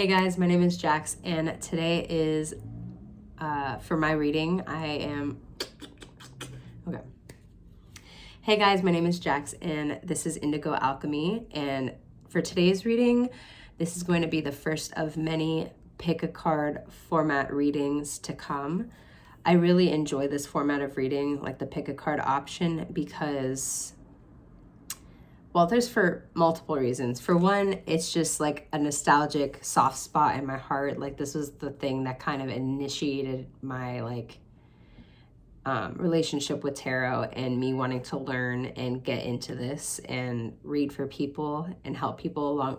Hey guys, my name is Jax, and today is for my reading. Okay. Hey guys, my name is Jax, and this is Indigo Alchemy. And for today's reading, this is going to be the first of many pick a card format readings to come. I really enjoy this format of reading, like the pick a card option, because well, there's for multiple reasons. For one, it's just like a nostalgic soft spot in my heart. Like this was the thing that kind of initiated my relationship with tarot and me wanting to learn and get into this and read for people and help people along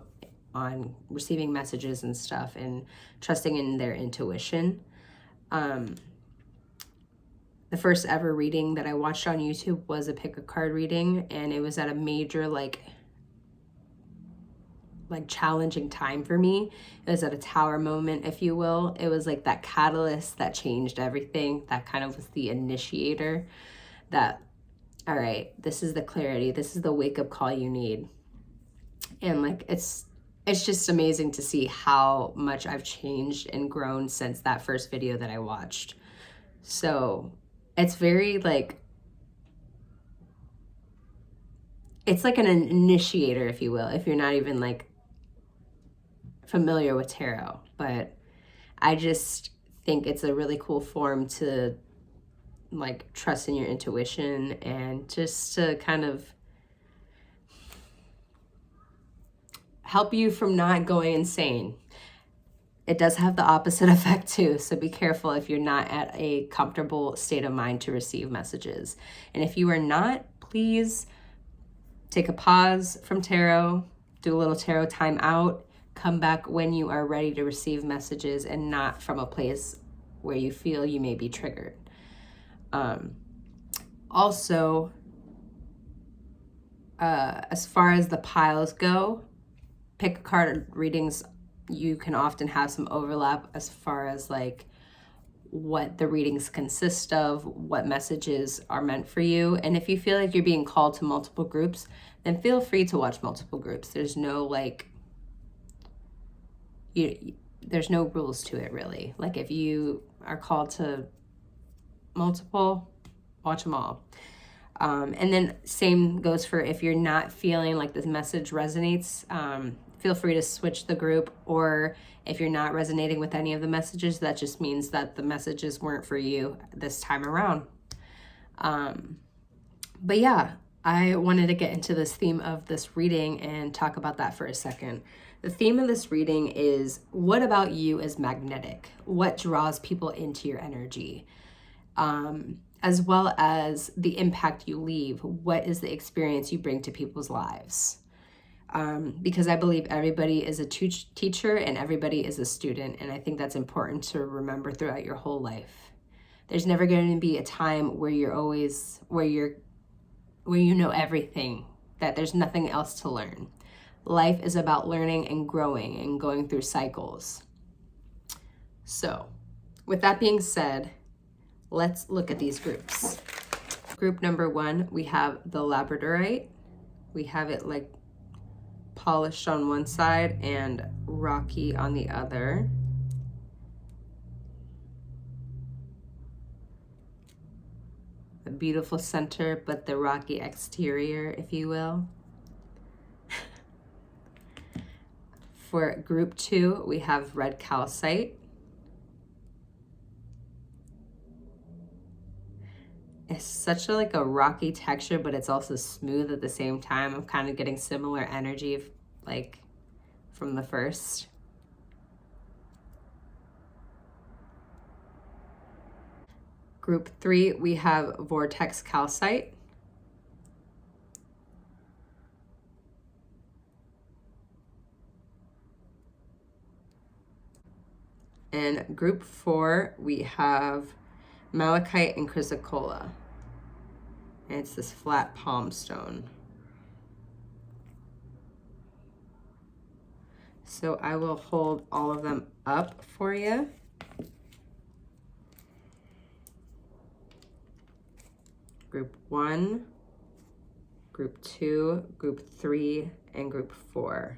on receiving messages and stuff and trusting in their intuition. The first ever reading that I watched on YouTube was a pick a card reading, and it was at a major like challenging time for me. It was at a tower moment, if you will. It was like that catalyst that changed everything. That kind of was the initiator that, all right, this is the clarity. This is the wake up call you need. And like, it's just amazing to see how much I've changed and grown since that first video that I watched. So it's very like, it's like an initiator, if you will, if you're not even like familiar with tarot. But I just think it's a really cool form to like trust in your intuition and just to kind of help you from not going insane. It does have the opposite effect too, so be careful if you're not at a comfortable state of mind to receive messages. And if you are not, please take a pause from tarot, do a little tarot time out, come back when you are ready to receive messages and not from a place where you feel you may be triggered. Also, as far as the piles go, pick a card readings, you can often have some overlap as far as like what the readings consist of, what messages are meant for you. And if you feel like you're being called to multiple groups, then feel free to watch multiple groups. There's no like, there's no rules to it really. Like if you are called to multiple, watch them all. And then same goes for if you're not feeling like this message resonates, feel free to switch the group, or if you're not resonating with any of the messages, that just means that the messages weren't for you this time around. But yeah, I wanted to get into this theme of this reading and talk about that for a second. The theme of this reading is, what about you is magnetic? What draws people into your energy? As well as the impact you leave. What is the experience you bring to people's lives? Because I believe everybody is a teacher and everybody is a student. And I think that's important to remember throughout your whole life. There's never going to be a time where you know everything, that there's nothing else to learn. Life is about learning and growing and going through cycles. So with that being said, let's look at these groups. Group number 1, we have the labradorite. We have it like polished on one side and rocky on the other. A beautiful center, but the rocky exterior, if you will. For group 2, we have red calcite. It's such a like a rocky texture, but it's also smooth at the same time. I'm kind of getting similar energy like from the first. Group 3, we have vortex calcite. And group 4, we have malachite and chrysocolla. And it's this flat palm stone. So I will hold all of them up for you. Group 1, Group 2, Group 3, and Group 4.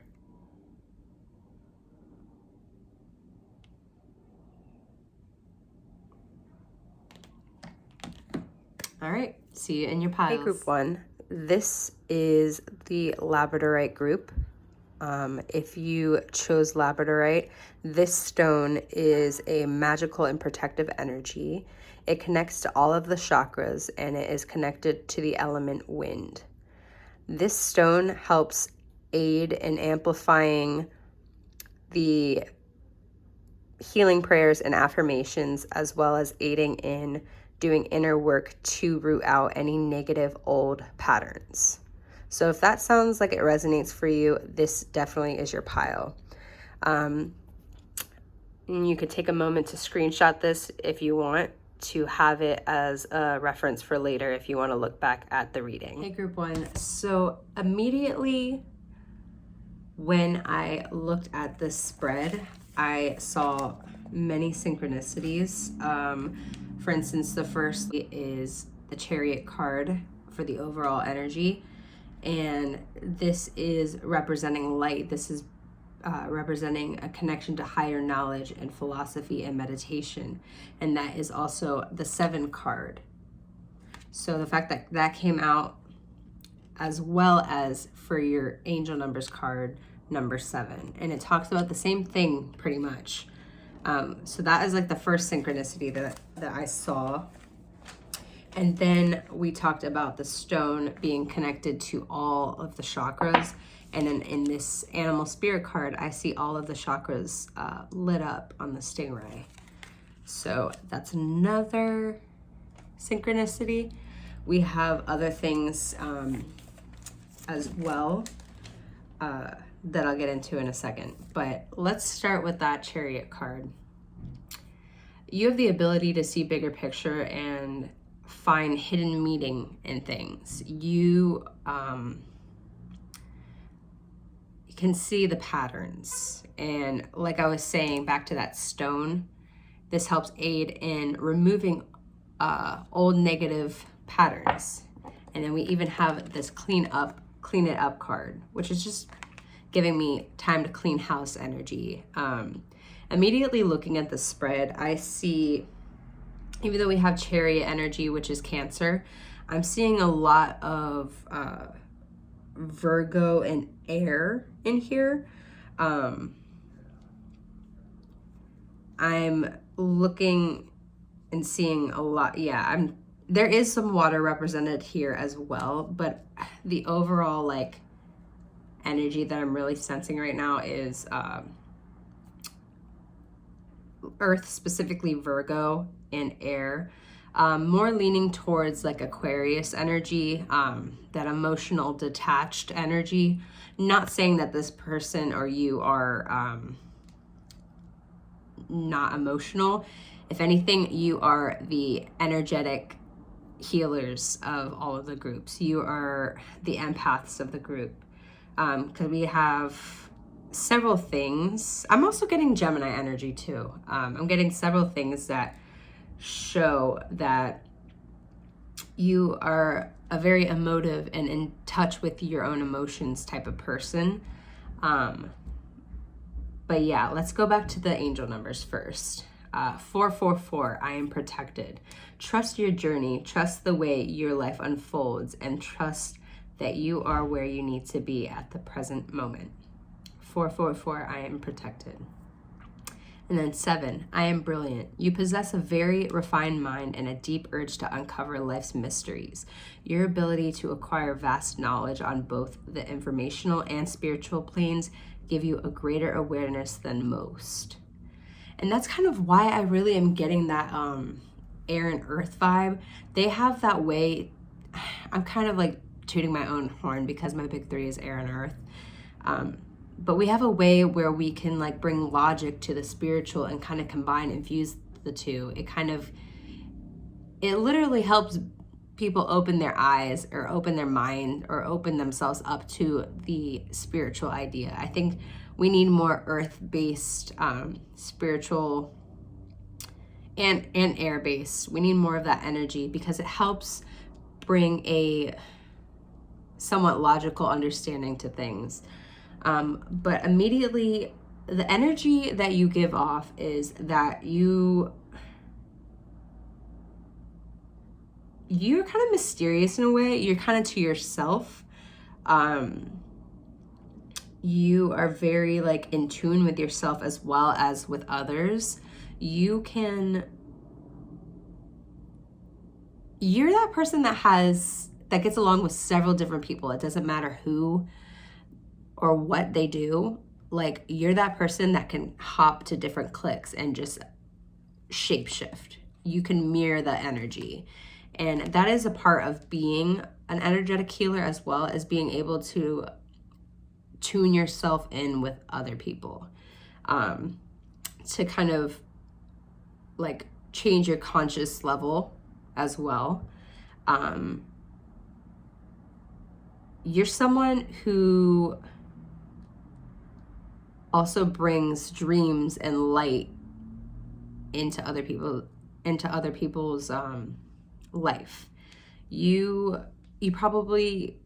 All right, see you in your piles. Hey, group 1. This is the labradorite group. If you chose labradorite, this stone is a magical and protective energy. It connects to all of the chakras, and it is connected to the element wind. This stone helps aid in amplifying the healing prayers and affirmations, as well as aiding in doing inner work to root out any negative old patterns. So if that sounds like it resonates for you, this definitely is your pile. And you could take a moment to screenshot this if you want, to have it as a reference for later if you want to look back at the reading. Hey, group 1. So immediately when I looked at this spread, I saw many synchronicities. For instance, the first is the Chariot card for the overall energy. And this is representing light. This is representing a connection to higher knowledge and philosophy and meditation. And that is also the 7 card. So the fact that that came out, as well as for your angel numbers card, number 7. And it talks about the same thing pretty much. So that is like the first synchronicity that I saw. And then we talked about the stone being connected to all of the chakras. And then in this animal spirit card, I see all of the chakras lit up on the stingray. So that's another synchronicity. We have other things as well that I'll get into in a second. But let's start with that Chariot card. You have the ability to see bigger picture and find hidden meaning in things. You can see the patterns. And like I was saying, back to that stone, this helps aid in removing old negative patterns. And then we even have this clean it up card, which is just giving me time to clean house energy. Immediately looking at the spread, I see, even though we have Chariot energy, which is Cancer, I'm seeing a lot of Virgo and air in here. I'm looking and seeing a lot. Yeah, there is some water represented here as well, but the overall like energy that I'm really sensing right now is Earth, specifically Virgo, and air. More leaning towards like Aquarius energy, that emotional detached energy. Not saying that this person or you are not emotional. If anything, you are the energetic healers of all of the groups. You are the empaths of the group. Because we have several things. I'm also getting Gemini energy too. I'm getting several things that show that you are a very emotive and in touch with your own emotions type of person. But yeah, let's go back to the angel numbers first. 444, I am protected. Trust your journey, trust the way your life unfolds, and trust that you are where you need to be at the present moment. 444, I am protected. And then 7, I am brilliant. You possess a very refined mind and a deep urge to uncover life's mysteries. Your ability to acquire vast knowledge on both the informational and spiritual planes give you a greater awareness than most. And that's kind of why I really am getting that air and earth vibe. They have that way. I'm kind of like tooting my own horn because my big 3 is air and earth. But we have a way where we can like bring logic to the spiritual and kind of combine and fuse the two. It literally helps people open their eyes or open their mind or open themselves up to the spiritual idea. I think we need more earth-based spiritual and air-based. We need more of that energy because it helps bring a somewhat logical understanding to things. But immediately, the energy that you give off is that you you're kind of mysterious in a way. You're kind of to yourself. You are very like in tune with yourself as well as with others. You're that person that gets along with several different people. It doesn't matter who or what they do. Like, you're that person that can hop to different cliques and just shapeshift. You can mirror the energy. And that is a part of being an energetic healer, as well as being able to tune yourself in with other people, to kind of like change your conscious level as well. You're someone who also brings dreams and light into other people's life. You probably,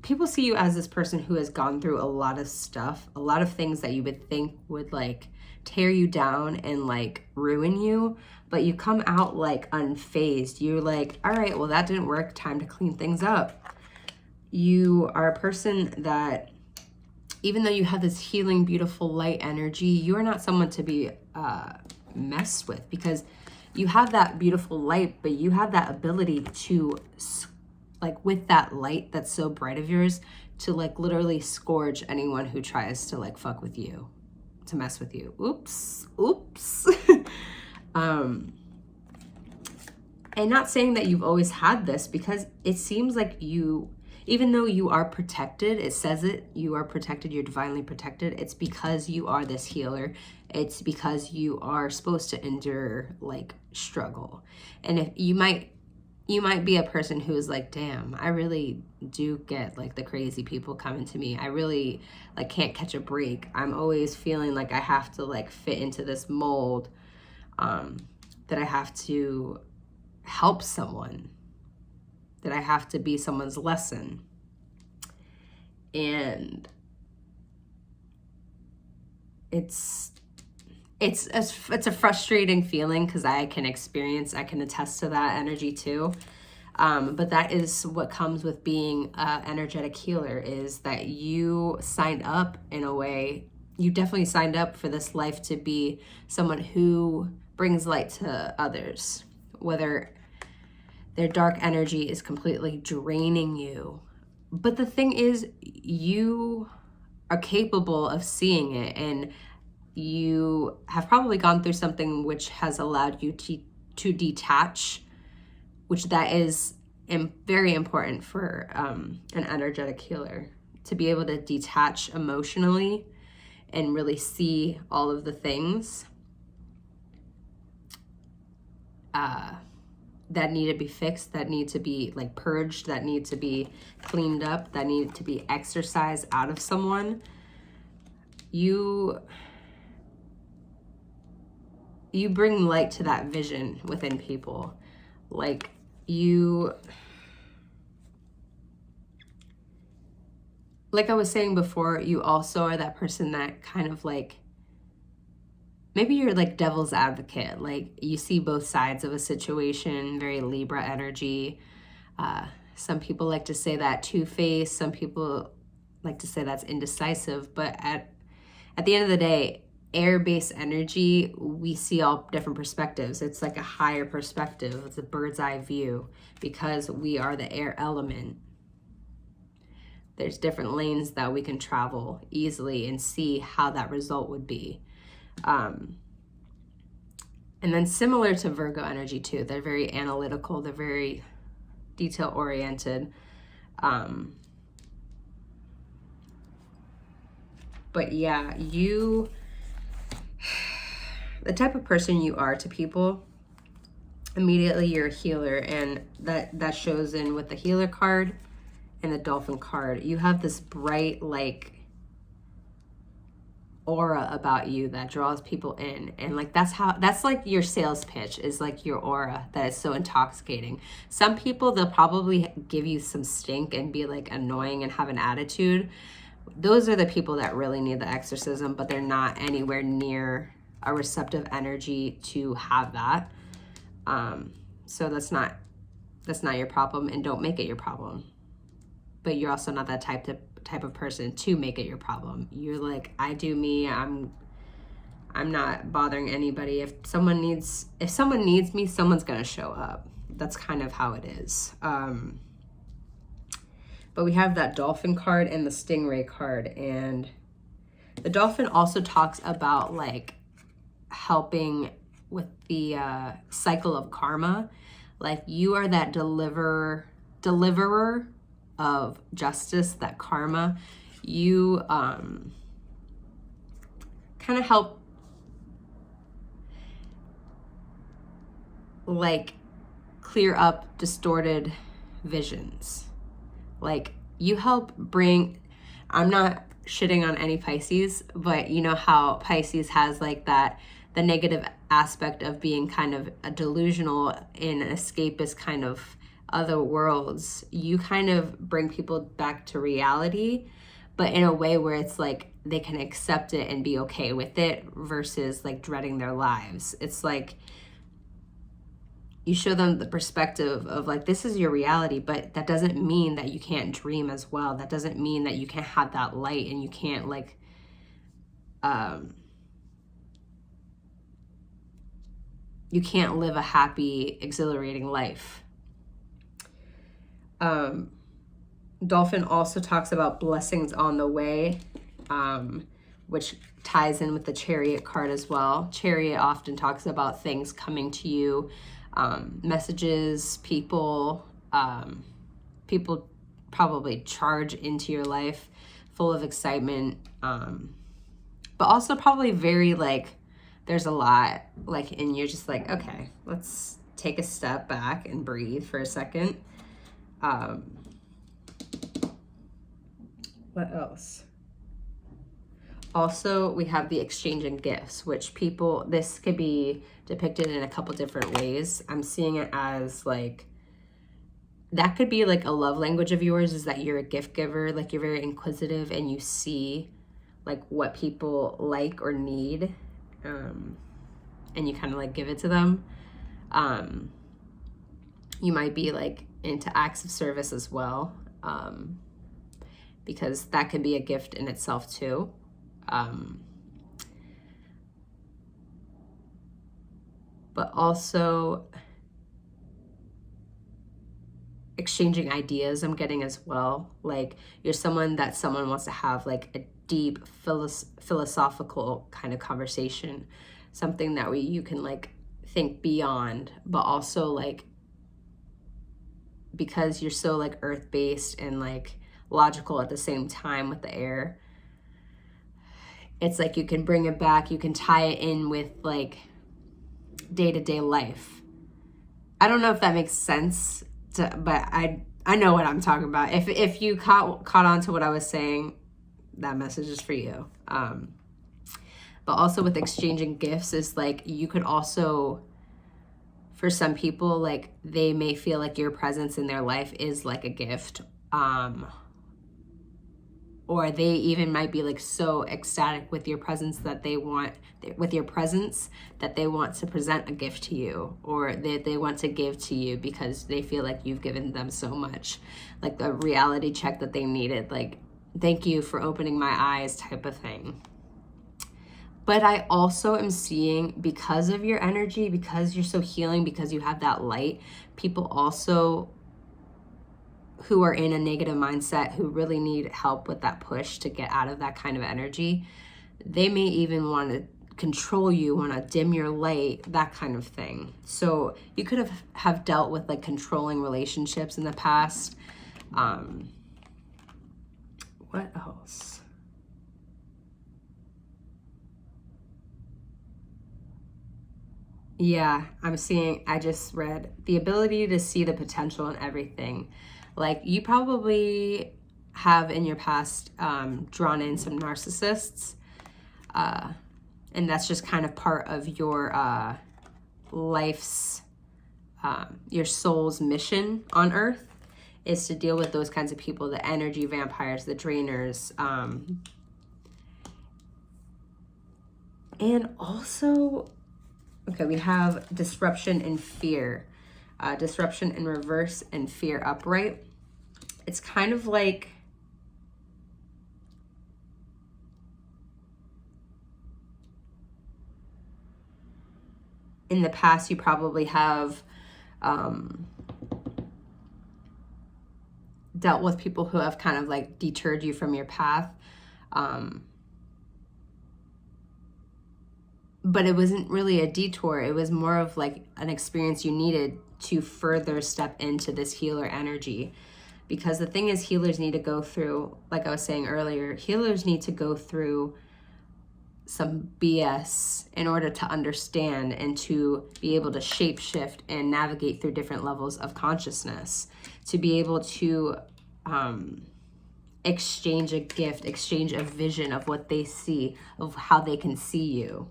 people see you as this person who has gone through a lot of stuff, a lot of things that you would think would like tear you down and like ruin you, but you come out like unfazed. You're like, all right, well, that didn't work, time to clean things up. You are a person that, even though you have this healing, beautiful light energy, you are not someone to be messed with, because you have that beautiful light, but you have that ability to, like, with that light that's so bright of yours, to like literally scourge anyone who tries to like fuck with you, to mess with you. Oops. And not saying that you've always had this, because it seems like you, even though you are protected, it says it, you are protected, you're divinely protected. It's because you are this healer. It's because you are supposed to endure like struggle. And if you might be a person who is like, damn, I really do get like the crazy people coming to me. I really like can't catch a break. I'm always feeling like I have to like fit into this mold, that I have to help someone, that I have to be someone's lesson. And it's a frustrating feeling, because I can attest to that energy too. But that is what comes with being an energetic healer, is that you signed up in a way, you definitely signed up for this life to be someone who brings light to others, whether their dark energy is completely draining you. But the thing is, you are capable of seeing it, and you have probably gone through something which has allowed you to detach, which that is very important for an energetic healer, to be able to detach emotionally and really see all of the things that need to be fixed, that need to be like purged, that need to be cleaned up, that need to be exorcised out of someone. You bring light to that vision within people. Like, like I was saying before, you also are that person that kind of like, maybe you're like devil's advocate. Like, you see both sides of a situation, very Libra energy. Some people like to say that two-faced. Some people like to say that's indecisive. But at the end of the day, air-based energy, we see all different perspectives. It's like a higher perspective. It's a bird's eye view, because we are the air element. There's different lanes that we can travel easily and see how that result would be. And then similar to Virgo energy too, they're very analytical, they're very detail oriented. But yeah, the type of person you are to people, immediately you're a healer, and that shows in with the healer card and the dolphin card. You have this bright like aura about you that draws people in, and like that's like your sales pitch, is like your aura that is so intoxicating. Some people, they'll probably give you some stink and be like annoying and have an attitude. Those are the people that really need the exorcism, but they're not anywhere near a receptive energy to have that. So that's not that's not your problem, and don't make it your problem. But you're also not that type of person to make it your problem. You're like, I do me. I'm not bothering anybody. If someone needs me, someone's gonna show up. That's kind of how it is. But we have that dolphin card and the stingray card, and the dolphin also talks about like helping with the cycle of karma. Like you are that deliverer of justice, that karma. You kind of help like clear up distorted visions. Like you help bring, I'm not shitting on any Pisces, but you know how Pisces has like that, the negative aspect of being kind of a delusional in an escapist kind of other worlds. You kind of bring people back to reality, but in a way where it's like they can accept it and be okay with it versus like dreading their lives. It's like you show them the perspective of like, this is your reality, but that doesn't mean that you can't dream as well. That doesn't mean that you can't have that light and you can't like, you can't live a happy, exhilarating life. Dolphin also talks about blessings on the way, which ties in with the Chariot card as well. Chariot often talks about things coming to you, messages, people probably charge into your life full of excitement, but also probably very like, there's a lot like, and you're just like, okay, let's take a step back and breathe for a second. What else? Also, we have the exchanging gifts, which people, this could be depicted in a couple different ways. I'm seeing it as like, that could be like a love language of yours, is that you're a gift giver, like you're very inquisitive and you see like what people like or need, and you kind of like give it to them. You might be like into acts of service as well, because that can be a gift in itself too. But also exchanging ideas I'm getting as well. Like you're someone that someone wants to have like a deep philosophical kind of conversation, something that you can like think beyond, but also like, because you're so like earth-based and like logical at the same time with the air, it's like you can bring it back, you can tie it in with like day-to-day life. I don't know if that makes sense, but I know what I'm talking about. If you caught on to what I was saying, that message is for you. But also with exchanging gifts is like, you could also, for some people, like they may feel like your presence in their life is like a gift, or they even might be like so ecstatic with your presence that they want to present a gift to you, or they want to give to you because they feel like you've given them so much, like the reality check that they needed, like thank you for opening my eyes type of thing. But I also am seeing, because of your energy, because you're so healing, because you have that light, people also who are in a negative mindset, who really need help with that push to get out of that kind of energy, they may even want to control you, want to dim your light, that kind of thing. So you could have dealt with like controlling relationships in the past. What else? Yeah, I just read the ability to see the potential in everything. Like you probably have in your past drawn in some narcissists, and that's just kind of part of your life's, your soul's mission on earth, is to deal with those kinds of people, the energy vampires, the drainers, and also, okay, we have disruption and fear. disruption in reverse, and fear upright. It's kind of like in the past you probably have dealt with people who have kind of like deterred you from your path. But it wasn't really a detour. It was more of like an experience you needed to further step into this healer energy. Because the thing is, healers need to go through, like I was saying earlier, healers need to go through some BS in order to understand and to be able to shape shift and navigate through different levels of consciousness, to be able to exchange a gift, exchange a vision of what they see, of how they can see you.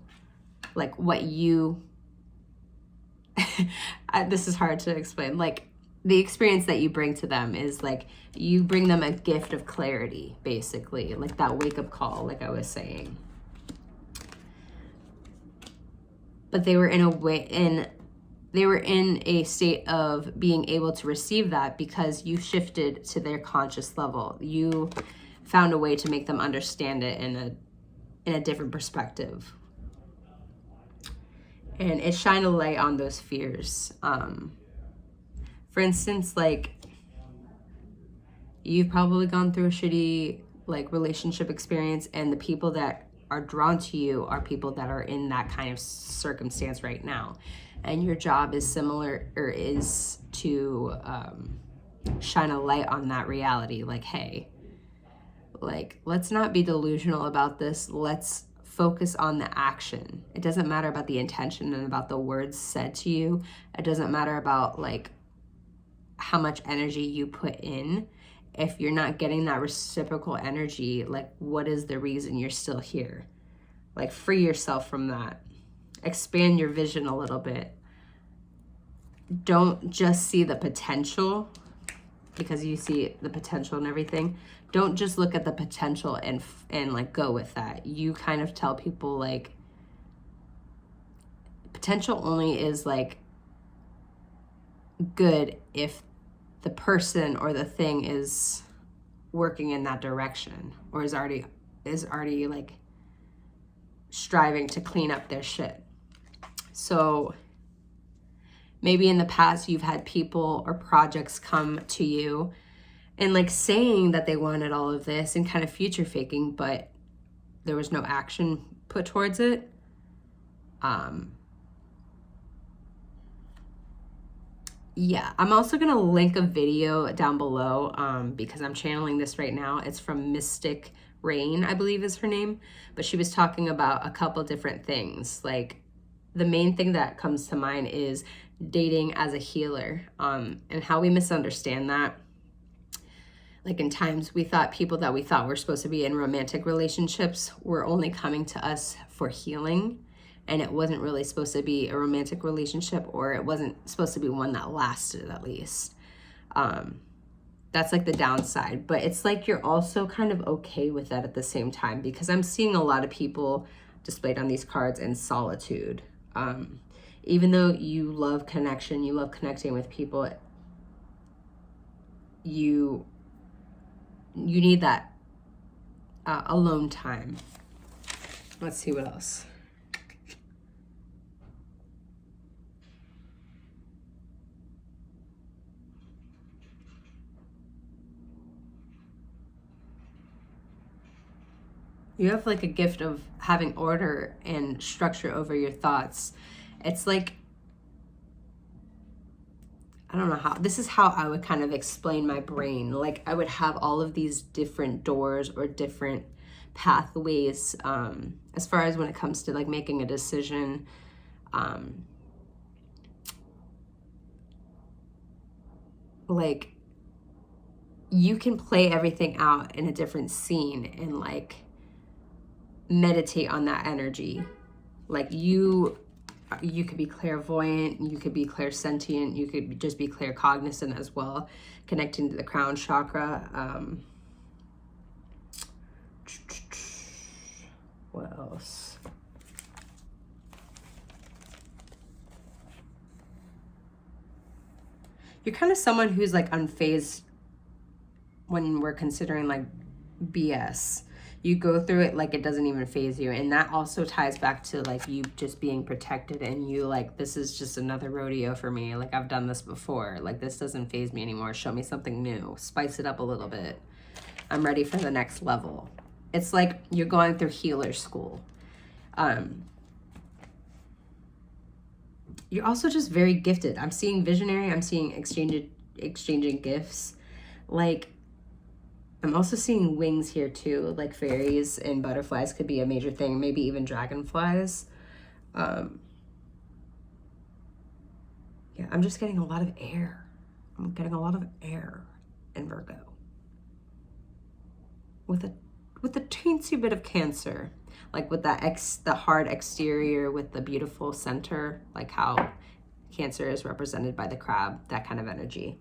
Like what you, this is hard to explain. Like the experience that you bring to them is like, you bring them a gift of clarity, basically, like that wake up call, like I was saying. But they were in a way, they were in a state of being able to receive that because you shifted to their conscious level. You found a way to make them understand it in a different perspective. And it shined a light on those fears. For instance, like you've probably gone through a shitty like relationship experience, and the people that are drawn to you are people that are in that kind of circumstance right now. And your job is similar, or is to shine a light on that reality. Like, hey, like, let's not be delusional about this. Let's focus on the action. It doesn't matter about the intention and about the words said to you. It doesn't matter about like how much energy you put in. If you're not getting that reciprocal energy, like what is the reason you're still here? Like free yourself from that. Expand your vision a little bit. Don't just see the potential, because you see the potential and everything. Don't just look at the potential and like go with that. You kind of tell people like potential only is like good if the person or the thing is working in that direction, or is already like striving to clean up their shit. So maybe in the past you've had people or projects come to you and like saying that they wanted all of this and kind of future faking, but there was no action put towards it. Yeah, I'm also gonna link a video down below because I'm channeling this right now. It's from Mystic Rain, I believe is her name, but she was talking about a couple different things. Like the main thing that comes to mind is dating as a healer, and how we misunderstand that. Like in times we thought people that we thought were supposed to be in romantic relationships were only coming to us for healing, and it wasn't really supposed to be a romantic relationship, or it wasn't supposed to be one that lasted at least. That's like the downside, but it's like you're also kind of okay with that at the same time, because I'm seeing a lot of people displayed on these cards in solitude. Even though you love connection, you love connecting with people, you need that alone time. Let's see what else. You have like a gift of having order and structure over your thoughts. It's like, I don't know how, this is how I would kind of explain my brain. Like I would have all of these different doors or different pathways as far as when it comes to like making a decision. Like you can play everything out in a different scene and like meditate on that energy. Like you could be clairvoyant, you could be clairsentient, you could just be claircognizant as well, connecting to the crown chakra. What else? you're kind of someone who's like unfazed when we're considering like BS. You go through it like it doesn't even faze you. And that also ties back to like you just being protected and you like, this is just another rodeo for me. Like I've done this before. Like this doesn't faze me anymore. Show me something new. Spice it up a little bit. I'm ready for the next level. It's like you're going through healer school. You're also just very gifted. I'm seeing visionary. I'm seeing exchanging gifts. Like, I'm also seeing wings here too, like fairies and butterflies could be a major thing, maybe even dragonflies. Yeah, I'm just getting a lot of air. I'm getting a lot of air in Virgo. With a teensy bit of Cancer, like with the hard exterior with the beautiful center, like how Cancer is represented by the crab, that kind of energy.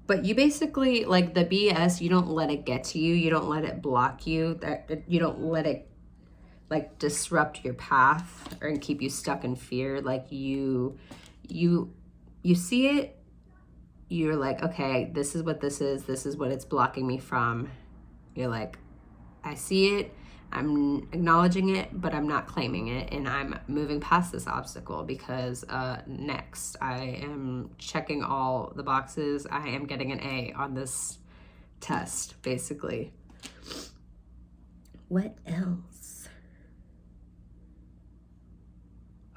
But you basically, like the BS, you don't let it get to you. You don't let it block you. You don't let it like disrupt your path or and keep you stuck in fear. Like you see it, you're like, okay, this is what this is. This is what it's blocking me from. You're like, I see it. I'm acknowledging it, but I'm not claiming it, and I'm moving past this obstacle because next I am checking all the boxes. I am getting an A on this test, basically. What else?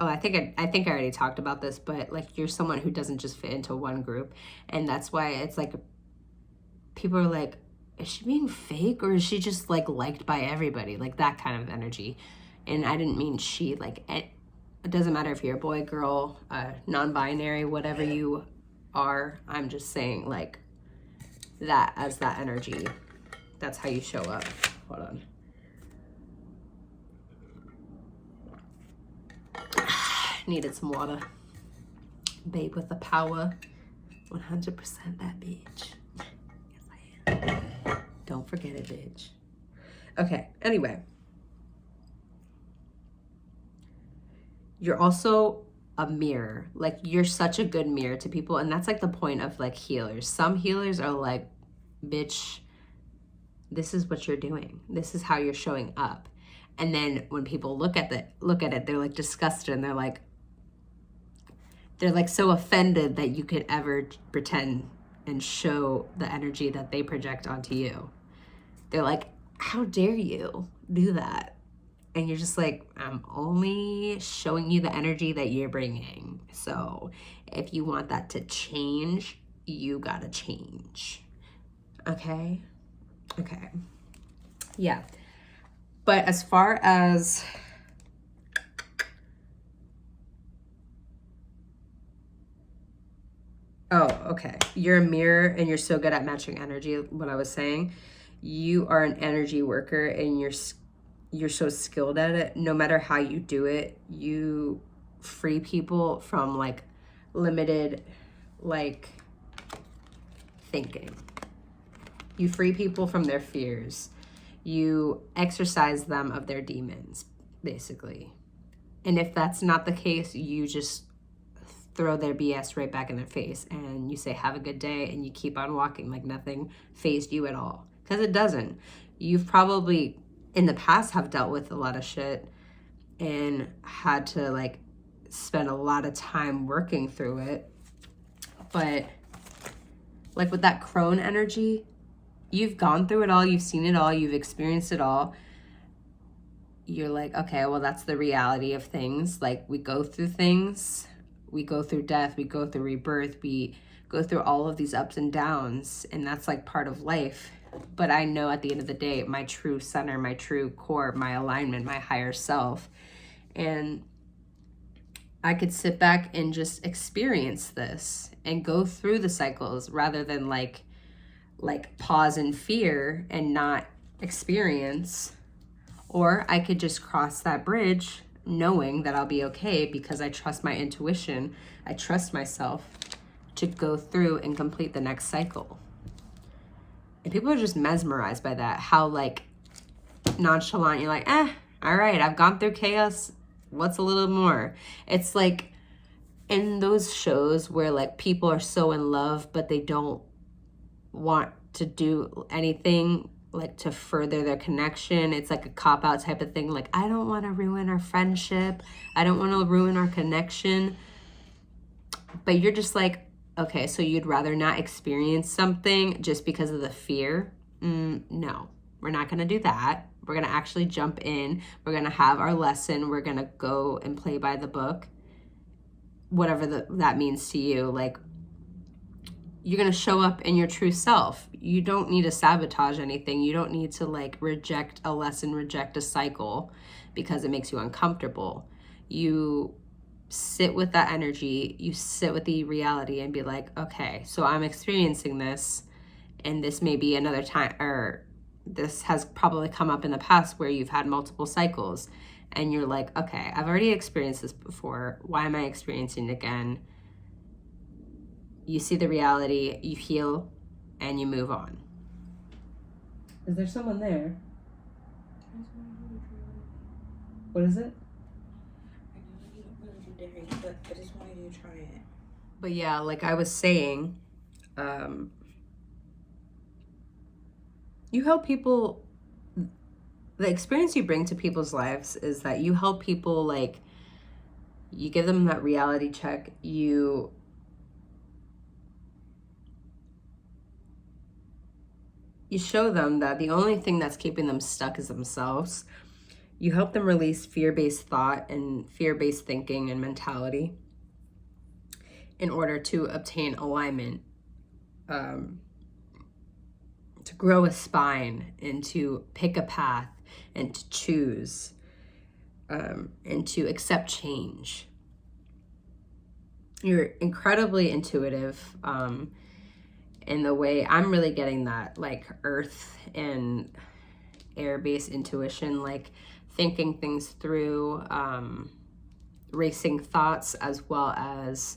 Oh, I think I already talked about this, but like you're someone who doesn't just fit into one group, and that's why it's like people are like, is she being fake or is she just like liked by everybody? Like that kind of energy. And I didn't mean she, like it doesn't matter if you're a boy, girl, non-binary, whatever you are. I'm just saying like that as that energy. That's how you show up. Hold on. Needed some water. Babe with the power. 100% that bitch. Don't forget it, bitch. Okay, anyway. You're also a mirror. Like, you're such a good mirror to people, and that's like the point of like healers. Some healers are like, bitch, this is what you're doing. This is how you're showing up. And then when people look at it, they're like disgusted, and they're like so offended that you could ever pretend and show the energy that they project onto you. They're like, how dare you do that? And you're just like, I'm only showing you the energy that you're bringing. So if you want that to change, you gotta change. Okay? Okay. Yeah. But as far as oh, okay. You're a mirror and you're so good at matching energy, what I was saying. You are an energy worker and you're so skilled at it. No matter how you do it, you free people from like limited like thinking. You free people from their fears. You exorcise them of their demons, basically. And if that's not the case, you just throw their BS right back in their face and you say, have a good day, and you keep on walking like nothing fazed you at all. Because it doesn't. You've probably in the past have dealt with a lot of shit and had to like spend a lot of time working through it. But like with that crone energy, you've gone through it all, you've seen it all, you've experienced it all. You're like, okay, well, that's the reality of things. Like, we go through things, we go through death, we go through rebirth, we go through all of these ups and downs, and that's like part of life. But I know at the end of the day, my true center, my true core, my alignment, my higher self. And I could sit back and just experience this and go through the cycles rather than like pause in fear and not experience. Or I could just cross that bridge knowing that I'll be okay because I trust my intuition. I trust myself to go through and complete the next cycle. And people are just mesmerized by that. How like nonchalant you're like, all right, I've gone through chaos. What's a little more? It's like in those shows where like people are so in love but they don't want to do anything like to further their connection. It's like a cop-out type of thing. Like, I don't want to ruin our friendship. I don't want to ruin our connection. But you're just like, okay, so you'd rather not experience something just because of the fear? No, we're not going to do that. We're going to actually jump in. We're going to have our lesson. We're going to go and play by the book, whatever that means to you. Like, you're going to show up in your true self. You don't need to sabotage anything. You don't need to like reject a lesson, reject a cycle because it makes you uncomfortable. You sit with that energy, you sit with the reality and be like, okay, so I'm experiencing this, and this may be another time, or this has probably come up in the past where you've had multiple cycles and you're like, okay, I've already experienced this before. Why am I experiencing it again? You see the reality, you heal, and you move on. Is there someone there? What is it? I know you don't want to do dairy, but I just wanted you to try it. But yeah, like I was saying, you help people. The experience you bring to people's lives is that you help people, like, you give them that reality check. You show them that the only thing that's keeping them stuck is themselves. You help them release fear-based thought and fear-based thinking and mentality in order to obtain alignment, to grow a spine and to pick a path and to choose, and to accept change. You're incredibly intuitive, in the way I'm really getting that like earth and air-based intuition, like thinking things through, racing thoughts, as well as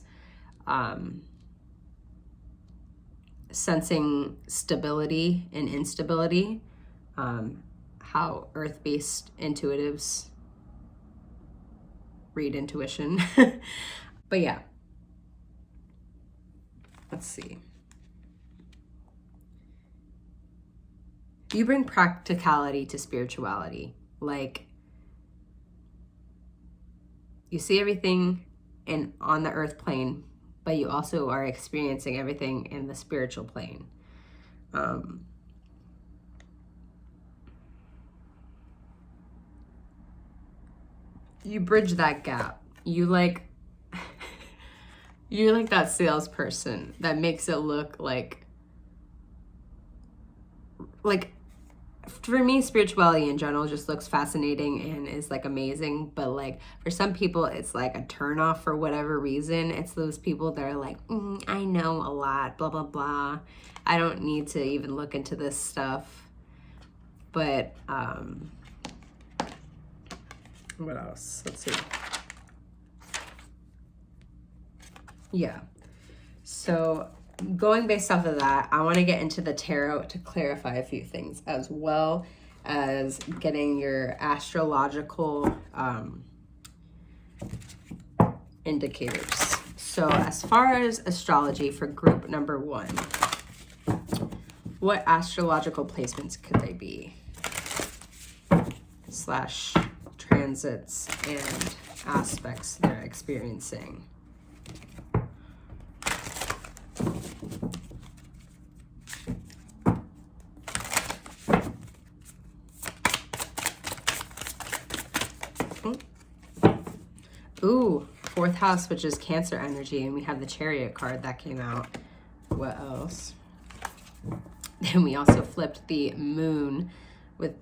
sensing stability and instability, how earth-based intuitives read intuition. But yeah, let's see. You bring practicality to spirituality. Like, you see everything on the earth plane, but you also are experiencing everything in the spiritual plane. You bridge that gap. You're like that salesperson that makes it look like for me, spirituality in general just looks fascinating and is like amazing, but like for some people it's like a turn off for whatever reason. It's those people that are like, I know a lot, blah blah blah, I don't need to even look into this stuff. But what else? Let's see. Yeah, so going based off of that, I want to get into the tarot to clarify a few things, as well as getting your astrological indicators. So as far as astrology for group number 1, what astrological placements could they be? / transits and aspects they're experiencing. Ooh, 4th house, which is Cancer energy, and we have the Chariot card that came out. What else? Then we also flipped the Moon with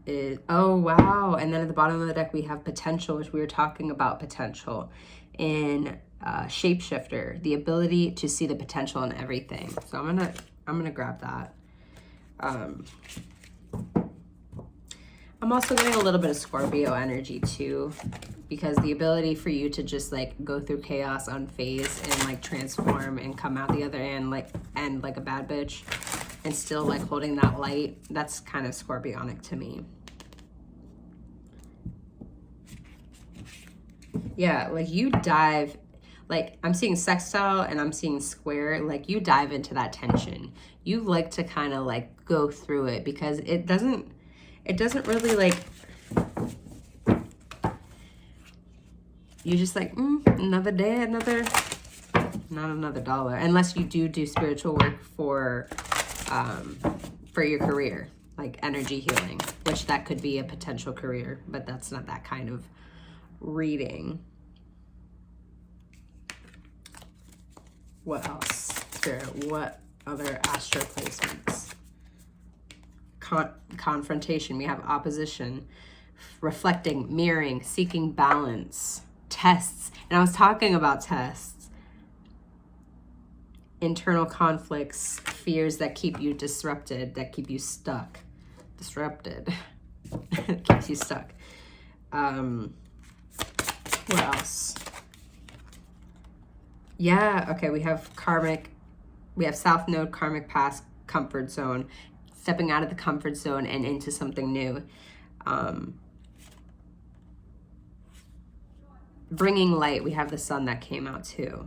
it. Oh, wow. And then at the bottom of the deck, we have Potential, which we were talking about potential in Shapeshifter, the ability to see the potential in everything. So I'm gonna grab that. I'm also getting a little bit of Scorpio energy too, because the ability for you to just like go through chaos, unfazed, and like transform and come out the other end like a bad bitch and still like holding that light, that's kind of Scorpionic to me. Yeah, like you dive, like I'm seeing sextile and I'm seeing square, like you dive into that tension. You like to kind of like go through it because it doesn't really like, you just like, another day, not another dollar, unless you do spiritual work for your career, like energy healing, which that could be a potential career, but that's not that kind of reading. What else, Spirit? What other astro placements? Confrontation. We have opposition, reflecting, mirroring, seeking balance, tests. And I was talking about tests. Internal conflicts, fears that keep you disrupted, that keep you stuck. Disrupted. Keeps you stuck. What else? Yeah, okay, we have South Node, karmic past, comfort zone, stepping out of the comfort zone and into something new. Bringing light, we have the sun that came out too.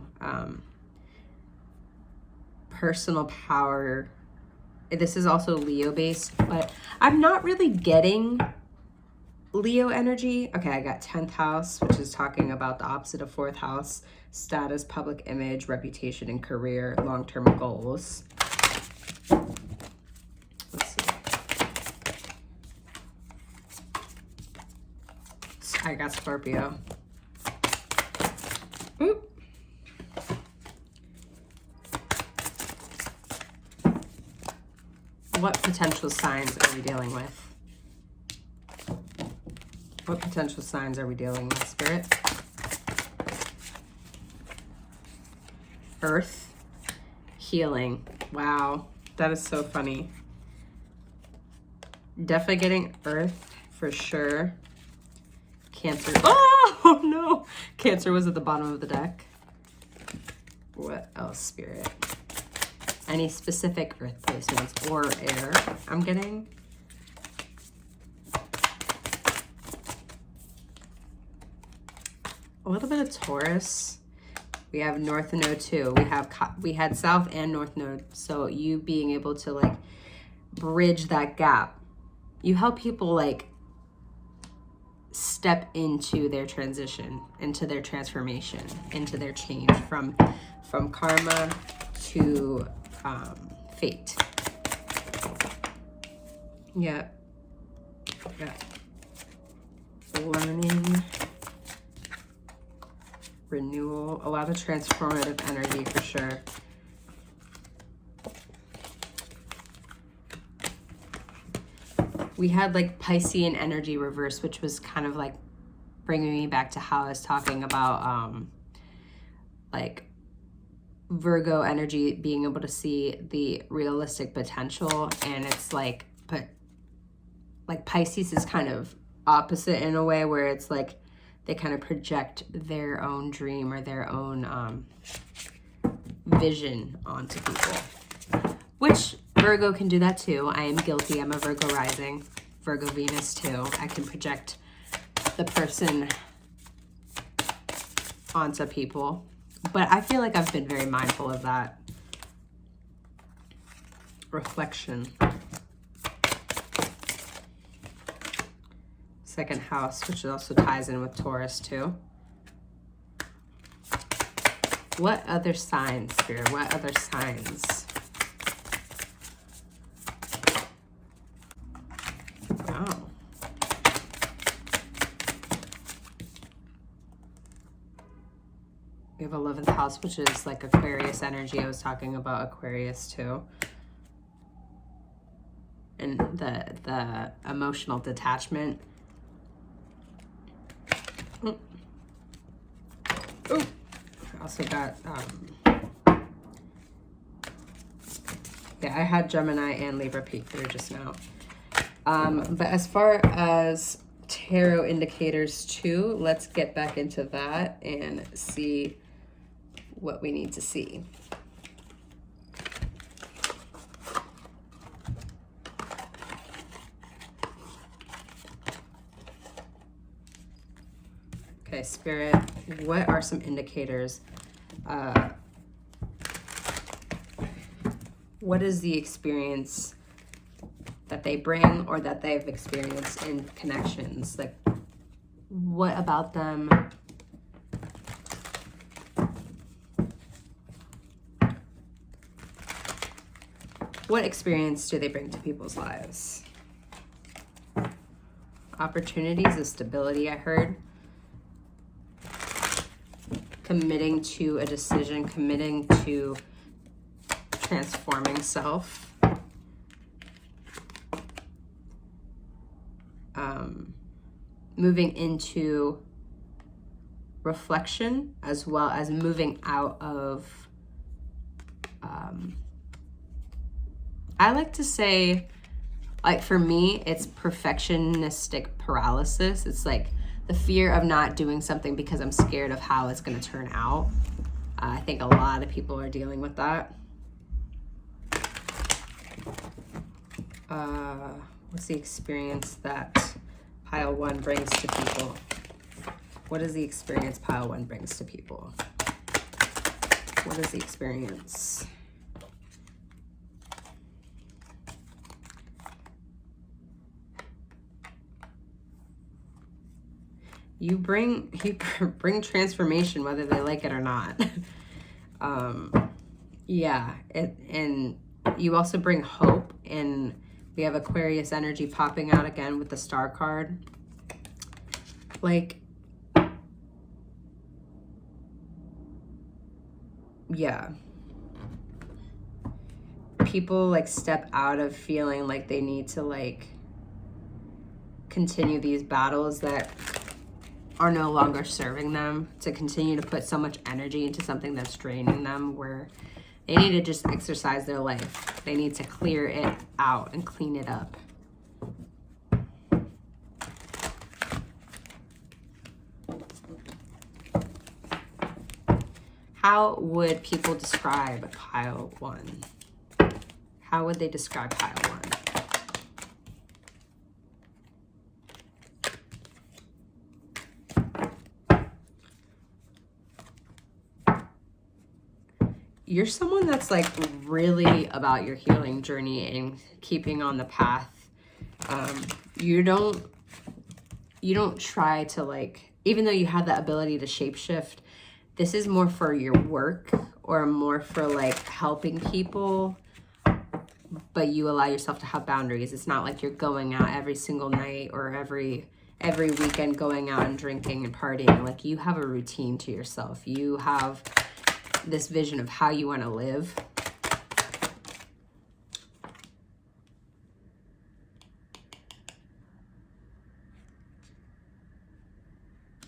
Personal power, this is also Leo based, but I'm not really getting Leo energy. Okay, I got 10th house, which is talking about the opposite of 4th house, status, public image, reputation, and career, long-term goals. Let's see. I got Scorpio. Oop. What potential signs are we dealing with? What potential signs are we dealing with, Spirit? Earth, healing. Wow, that is so funny. Definitely getting Earth for sure. Cancer. Oh no! Cancer was at the bottom of the deck. What else, Spirit? Any specific Earth placements or air I'm getting? A little bit of Taurus. We have North Node too. We had South and North Node. So you being able to like bridge that gap. You help people like step into their transition, into their transformation, into their change from karma to fate. Yeah. Learning. Renewal, a lot of transformative energy for sure. We had like Piscean energy reverse, which was kind of like bringing me back to how I was talking about like Virgo energy, being able to see the realistic potential. And it's like, but like Pisces is kind of opposite in a way where it's like they kind of project their own dream or their own vision onto people, which Virgo can do that too. I am guilty. I'm a Virgo rising, Virgo Venus too. I can project the person onto people, but I feel like I've been very mindful of that. Reflection. Second house, which also ties in with Taurus too. What other signs, Spirit? What other signs? Wow. We have 11th house, which is like Aquarius energy. I was talking about Aquarius too. And the emotional detachment. Oh. I also got, yeah, I had Gemini and Libra peek through just now. But as far as tarot indicators too, let's get back into that and see what we need to see. Okay, Spirit, what are some indicators What is the experience that they bring or that they've experienced in connections? Like, what about them what experience do they bring to people's lives? Opportunities of stability, I heard. Committing to a decision, committing to transforming self. Moving into reflection, as well as moving out of, I like to say, like for me, it's perfectionistic paralysis. It's like the fear of not doing something because I'm scared of how it's going to turn out. I think a lot of people are dealing with that. What's the experience that pile 1 brings to people? What is the experience pile 1 brings to people? What is the experience? You bring transformation, whether they like it or not. Yeah, and you also bring hope, and we have Aquarius energy popping out again with the star card. Like, yeah. People like step out of feeling like they need to like continue these battles that are no longer serving them, to continue to put so much energy into something that's draining them, where they need to just exercise their life. They need to clear it out and clean it up. How would people describe pile 1? How would they describe pile 1? You're someone that's like really about your healing journey and keeping on the path. You don't try to like, even though you have the ability to shapeshift, this is more for your work or more for like helping people, but you allow yourself to have boundaries. It's not like you're going out every single night or every weekend going out and drinking and partying. Like, you have a routine to yourself. You have this vision of how you want to live.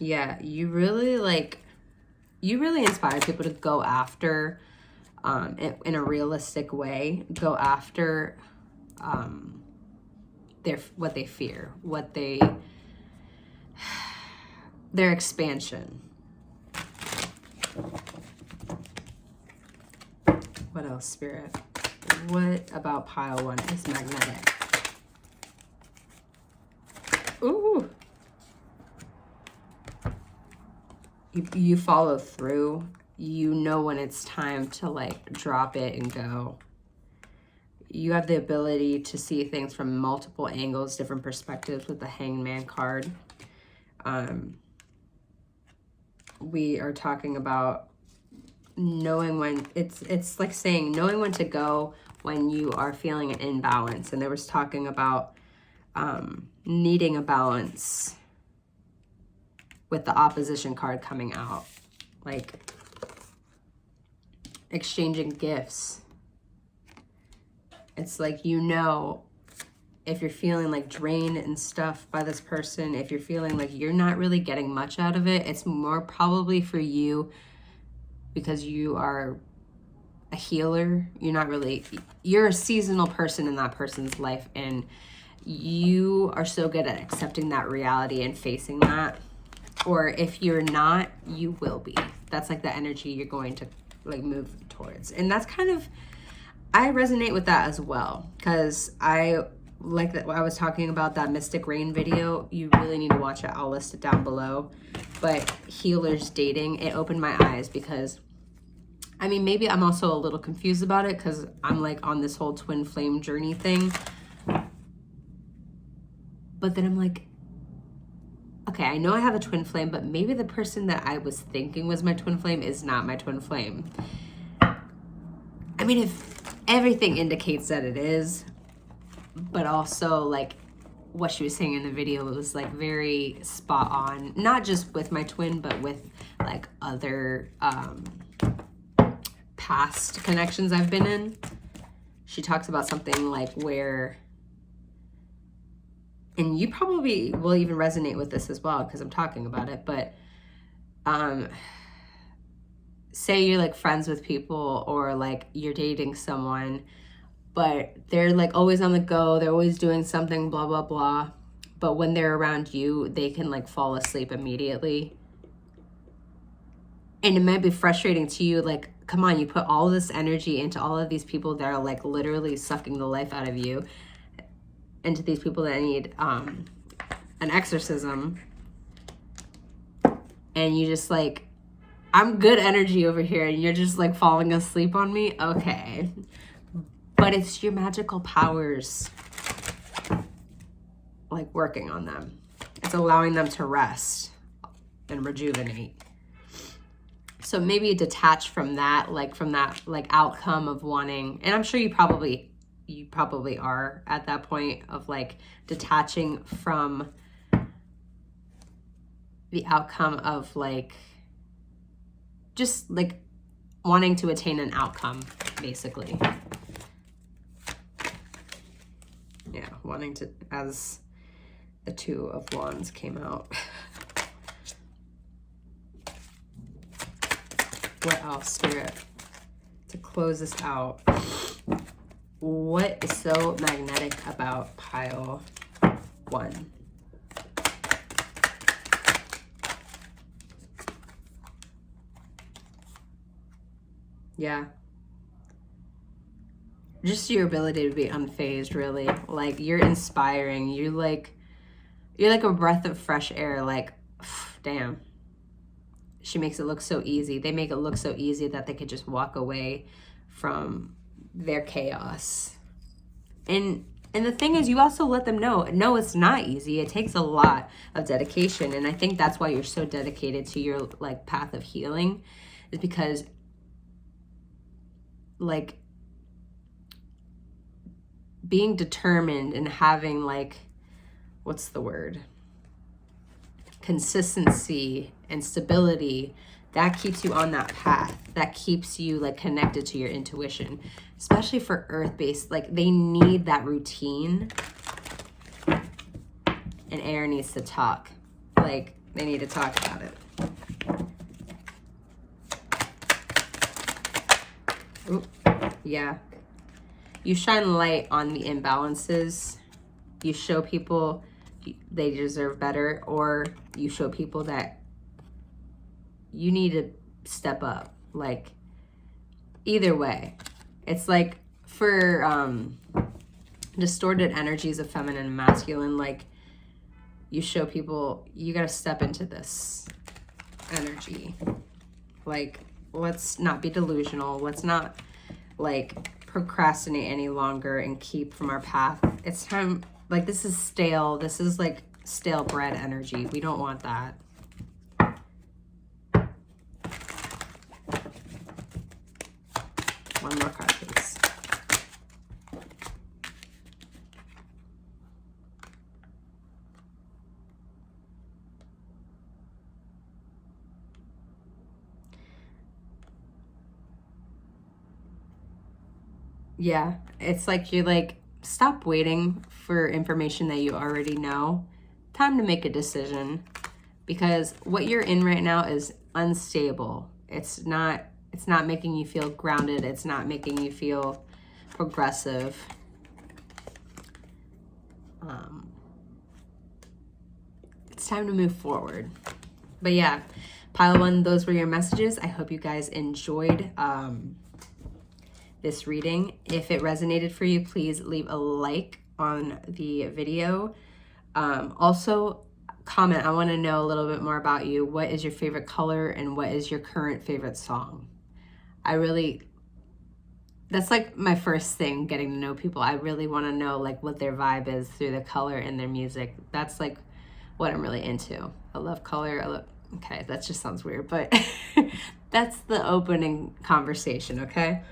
Yeah, you really inspire people to go after, in a realistic way, go after what they fear, their expansion. What else, Spirit? What about pile 1 is magnetic? Ooh. You follow through. You know when it's time to like drop it and go. You have the ability to see things from multiple angles, different perspectives with the Hangman card. We are talking about knowing when it's like saying knowing when to go when you are feeling an imbalance. And there was talking about needing a balance with the opposition card coming out, like exchanging gifts. It's like, you know, if you're feeling like drained and stuff by this person, if you're feeling like you're not really getting much out of it, it's more probably for you because you are a healer. You're a seasonal person in that person's life, and you are so good at accepting that reality and facing that. Or if you're not, you will be. That's like the energy you're going to like move towards. And that's kind of, I resonate with that as well, because I like that. I was talking about that Mystic Rain video. You really need to watch it. I'll list it down below. But healers dating, it opened my eyes, because I mean, maybe I'm also a little confused about it because I'm like on this whole twin flame journey thing. But then I'm like, okay, I know I have a twin flame, but maybe the person that I was thinking was my twin flame is not my twin flame. I mean, if everything indicates that it is, but also like what she was saying in the video, it was like very spot on, not just with my twin, but with like other past connections I've been in. She talks about something like where, and you probably will even resonate with this as well because I'm talking about it, but say you're like friends with people or like you're dating someone, but they're like always on the go, they're always doing something, blah, blah, blah. But when they're around you, they can like fall asleep immediately. And it might be frustrating to you, like, come on, you put all this energy into all of these people that are like literally sucking the life out of you, into these people that need an exorcism. And you just like, I'm good energy over here and you're just like falling asleep on me. Okay. But it's your magical powers like working on them. It's allowing them to rest and rejuvenate. So maybe detach from that like outcome of wanting, and I'm sure you probably are at that point of like detaching from the outcome of like just like wanting to attain an outcome, basically. Yeah, wanting to, as the Two of Wands came out. What else, Spirit? To close this out, what is so magnetic about pile 1? Yeah. Just your ability to be unfazed, really. Like, you're inspiring. You're like a breath of fresh air. Like, damn. She makes it look so easy. They make it look so easy that they could just walk away from their chaos. And the thing is, you also let them know, no, it's not easy. It takes a lot of dedication. And I think that's why you're so dedicated to your like path of healing, is because like being determined and having like, what's the word? Consistency and stability, that keeps you on that path. That keeps you like connected to your intuition, especially for earth-based. Like they need that routine, and air needs to talk. Like they need to talk about it. Oop. Yeah. You shine light on the imbalances. You show people they deserve better, or you show people that you need to step up. Like either way, it's like for distorted energies of feminine and masculine, like you show people you got to step into this energy. Like, let's not be delusional. Let's not like procrastinate any longer and keep from our path. It's time. Like, this is stale. This is like stale bread energy. We don't want that. One more card, please. Yeah, it's like you're like, stop waiting for information that you already know. Time to make a decision, because what you're in right now is unstable. It's not making you feel grounded. It's not making you feel progressive. It's time to move forward. But yeah, pile 1, those were your messages. I hope you guys enjoyed this reading. If it resonated for you, please leave a like on the video. Also, comment. I want to know a little bit more about you. What is your favorite color and what is your current favorite song? that's like my first thing, getting to know people. I really want to know like what their vibe is through the color in their music. That's like what I'm really into. I love color. Okay, that just sounds weird, but that's the opening conversation, okay?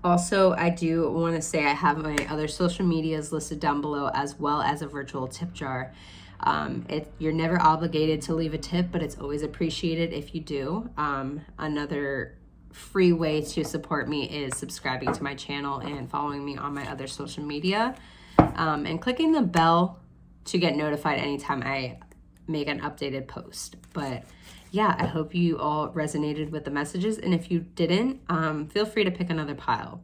Also, I do want to say I have my other social medias listed down below, as well as a virtual tip jar. You're never obligated to leave a tip, but it's always appreciated if you do. Another free way to support me is subscribing to my channel and following me on my other social media, and clicking the bell to get notified anytime I make an updated post. But yeah, I hope you all resonated with the messages, and if you didn't, feel free to pick another pile.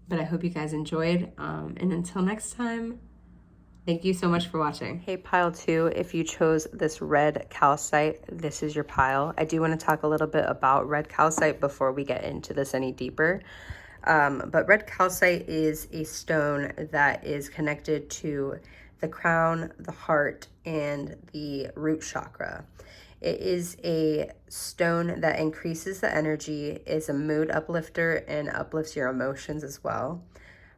But I hope you guys enjoyed, and until next time, thank you so much for watching. Hey, pile 2, if you chose this red calcite, this is your pile. I do want to talk a little bit about red calcite before we get into this any deeper. But red calcite is a stone that is connected to the crown, the heart, and the root chakra. It is a stone that increases the energy, is a mood uplifter, and uplifts your emotions as well.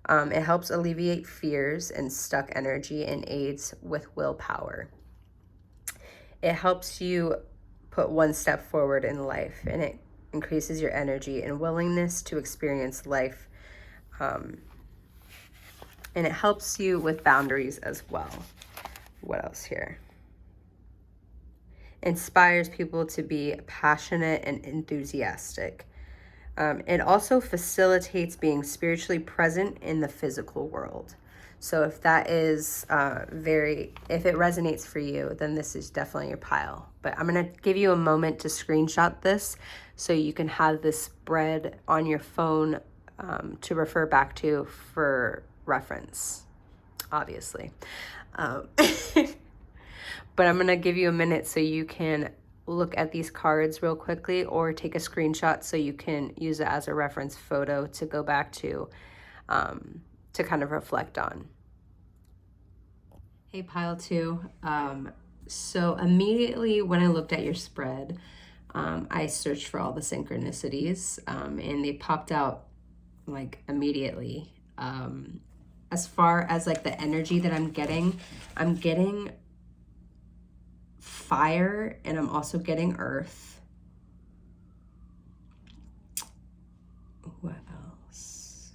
It helps alleviate fears and stuck energy and aids with willpower. It helps you put one step forward in life, and it increases your energy and willingness to experience life. And it helps you with boundaries as well. What else here? Inspires people to be passionate and enthusiastic. It also facilitates being spiritually present in the physical world. So if that is if it resonates for you, then this is definitely your pile. But I'm gonna give you a moment to screenshot this so you can have this spread on your phone to refer back to for reference, obviously. But I'm gonna give you a minute so you can look at these cards real quickly, or take a screenshot so you can use it as a reference photo to go back to kind of reflect on. Hey, pile 2. So immediately when I looked at your spread, I searched for all the synchronicities, and they popped out like immediately. As far as like the energy that I'm getting fire, and I'm also getting earth. What else?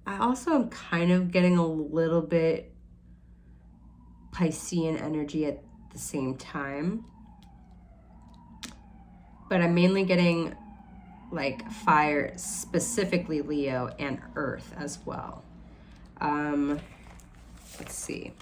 I also am kind of getting a little bit Piscean energy at the same time, but I'm mainly getting like fire, specifically Leo, and earth as well. Let's see.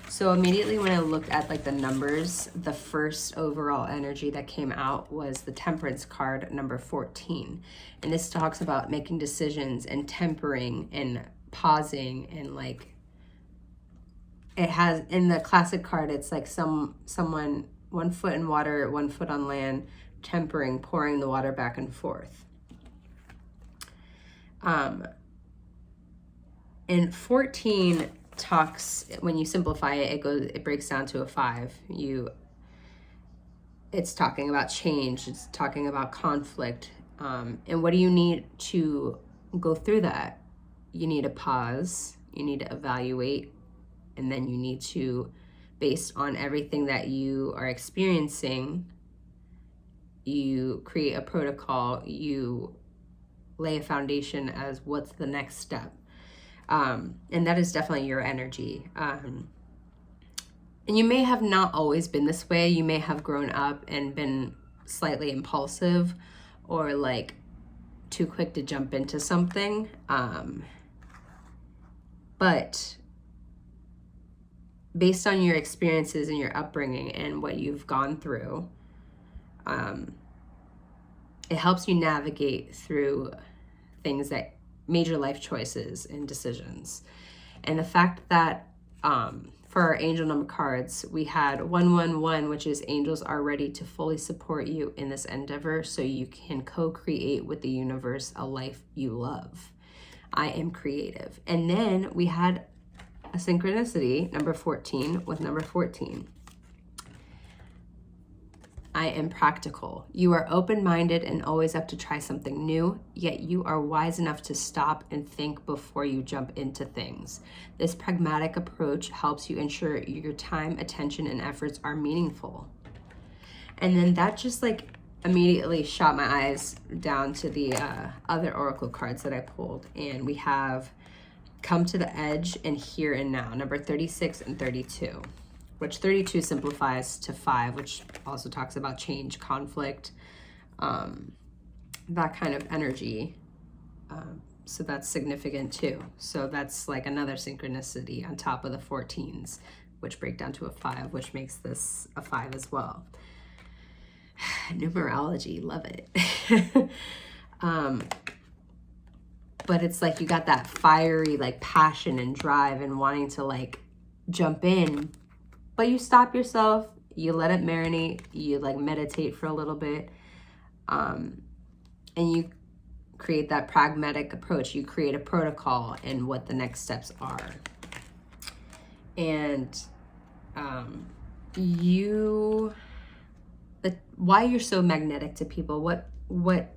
So immediately when I looked at like the numbers, the first overall energy that came out was the Temperance card, number 14. And this talks about making decisions and tempering and pausing, and like it has in the classic card, it's like someone 1 foot in water, 1 foot on land, tempering, pouring the water back and forth. And 14 talks, when you simplify it, it breaks down to a 5. It's talking about change, it's talking about conflict, and what do you need to go through that? You need to pause, you need to evaluate, and then you need to, based on everything that you are experiencing, you create a protocol, you lay a foundation as what's the next step. And that is definitely your energy. And you may have not always been this way. You may have grown up and been slightly impulsive, or like too quick to jump into something. But based on your experiences and your upbringing and what you've gone through, it helps you navigate through things, that major life choices and decisions. And the fact that for our angel number cards, we had 111, which is angels are ready to fully support you in this endeavor so you can co-create with the universe a life you love. I am creative. And then we had a synchronicity, number 14, with number 14. I I am practical. You are open-minded and always up to try something new, yet you are wise enough to stop and think before you jump into things. This pragmatic approach helps you ensure your time, attention, and efforts are meaningful. And then that just like immediately shot my eyes down to the other oracle cards that I pulled. And we have Come to the Edge and Here and Now, number 36 and 32. Which 32 simplifies to 5, which also talks about change, conflict, that kind of energy. So that's significant too. So that's like another synchronicity on top of the 14s, which break down to a 5, which makes this a 5 as well. Numerology, love it. But it's like you got that fiery like passion and drive and wanting to like jump in. But you stop yourself, you let it marinate, you like meditate for a little bit, and you create that pragmatic approach. You create a protocol and what the next steps are. And why you're so magnetic to people, what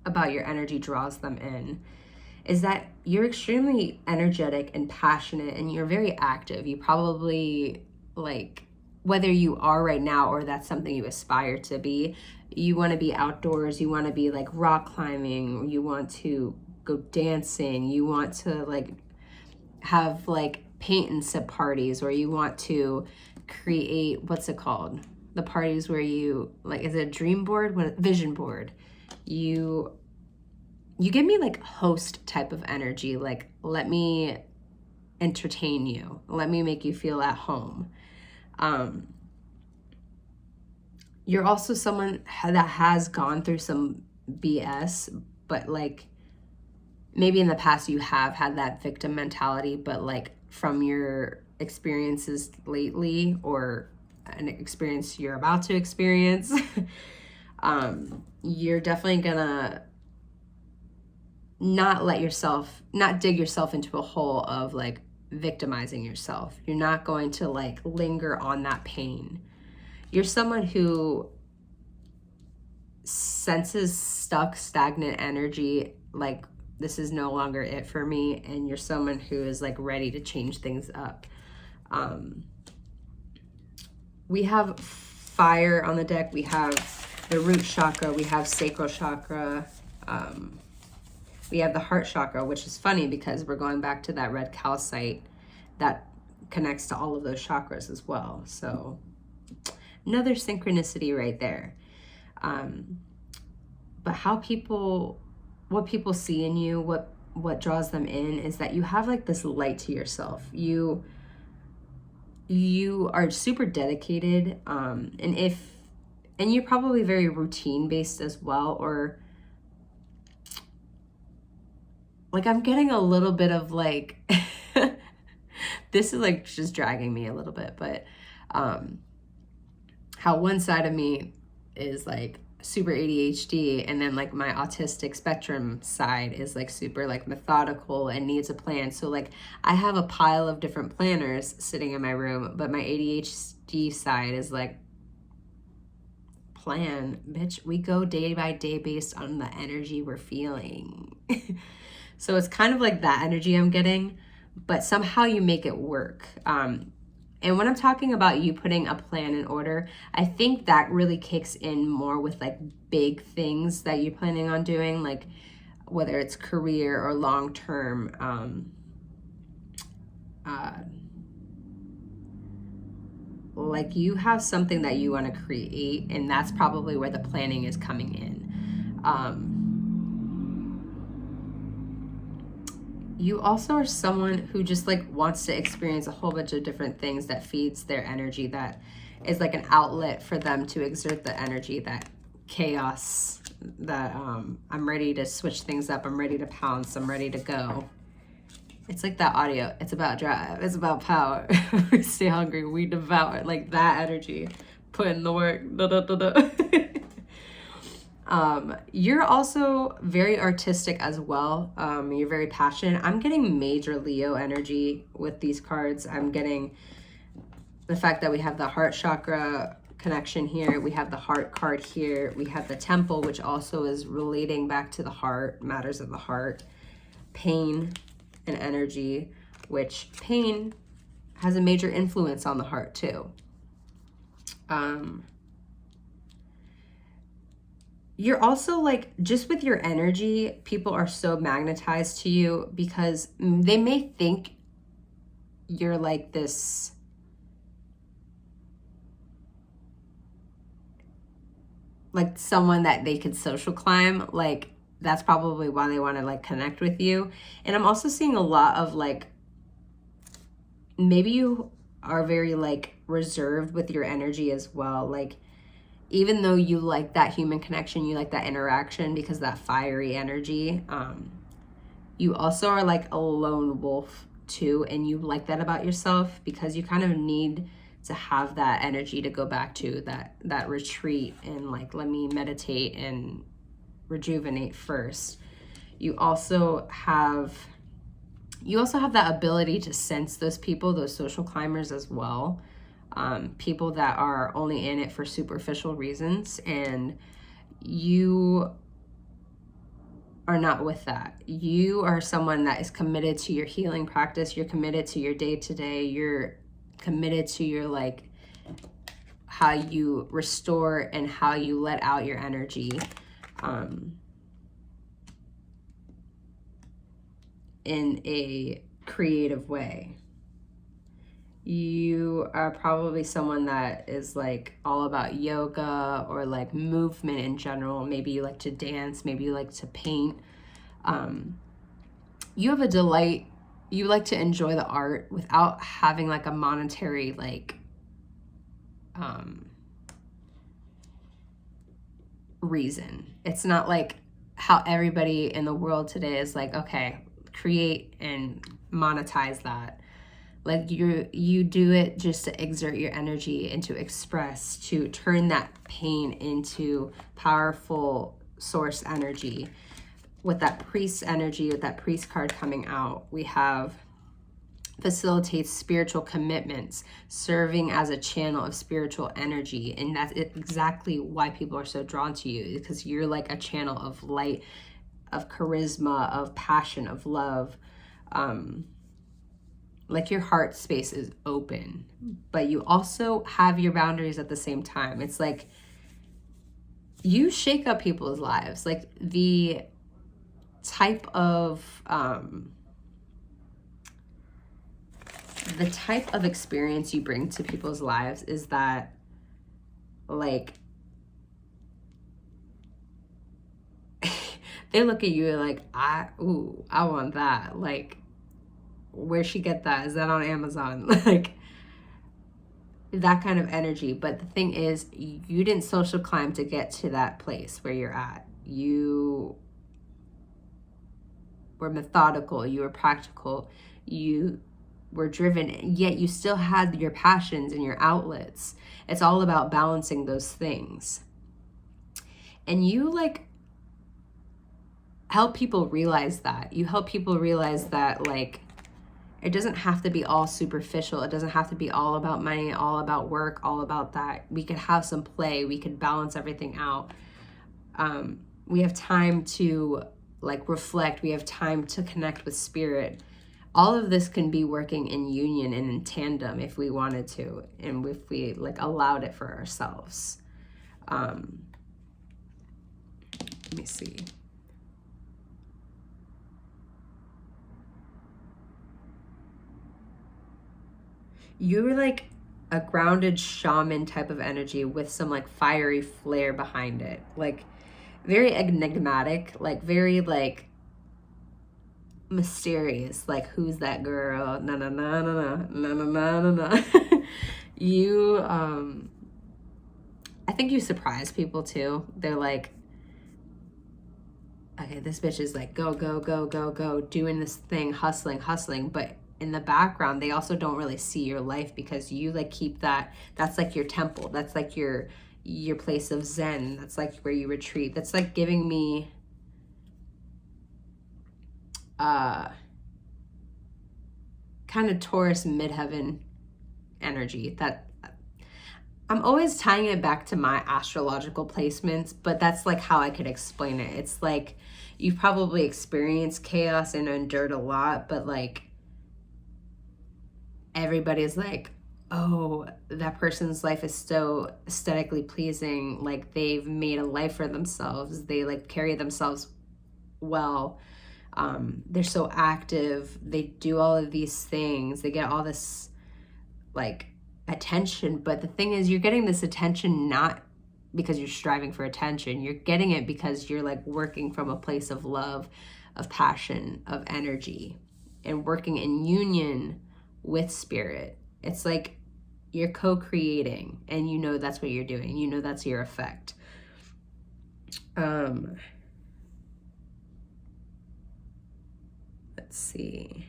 about your energy draws them in, is that you're extremely energetic and passionate and you're very active. You probably, like, whether you are right now or that's something you aspire to be, you want to be outdoors, you want to be like rock climbing, you want to go dancing, you want to like have like paint and sip parties, or you want to create, what's it called? The parties where you like, is it a dream board? What, vision board? You give me like host type of energy, like let me entertain you, let me make you feel at home. You're also someone that has gone through some BS, but like maybe in the past you have had that victim mentality, but like from your experiences lately not an experience you're about to experience, you're definitely gonna not dig yourself into a hole of like victimizing yourself. You're not going to like linger on that pain. You're someone who senses stuck, stagnant energy, like this is no longer it for me, and you're someone who is like ready to change things up. We have fire on the deck. We have the root chakra. We have sacral chakra. We have the heart chakra, which is funny because we're going back to that red calcite that connects to all of those chakras as well. So another synchronicity right there. But what people see in you, what draws them in is that you have like this light to yourself. You are super dedicated, and you're probably very routine based as well, or like I'm getting a little bit of like this is like just dragging me a little bit, but how one side of me is like super ADHD, and then like my autistic spectrum side is like super like methodical and needs a plan. So like I have a pile of different planners sitting in my room, but my ADHD side is like, plan, bitch, we go day by day based on the energy we're feeling. So it's kind of like that energy I'm getting, but somehow you make it work. And when I'm talking about you putting a plan in order, I think that really kicks in more with like big things that you're planning on doing, like whether it's career or long-term, like you have something that you want to create, and that's probably where the planning is coming in. You also are someone who just like wants to experience a whole bunch of different things that feeds their energy, that is like an outlet for them to exert the energy, that chaos, that I'm ready to switch things up, I'm ready to pounce, I'm ready to go. It's like that audio, it's about drive, it's about power. We stay hungry, we devour, like that energy, put in the work. You're also very artistic as well. You're very passionate. I'm getting major Leo energy with these cards. I'm getting the fact that we have the heart chakra connection here. We have the heart card here. We have the temple, which also is relating back to the heart, matters of the heart. Pain and energy, which pain has a major influence on the heart too. You're also like, just with your energy, people are so magnetized to you because they may think you're like this, like someone that they could social climb. Like that's probably why they want to like connect with you. And I'm also seeing a lot of like, maybe you are very like reserved with your energy as well. Like, even though you like that human connection, you like that interaction because that fiery energy, you also are like a lone wolf too, and you like that about yourself because you kind of need to have that energy to go back to that retreat and like, let me meditate and rejuvenate first. You also have that ability to sense those people, those social climbers as well. People that are only in it for superficial reasons, and you are not with that. You are someone that is committed to your healing practice. You're committed to your day-to-day. You're committed to your like how you restore and how you let out your energy in a creative way. You are probably someone that is like all about yoga or like movement in general. Maybe you like to dance, maybe you like to paint. You have a delight, you like to enjoy the art without having like a monetary like reason. It's not like how everybody in the world today is like, okay, create and monetize that. Like you do it just to exert your energy and to express, to turn that pain into powerful source energy. With that priest energy, with that priest card coming out, we have facilitates spiritual commitments, serving as a channel of spiritual energy. And that's exactly why people are so drawn to you, because you're like a channel of light, of charisma, of passion, of love. Like your heart space is open, but you also have your boundaries at the same time. It's like you shake up people's lives. Like the type of experience you bring to people's lives is that like they look at you like, I want that. Like, where'd she get that? Is that on Amazon? Like that kind of energy. But the thing is, you didn't social climb to get to that place where you're at. You were methodical, you were practical, you were driven, yet you still had your passions and your outlets. It's all about balancing those things. And you like help people realize that. You help people realize that like it doesn't have to be all superficial. It doesn't have to be all about money, all about work, all about that. We could have some play. We could balance everything out. We have time to like reflect. We have time to connect with spirit. All of this can be working in union and in tandem if we wanted to, and if we like allowed it for ourselves. Let me see. You're like a grounded shaman type of energy with some like fiery flair behind it. Like very enigmatic, like very like mysterious. Like, who's that girl? Na na na na na na na na na. You I think you surprise people too. They're like, okay, this bitch is like go, go, go, go, go, doing this thing, hustling. But in the background, they also don't really see your life because you like keep that's like your temple. That's like your place of Zen. That's like where you retreat. That's like giving me kind of Taurus midheaven energy. That I'm always tying it back to my astrological placements, but that's like how I could explain it. It's like you've probably experienced chaos and endured a lot, but like everybody's like, oh, that person's life is so aesthetically pleasing. Like they've made a life for themselves. They like carry themselves well. They're so active. They do all of these things. They get all this like attention. But the thing is, you're getting this attention not because you're striving for attention. You're getting it because you're like working from a place of love, of passion, of energy, and working in union with spirit. It's like you're co-creating, and you know that's what you're doing. You know that's your effect. Let's see.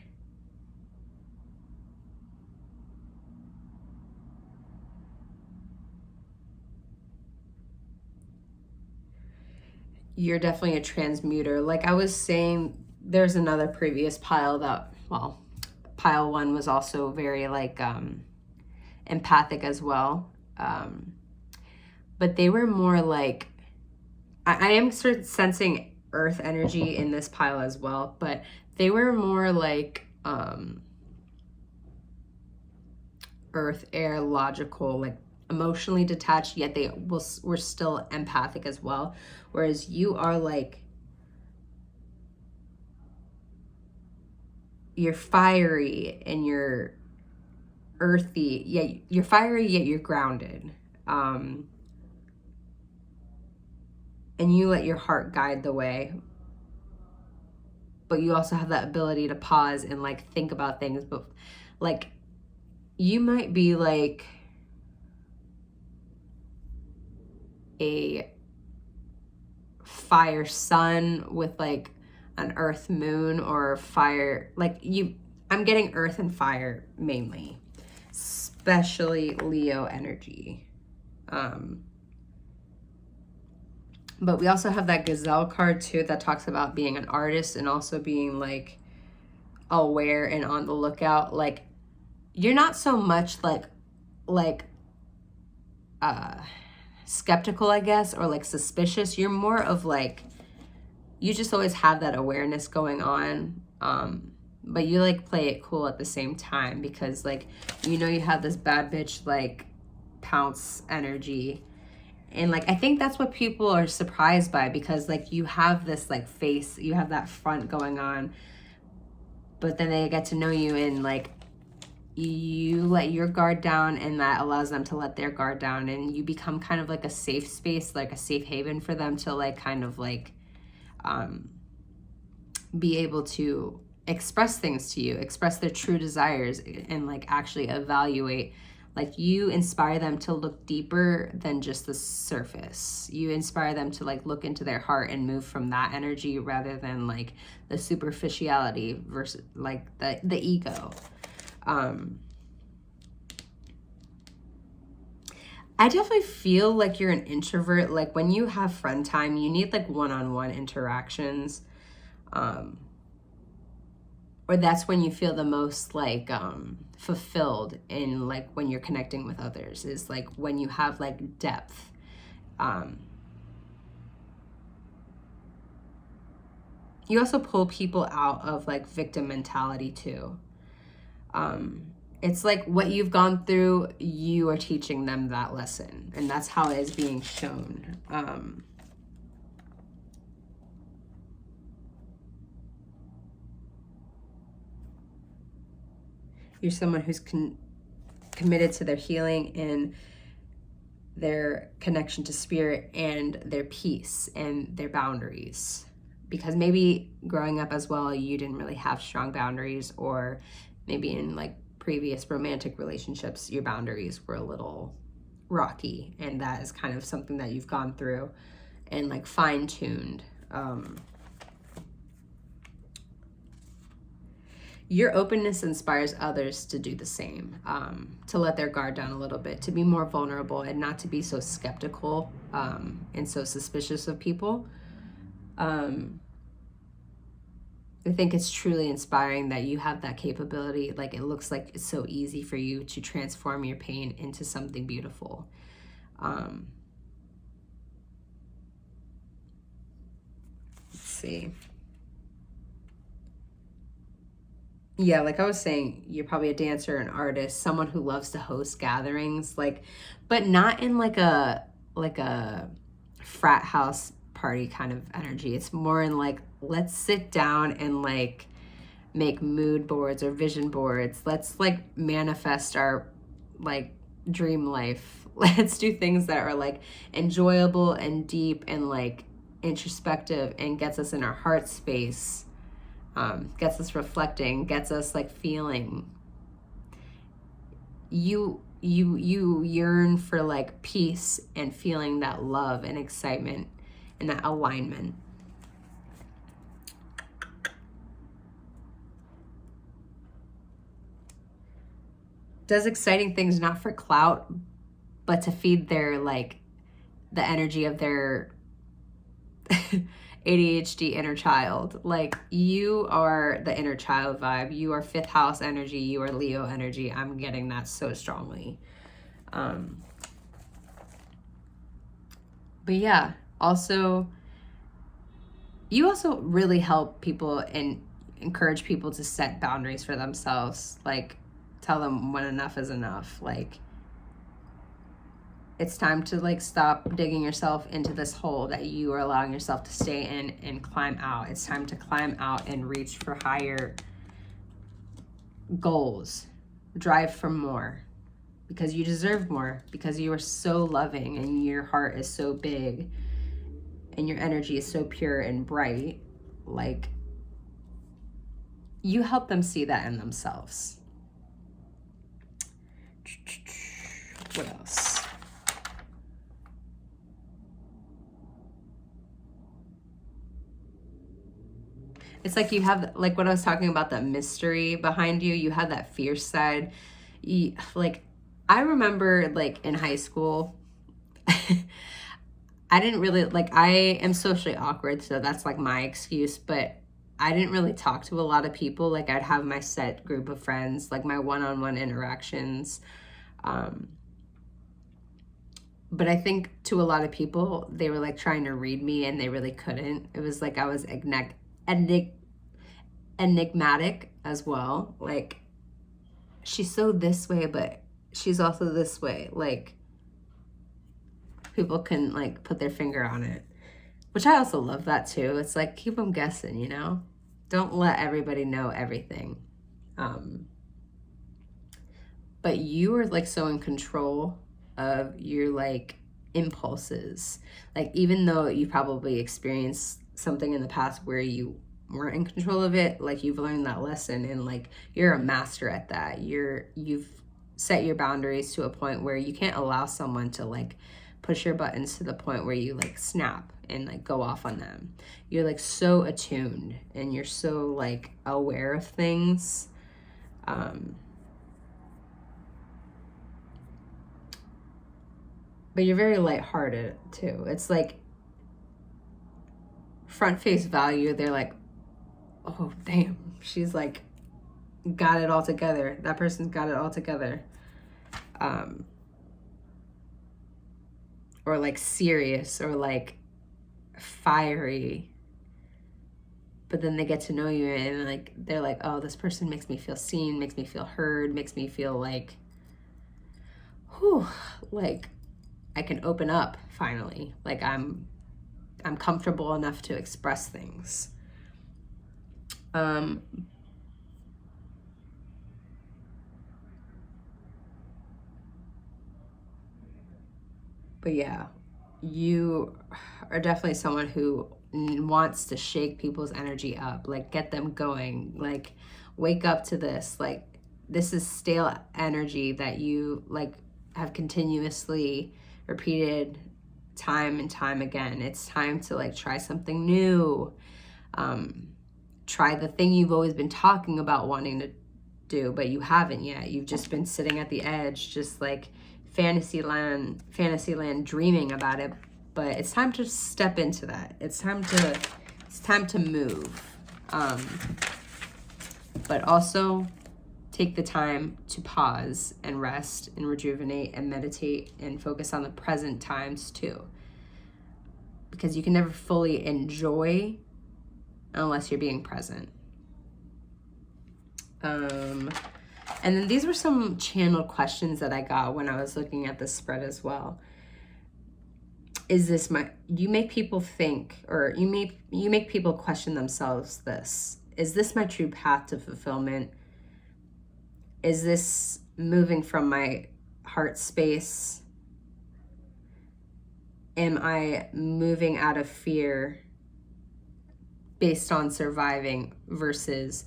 You're definitely a transmuter. Like I was saying, there's another previous pile that, well, pile 1 was also very like empathic as well. But they were more like, I am sort of sensing earth energy in this pile as well, but they were more like earth, air, logical, like emotionally detached, yet were still empathic as well. Whereas you are like, you're fiery and you're earthy, yet you're fiery, yet you're grounded. And you let your heart guide the way. But you also have that ability to pause and like think about things. But like, you might be like a fire sun with like an earth moon, or fire, like I'm getting earth and fire mainly, especially Leo energy. But we also have that Gazelle card too that talks about being an artist and also being like aware and on the lookout. Like you're not so much like skeptical, I guess, or like suspicious. You're more of like, you just always have that awareness going on. But you like play it cool at the same time because like, you know, you have this bad bitch like pounce energy. And like, I think that's what people are surprised by, because like you have this like face, you have that front going on, but then they get to know you and like you let your guard down, and that allows them to let their guard down, and you become kind of like a safe space, like a safe haven for them to like kind of like be able to express things to you, express their true desires, and like actually evaluate. Like you inspire them to look deeper than just the surface. You inspire them to like look into their heart and move from that energy rather than like the superficiality versus like the ego. I definitely feel like you're an introvert. Like when you have friend time, you need like one-on-one interactions. Or that's when you feel the most like fulfilled in like when you're connecting with others, is like when you have like depth. You also pull people out of like victim mentality too. It's like what you've gone through, you are teaching them that lesson, and that's how it is being shown. You're someone who's committed to their healing and their connection to spirit and their peace and their boundaries. Because maybe growing up as well, you didn't really have strong boundaries, or maybe in like previous romantic relationships, your boundaries were a little rocky, and that is kind of something that you've gone through and like fine-tuned. Your openness inspires others to do the same, to let their guard down a little bit, to be more vulnerable and not to be so skeptical and so suspicious of people. I think it's truly inspiring that you have that capability. Like, it looks like it's so easy for you to transform your pain into something beautiful. Let's see. Yeah, like I was saying, you're probably a dancer, an artist, someone who loves to host gatherings, like, but not in like a frat house party kind of energy. It's more in like, let's sit down and like make mood boards or vision boards. Let's like manifest our like dream life. Let's do things that are like enjoyable and deep and like introspective and gets us in our heart space. Gets us reflecting, gets us like feeling. You yearn for like peace and feeling that love and excitement and that alignment. Does exciting things not for clout, but to feed their like the energy of their ADHD inner child. Like, you are the inner child vibe. You are 5th house energy. You are Leo energy. I'm getting that so strongly. But yeah, also, you also really help people and encourage people to set boundaries for themselves. Like, tell them when enough is enough. Like, it's time to like stop digging yourself into this hole that you are allowing yourself to stay in and climb out. It's time to climb out and reach for higher goals. Drive for more, because you deserve more, because you are so loving and your heart is so big and your energy is so pure and bright. Like, you help them see that in themselves. What else? It's like you have, like what I was talking about, that mystery behind you. You have that fierce side. Like, I remember like in high school, I didn't really, like, I am socially awkward, so that's like my excuse, but I didn't really talk to a lot of people. Like, I'd have my set group of friends, like my one-on-one interactions. But I think to a lot of people, they were like trying to read me and they really couldn't. It was like I was enigmatic as well. Like, she's so this way, but she's also this way. Like, people can like put their finger on it, which I also love that too. It's like, keep them guessing, you know? Don't let everybody know everything. But you are like so in control of your like impulses. Like, even though you probably experienced something in the past where you weren't in control of it, like, you've learned that lesson and like you're a master at that. You've set your boundaries to a point where you can't allow someone to like push your buttons to the point where you like snap and like go off on them. You're like so attuned and you're so like aware of things. But you're very lighthearted too. It's like front face value, they're like, oh damn, she's like got it all together. That person's got it all together. Or like serious or like fiery. But then they get to know you and like they're like, oh, this person makes me feel seen, makes me feel heard, makes me feel like, whew, like I can open up finally. Like, I'm comfortable enough to express things. But yeah, you are definitely someone who wants to shake people's energy up, like get them going, like wake up to this. Like, this is stale energy that you like have continuously repeated time and time again. It's time to like try something new. Try the thing you've always been talking about wanting to do, but you haven't yet. You've just been sitting at the edge, just like fantasyland dreaming about it. But it's time to step into that. It's time to move. But also take the time to pause and rest and rejuvenate and meditate and focus on the present times too. Because you can never fully enjoy unless you're being present. And then these were some channeled questions that I got when I was looking at this spread as well. Is this you make people think, or you make people question themselves this. Is this my true path to fulfillment? Is this moving from my heart space? Am I moving out of fear based on surviving versus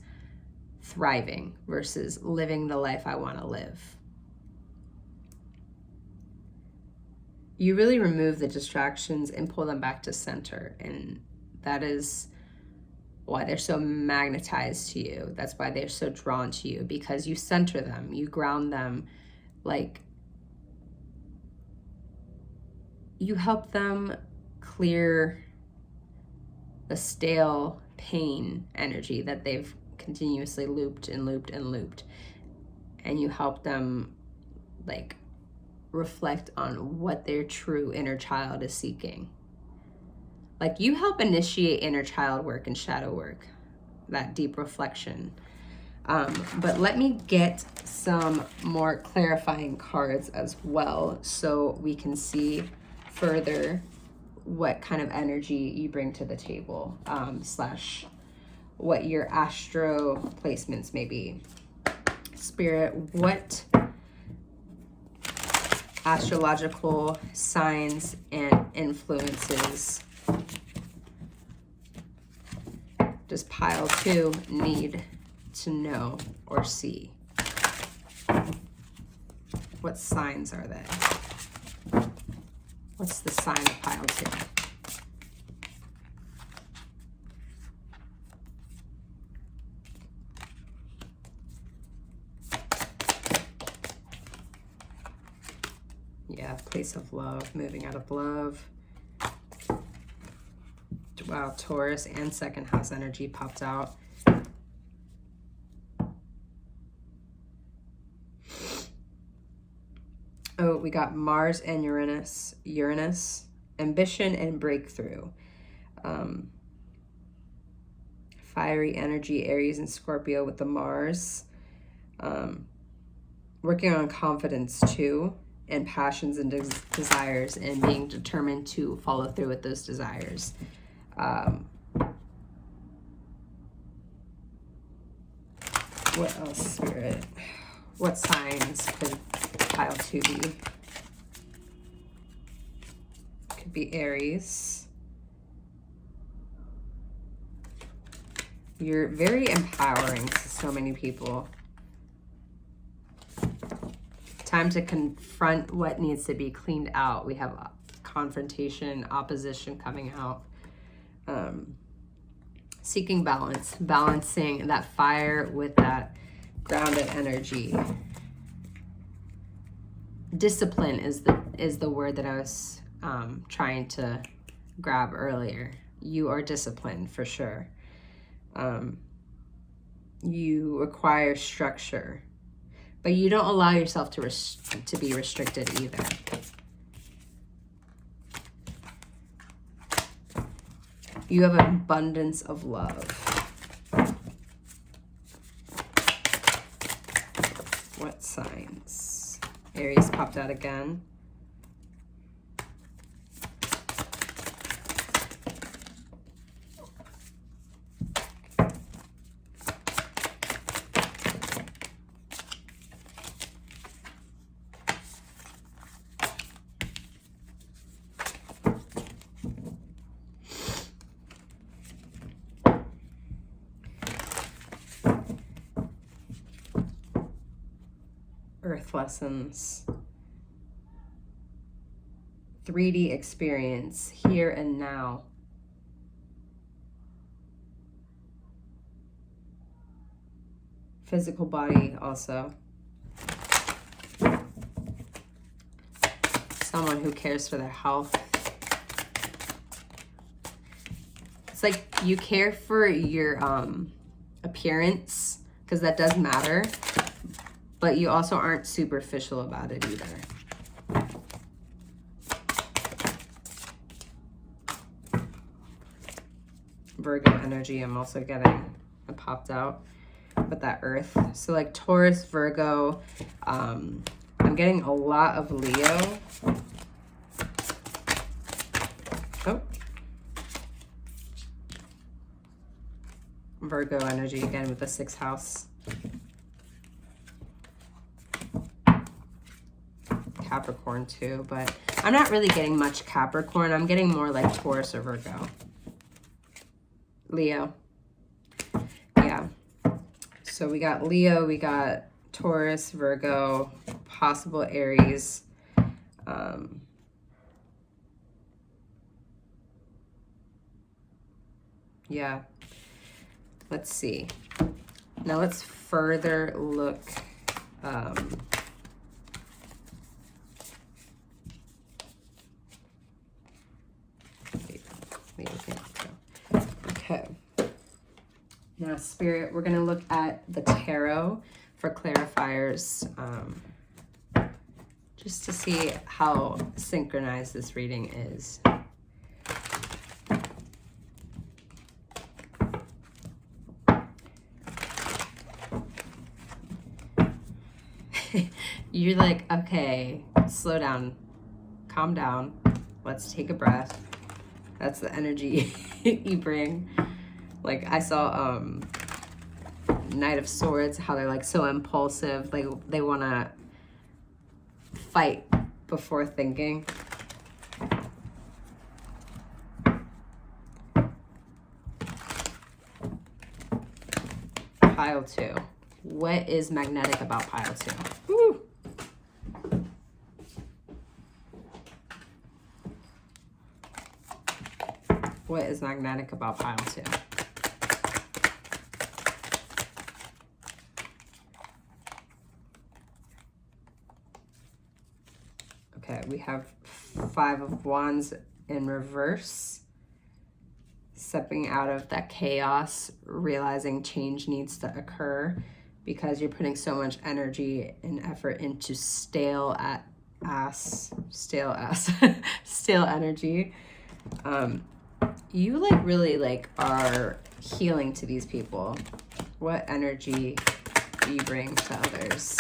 thriving, versus living the life I want to live? You really remove the distractions and pull them back to center. And that is why they're so magnetized to you. That's why they're so drawn to you, because you center them, you ground them, like you help them clear the stale pain energy that they've continuously looped and looped and looped. And you help them like reflect on what their true inner child is seeking. Like you help initiate inner child work and shadow work, that deep reflection. But let me get some more clarifying cards as well so we can see further what kind of energy you bring to the table, slash what your astro placements may be. Spirit, what astrological signs and influences does pile 2 need to know or see? What signs are they? What's the sign of pile 2? Yeah, place of love, moving out of love. Wow, Taurus and second house energy popped out. Oh, we got Mars and Uranus. Uranus, ambition and breakthrough. Fiery energy, Aries and Scorpio with the Mars. Working on confidence too, and passions and desires, and being determined to follow through with those desires. What else, Spirit? What signs could pile 2 be? Could be Aries. You're very empowering to so many people. Time to confront what needs to be cleaned out. We have confrontation, opposition coming out. Seeking balance, balancing that fire with that grounded energy. Discipline is the word that I was trying to grab earlier. You are disciplined for sure. You require structure, but you don't allow yourself to be restricted either. You have an abundance of love. What signs? Aries popped out again. Earth lessons. 3D experience, here and now. Physical body also. Someone who cares for their health. It's like you care for your appearance, because that does matter, but you also aren't superficial about it either. Virgo energy, I'm also getting, it popped out with that earth. So like Taurus, Virgo, I'm getting a lot of Leo. Oh. Virgo energy again with the 6th house. Capricorn too, but I'm not really getting much Capricorn. I'm getting more like Taurus or Virgo. Leo. Yeah. So we got Leo, we got Taurus, Virgo, possible Aries. Yeah. Let's see. Now let's further look. Okay. Now, Spirit, we're going to look at the tarot for clarifiers, just to see how synchronized this reading is. You're like, okay, slow down, calm down, let's take a breath. That's the energy you bring. Like I saw Knight of Swords, how they're like so impulsive, like they want to fight before thinking. Pile 2. What is magnetic about pile 2? Woo! What is magnetic about pile 2? Okay, we have 5 of Wands in reverse. Stepping out of that chaos, realizing change needs to occur because you're putting so much energy and effort into stale energy. You like really like are healing to these people. What energy do you bring to others?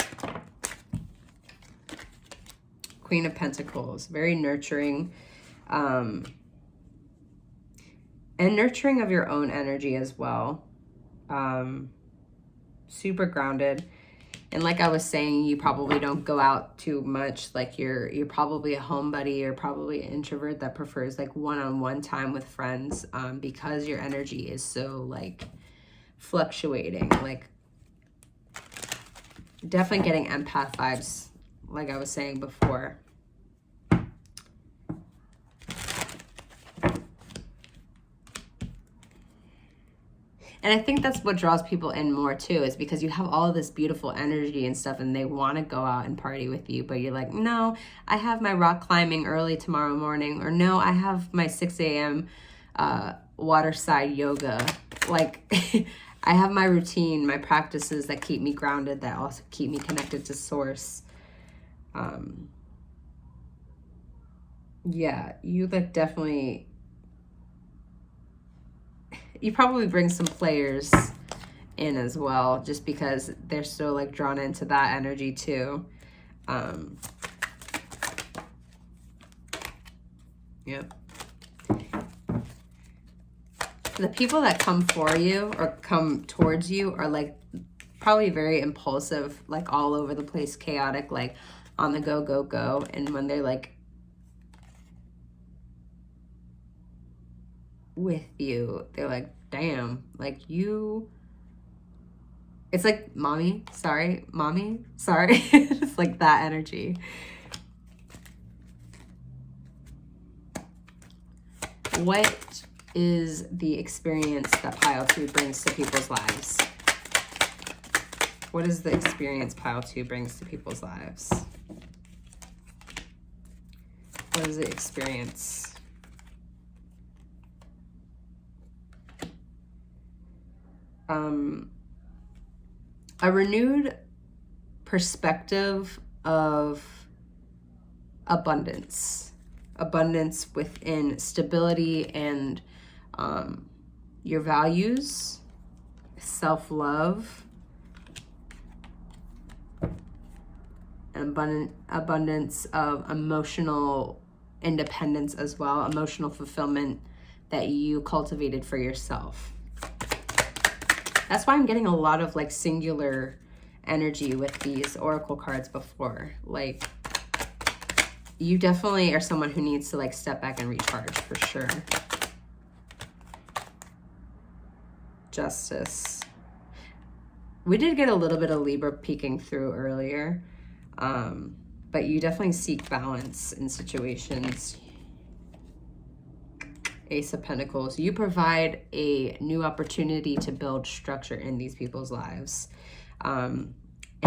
Queen of Pentacles, very nurturing, and nurturing of your own energy as well. Super grounded. And like I was saying, you probably don't go out too much. Like you're probably a homebody. You're probably an introvert that prefers like one-on-one time with friends, because your energy is so like fluctuating. Like definitely getting empath vibes, like I was saying before. And I think that's what draws people in more too, is because you have all of this beautiful energy and stuff and they want to go out and party with you, but you're like, no, I have my rock climbing early tomorrow morning, or no, I have my 6 a.m. Waterside yoga. Like I have my routine, my practices that keep me grounded, that also keep me connected to source. Yeah, you like definitely... You probably bring some players in as well, just because they're so like drawn into that energy too. Yep. The people that come for you or come towards you are like probably very impulsive, like all over the place, chaotic, like on the go, go, go. And when they're like with you, they're like, damn, like you, it's like mommy sorry it's like that energy. What is the experience that pile 2 brings to people's lives? What is the experience pile 2 brings to people's lives? What is the experience? a renewed perspective of abundance within stability and your values, self-love, and abundance of emotional independence as well, emotional fulfillment that you cultivated for yourself. That's why I'm getting a lot of like singular energy with these oracle cards before. Like, you definitely are someone who needs to like step back and recharge for sure. Justice. We did get a little bit of Libra peeking through earlier, but you definitely seek balance in situations. Ace of Pentacles. You provide a new opportunity to build structure in these people's lives, and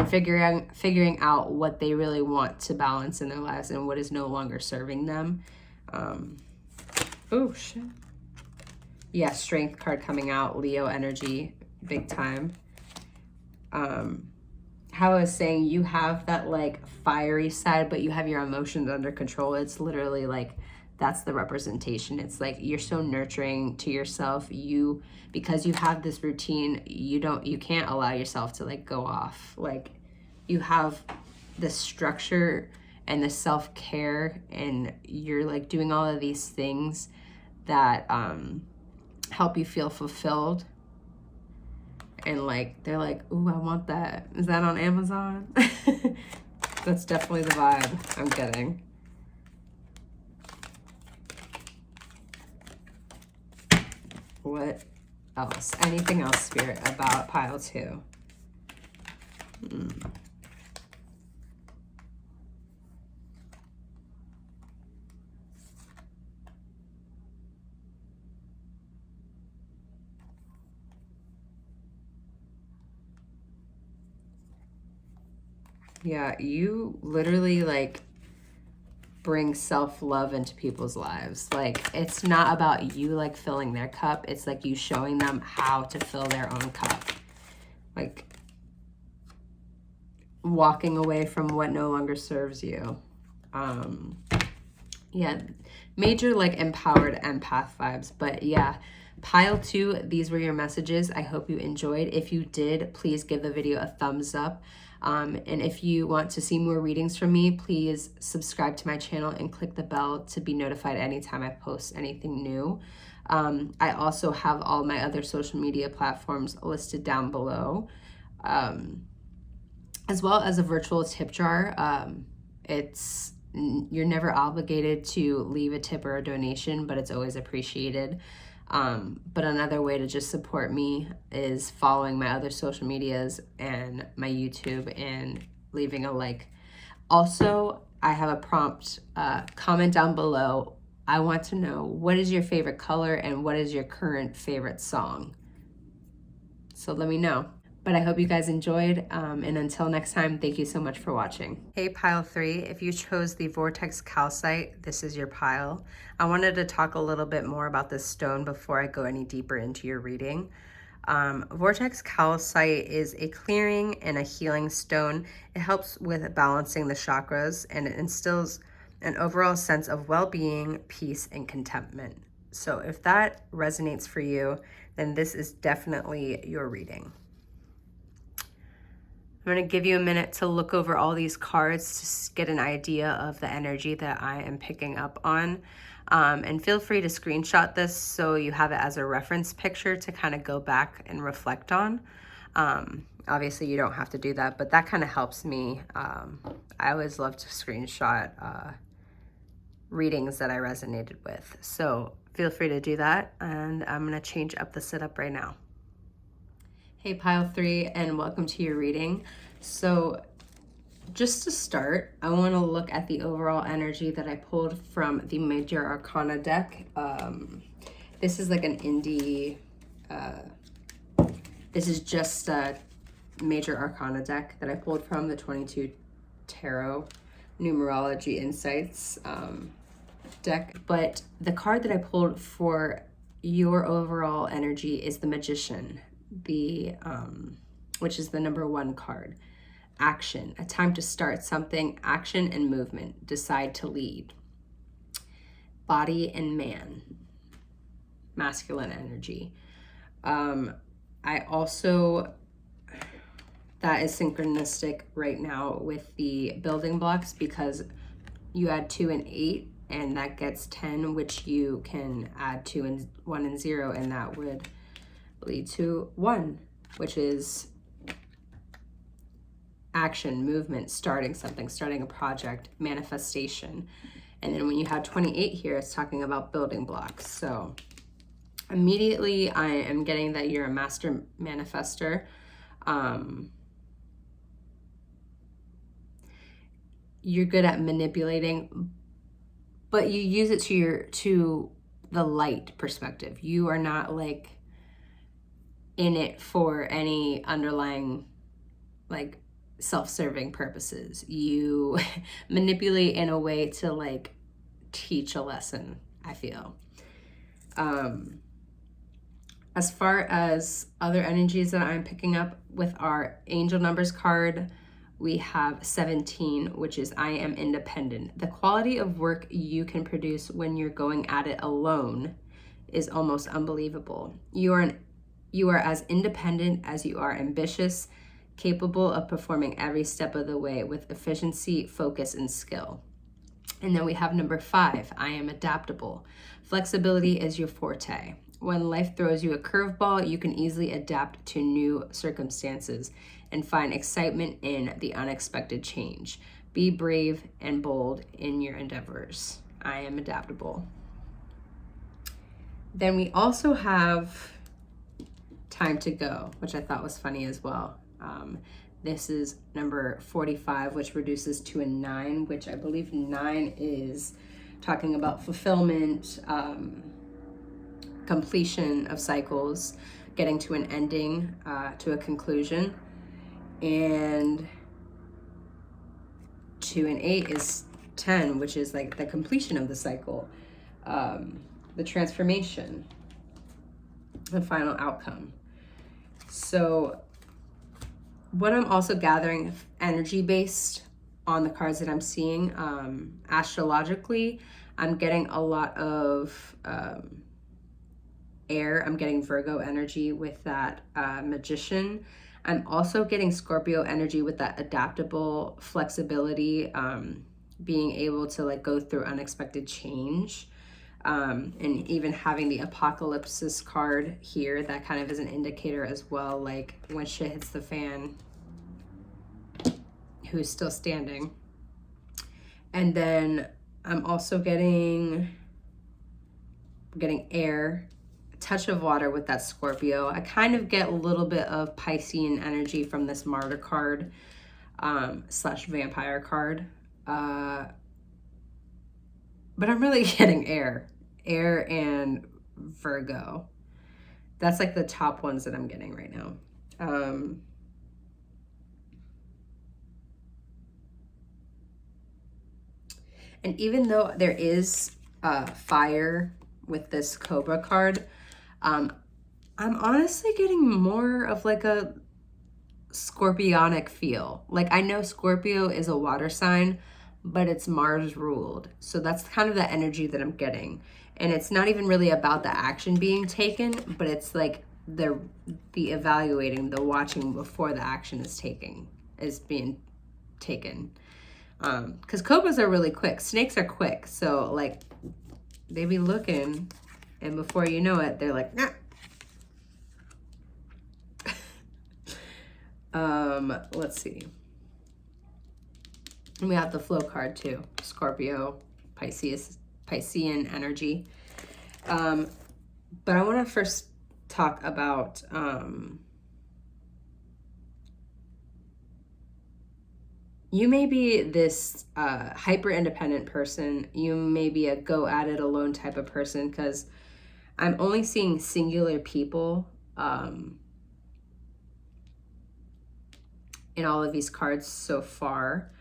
figuring out what they really want to balance in their lives and what is no longer serving them. Oh shit. Yeah, Strength card coming out, Leo energy, big time. How I was saying, you have that like fiery side, but you have your emotions under control. It's literally like, that's the representation. It's like you're so nurturing to yourself. Because you have this routine, you can't allow yourself to like go off. Like, you have this structure and this self-care, and you're like doing all of these things that help you feel fulfilled. And like, they're like, ooh, I want that. Is that on Amazon? That's definitely the vibe I'm getting. What else? Anything else, Spirit, about pile 2? Yeah, you literally like bring self-love into people's lives. Like, it's not about you like filling their cup. It's like you showing them how to fill their own cup. Like, walking away from what no longer serves you. Yeah, major like empowered empath vibes. But yeah, pile 2, these were your messages. I hope you enjoyed. If you did, please give the video a thumbs up. And if you want to see more readings from me, please subscribe to my channel and click the bell to be notified anytime I post anything new. I also have all my other social media platforms listed down below, as well as a virtual tip jar. You're never obligated to leave a tip or a donation, but it's always appreciated. But another way to just support me is following my other social medias and my YouTube and leaving a like. Also, I have a prompt, comment down below. I want to know, what is your favorite color and what is your current favorite song? So let me know. But I hope you guys enjoyed, and until next time, thank you so much for watching. Hey, pile 3, if you chose the Vortex Calcite, this is your pile. I wanted to talk a little bit more about this stone before I go any deeper into your reading. Vortex Calcite is a clearing and a healing stone. It helps with balancing the chakras, and it instills an overall sense of well-being, peace, and contentment. So if that resonates for you, then this is definitely your reading. I'm going to give you a minute to look over all these cards to get an idea of the energy that I am picking up on. And feel free to screenshot this so you have it as a reference picture to kind of go back and reflect on. Obviously, you don't have to do that, but that kind of helps me. I always love to screenshot readings that I resonated with. So feel free to do that. And I'm going to change up the setup right now. Hey, pile 3, and welcome to your reading. So just to start, I want to look at the overall energy that I pulled from the Major Arcana deck. This is like an indie, this is just a Major Arcana deck that I pulled from the 22 Tarot Numerology Insights deck. But the card that I pulled for your overall energy is the Magician. the which is the number 1 card. Action, a time to start something, action and movement, decide to lead. Body and man, masculine energy. I also, that is synchronistic right now with the building blocks, because you add 2 and 8 and that gets 10, which you can add 2 and 1 and 0, and that would lead to 1, which is action, movement, starting something, starting a project, manifestation. And then when you have 28 here, it's talking about building blocks. So immediately I am getting that you're a master manifester. You're good at manipulating, but you use it to the light perspective. You are not like in it for any underlying like self-serving purposes. You manipulate in a way to like teach a lesson, I feel. As far as other energies that I'm picking up with our angel numbers card, we have 17, which is I am independent. The quality of work you can produce when you're going at it alone is almost unbelievable. You are as independent as you are ambitious, capable of performing every step of the way with efficiency, focus, and skill. And then we have number 5, I am adaptable. Flexibility is your forte. When life throws you a curveball, you can easily adapt to new circumstances and find excitement in the unexpected change. Be brave and bold in your endeavors. I am adaptable. Then we also have time to go, which I thought was funny as well. This is number 45, which reduces to a 9, which I believe 9 is talking about fulfillment, completion of cycles, getting to an ending, to a conclusion. And 2 and 8 is 10, which is like the completion of the cycle, the transformation, the final outcome. So what I'm also gathering energy based on the cards that I'm seeing, astrologically, I'm getting a lot of air. I'm getting Virgo energy with that magician. I'm also getting Scorpio energy with that adaptable flexibility, being able to like go through unexpected change. And even having the apocalypsis card here, that kind of is an indicator as well, like when shit hits the fan, who's still standing. And then I'm also getting air, a touch of water with that Scorpio. I kind of get a little bit of Piscean energy from this martyr card, slash vampire card. But I'm really getting air and Virgo. That's like the top ones that I'm getting right now. And even though there is fire with this Cobra card, I'm honestly getting more of like a scorpionic feel. Like I know Scorpio is a water sign, but it's Mars ruled. So that's kind of the energy that I'm getting. And it's not even really about the action being taken, but it's like the evaluating, the watching before the action is being taken. Because cobras are really quick. Snakes are quick. So like they be looking and before you know it, they're like, nah. Let's see. And we have the flow card too. Scorpio, Piscean energy. But I want to first talk about you may be this hyper independent person. You may be a go at it alone type of person, because I'm only seeing singular people in all of these cards so far.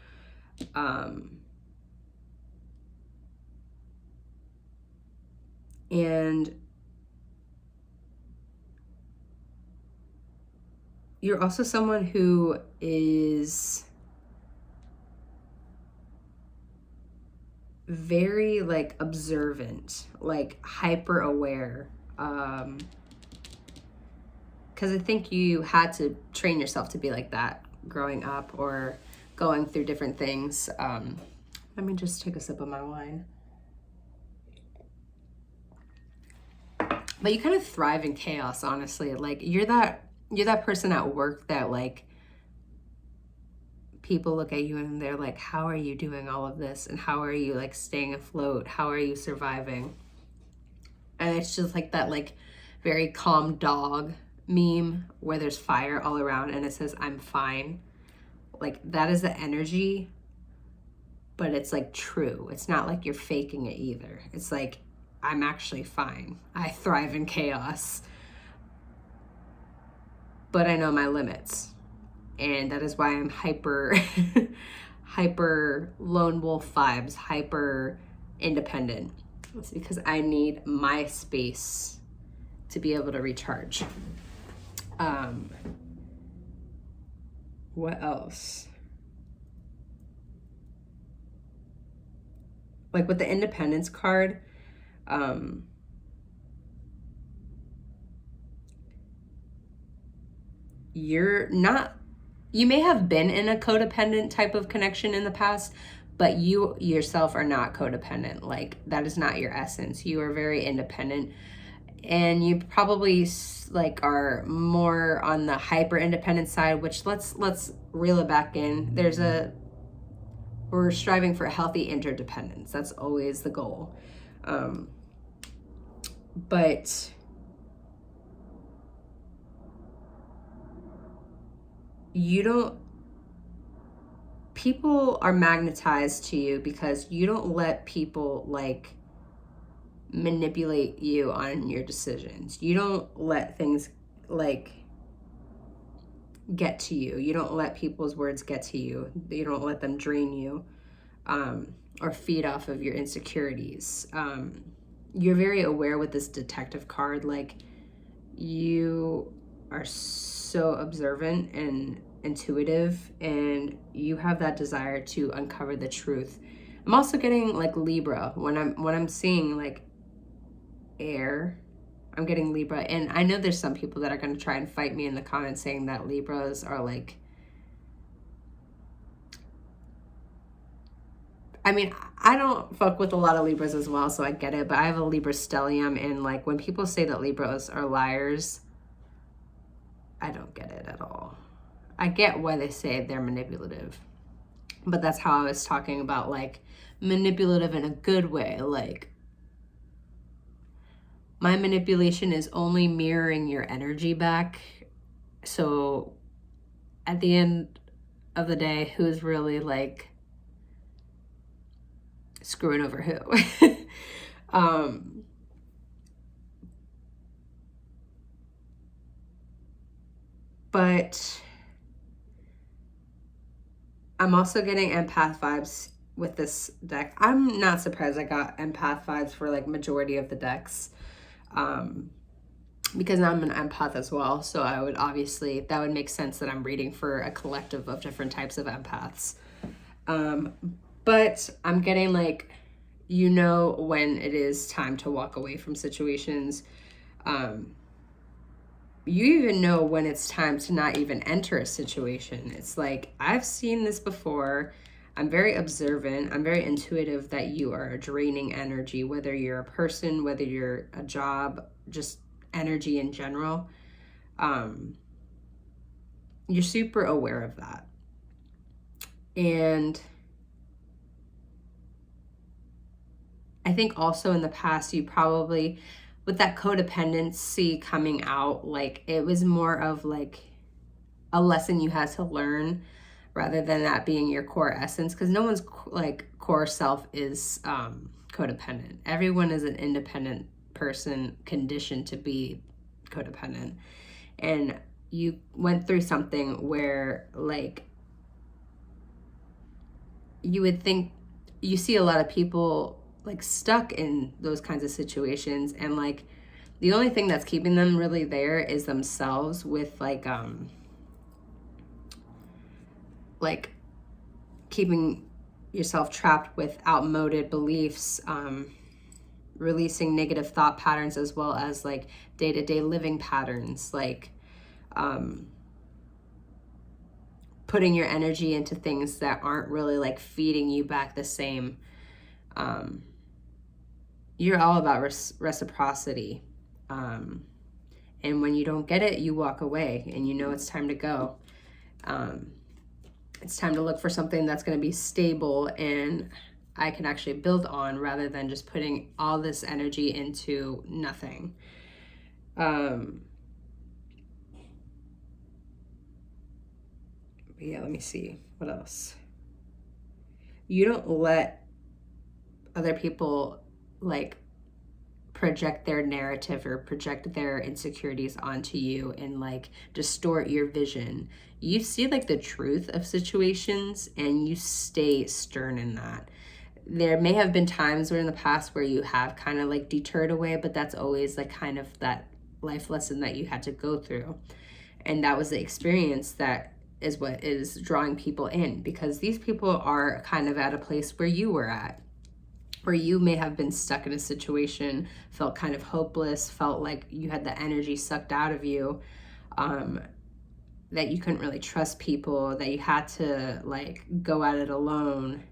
And you're also someone who is very like observant, like hyper aware. Because I think you had to train yourself to be like that growing up or going through different things. Let me just take a sip of my wine. But you kind of thrive in chaos, honestly. Like you're that person at work that like people look at you and they're like, how are you doing all of this? And how are you like staying afloat? How are you surviving? And it's just like that like very calm dog meme where there's fire all around and it says, I'm fine. Like that is the energy, but it's like true. It's not like you're faking it either. It's like, I'm actually fine. I thrive in chaos. But I know my limits. And that is why I'm hyper lone wolf vibes, hyper independent. It's because I need my space to be able to recharge. What else? Like with the independence card, you're not, you may have been in a codependent type of connection in the past, but you yourself are not codependent. Like that is not your essence. You are very independent, and you probably like are more on the hyper independent side, which let's reel it back in. We're striving for healthy interdependence. That's always the goal. But people are magnetized to you because you don't let people like manipulate you on your decisions. You don't let things like get to you. You don't let people's words get to you. You don't let them drain you or feed off of your insecurities. You're very aware with this detective card. Like you are so observant and intuitive, and you have that desire to uncover the truth. I'm also getting like Libra when I'm seeing like air. I'm getting Libra, and I know there's some people that are going to try and fight me in the comments saying that Libras are like, I mean, I don't fuck with a lot of Libras as well, so I get it, but I have a Libra stellium, and like when people say that Libras are liars, I don't get it at all. I get why they say they're manipulative, but that's how I was talking about like manipulative in a good way. Like my manipulation is only mirroring your energy back. So at the end of the day, who's really like screwing over who? But I'm also getting empath vibes with this deck. I'm not surprised I got empath vibes for like majority of the decks. Because I'm an empath as well. So I would obviously, that would make sense that I'm reading for a collective of different types of empaths. But I'm getting like, you know, when it is time to walk away from situations. You even know when it's time to not even enter a situation. It's like, I've seen this before. I'm very observant. I'm very intuitive that you are draining energy, whether you're a person, whether you're a job, just energy in general. You're super aware of that. And I think also in the past, you probably, with that codependency coming out, like it was more of like a lesson you had to learn rather than that being your core essence, because no one's like core self is codependent. Everyone is an independent person conditioned to be codependent. And you went through something where like you would think, you see a lot of people like stuck in those kinds of situations, and like the only thing that's keeping them really there is themselves with like like keeping yourself trapped with outmoded beliefs, releasing negative thought patterns, as well as like day-to-day living patterns, like putting your energy into things that aren't really like feeding you back the same. You're all about reciprocity. And when you don't get it, you walk away and you know it's time to go. It's time to look for something that's going to be stable and I can actually build on, rather than just putting all this energy into nothing. Yeah, let me see. What else? You don't let other people like project their narrative or project their insecurities onto you and like distort your vision. You see like the truth of situations and you stay stern in that. There may have been times where in the past where you have kind of like deterred away, but that's always like kind of that life lesson that you had to go through. And that was the experience that is what is drawing people in, because these people are kind of at a place where you were at, where you may have been stuck in a situation, felt kind of hopeless, felt like you had the energy sucked out of you, that you couldn't really trust people, that you had to like go at it alone.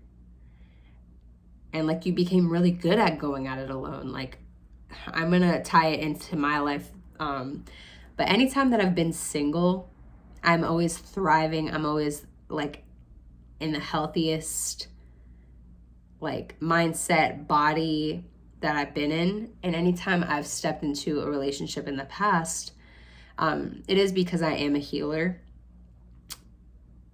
And like you became really good at going at it alone. Like I'm gonna tie it into my life. But anytime that I've been single, I'm always thriving. I'm always like in the healthiest like mindset, body that I've been in. And anytime I've stepped into a relationship in the past, it is because I am a healer.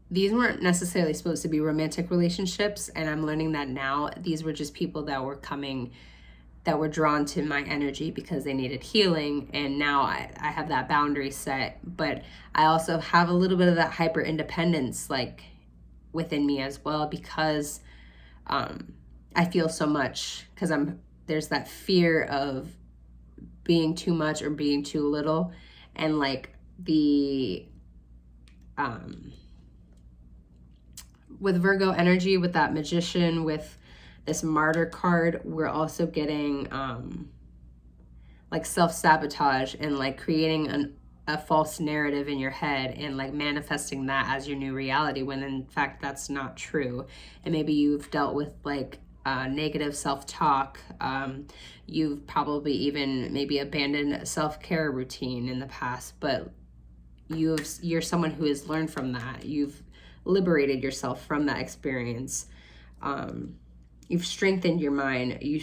These weren't necessarily supposed to be romantic relationships, and I'm learning that now. These were just people that were drawn to my energy because they needed healing, and now I have that boundary set. But I also have a little bit of that hyper independence like within me as well, because I feel so much, because there's that fear of being too much or being too little. And like with Virgo energy, with that magician, with this martyr card, we're also getting like self-sabotage and like creating a false narrative in your head and like manifesting that as your new reality, when in fact that's not true. And maybe you've dealt with like negative self-talk. You've probably even maybe abandoned a self-care routine in the past, but you're someone who has learned from that. You've liberated yourself from that experience. You've strengthened your mind. You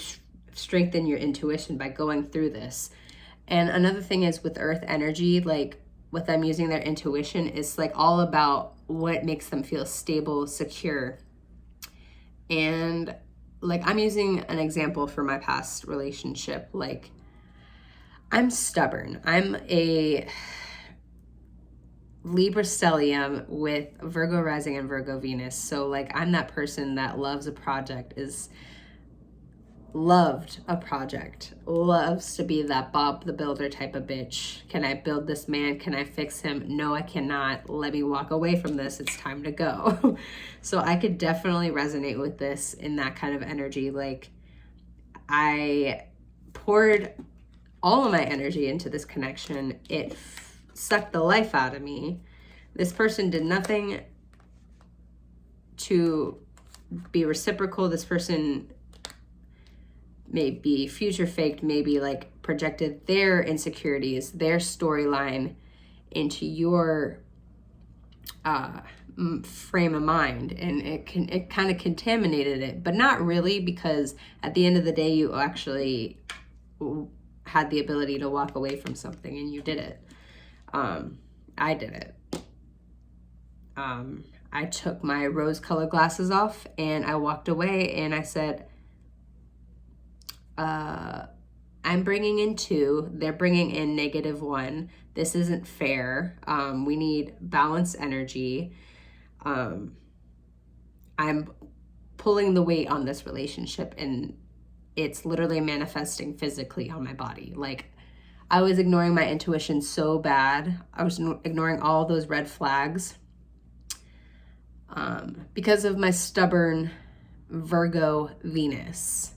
strengthen your intuition by going through this. And another thing is with earth energy, like with them using their intuition, it's like all about what makes them feel stable, secure. And like I'm using an example for my past relationship. Like I'm stubborn. I'm a Libra stellium with Virgo rising and Virgo Venus. So like I'm that person that loves a project, loves to be that Bob the Builder type of bitch. Can I build this man? Can I fix him? No, I cannot. Let me walk away from this. It's time to go. So I could definitely resonate with this in that kind of energy. Like I poured all of my energy into this connection. It sucked the life out of me. This person did nothing to be reciprocal. This person maybe future faked, maybe like projected their insecurities, their storyline into your frame of mind, and it kind of contaminated it, but not really, because at the end of the day you actually had the ability to walk away from something, and you did it. I did it. I took my rose-colored glasses off and I walked away, and I said, I'm bringing in 2, they're bringing in -1. This isn't fair. We need balanced energy. I'm pulling the weight on this relationship, and it's literally manifesting physically on my body. Like I was ignoring my intuition so bad. I was ignoring all those red flags. because of my stubborn Virgo Venus,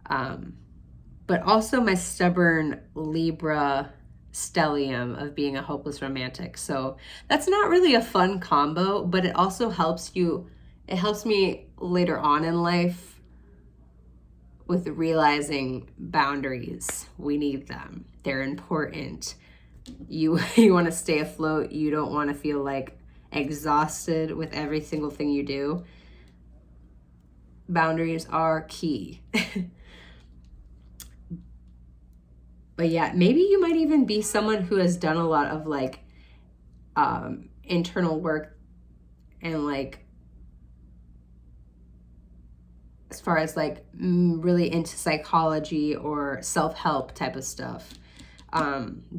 but also my stubborn Libra stellium of being a hopeless romantic. So that's not really a fun combo, but it also helps you. It helps me later on in life with realizing boundaries. We need them. They're important. You want to stay afloat. You don't want to feel like exhausted with every single thing you do. Boundaries are key. But yeah, maybe you might even be someone who has done a lot of like internal work and like as far as like really into psychology or self-help type of stuff.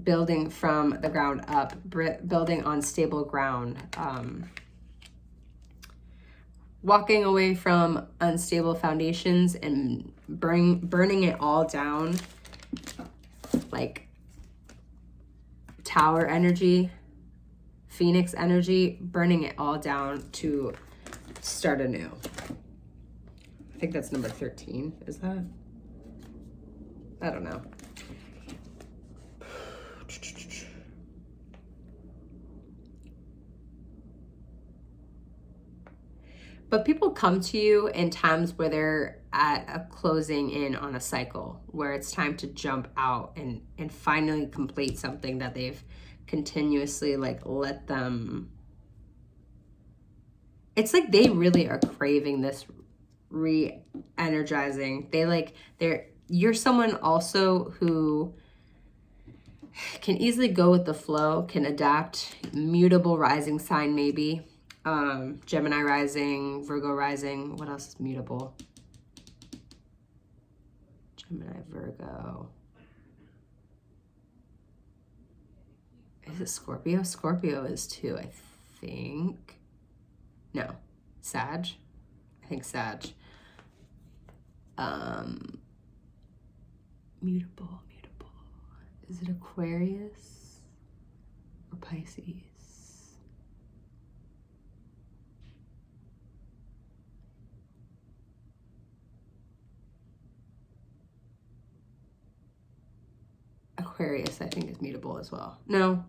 Building from the ground up, building on stable ground, walking away from unstable foundations and burning it all down, like tower energy, phoenix energy, burning it all down to start anew. I think that's number 13. Is that? I don't know. But people come to you in times where they're at a closing in on a cycle, where it's time to jump out and finally complete something that they've continuously like let them. It's like they really are craving this re-energizing. You're someone also who can easily go with the flow, can adapt, mutable rising sign maybe. Gemini rising, Virgo rising. What else is mutable? Gemini, Virgo. Is it Scorpio? Scorpio is too, I think. No, Sag. I think Sag. Mutable. Is it Aquarius or Pisces? Aquarius, I think, is mutable as well. No.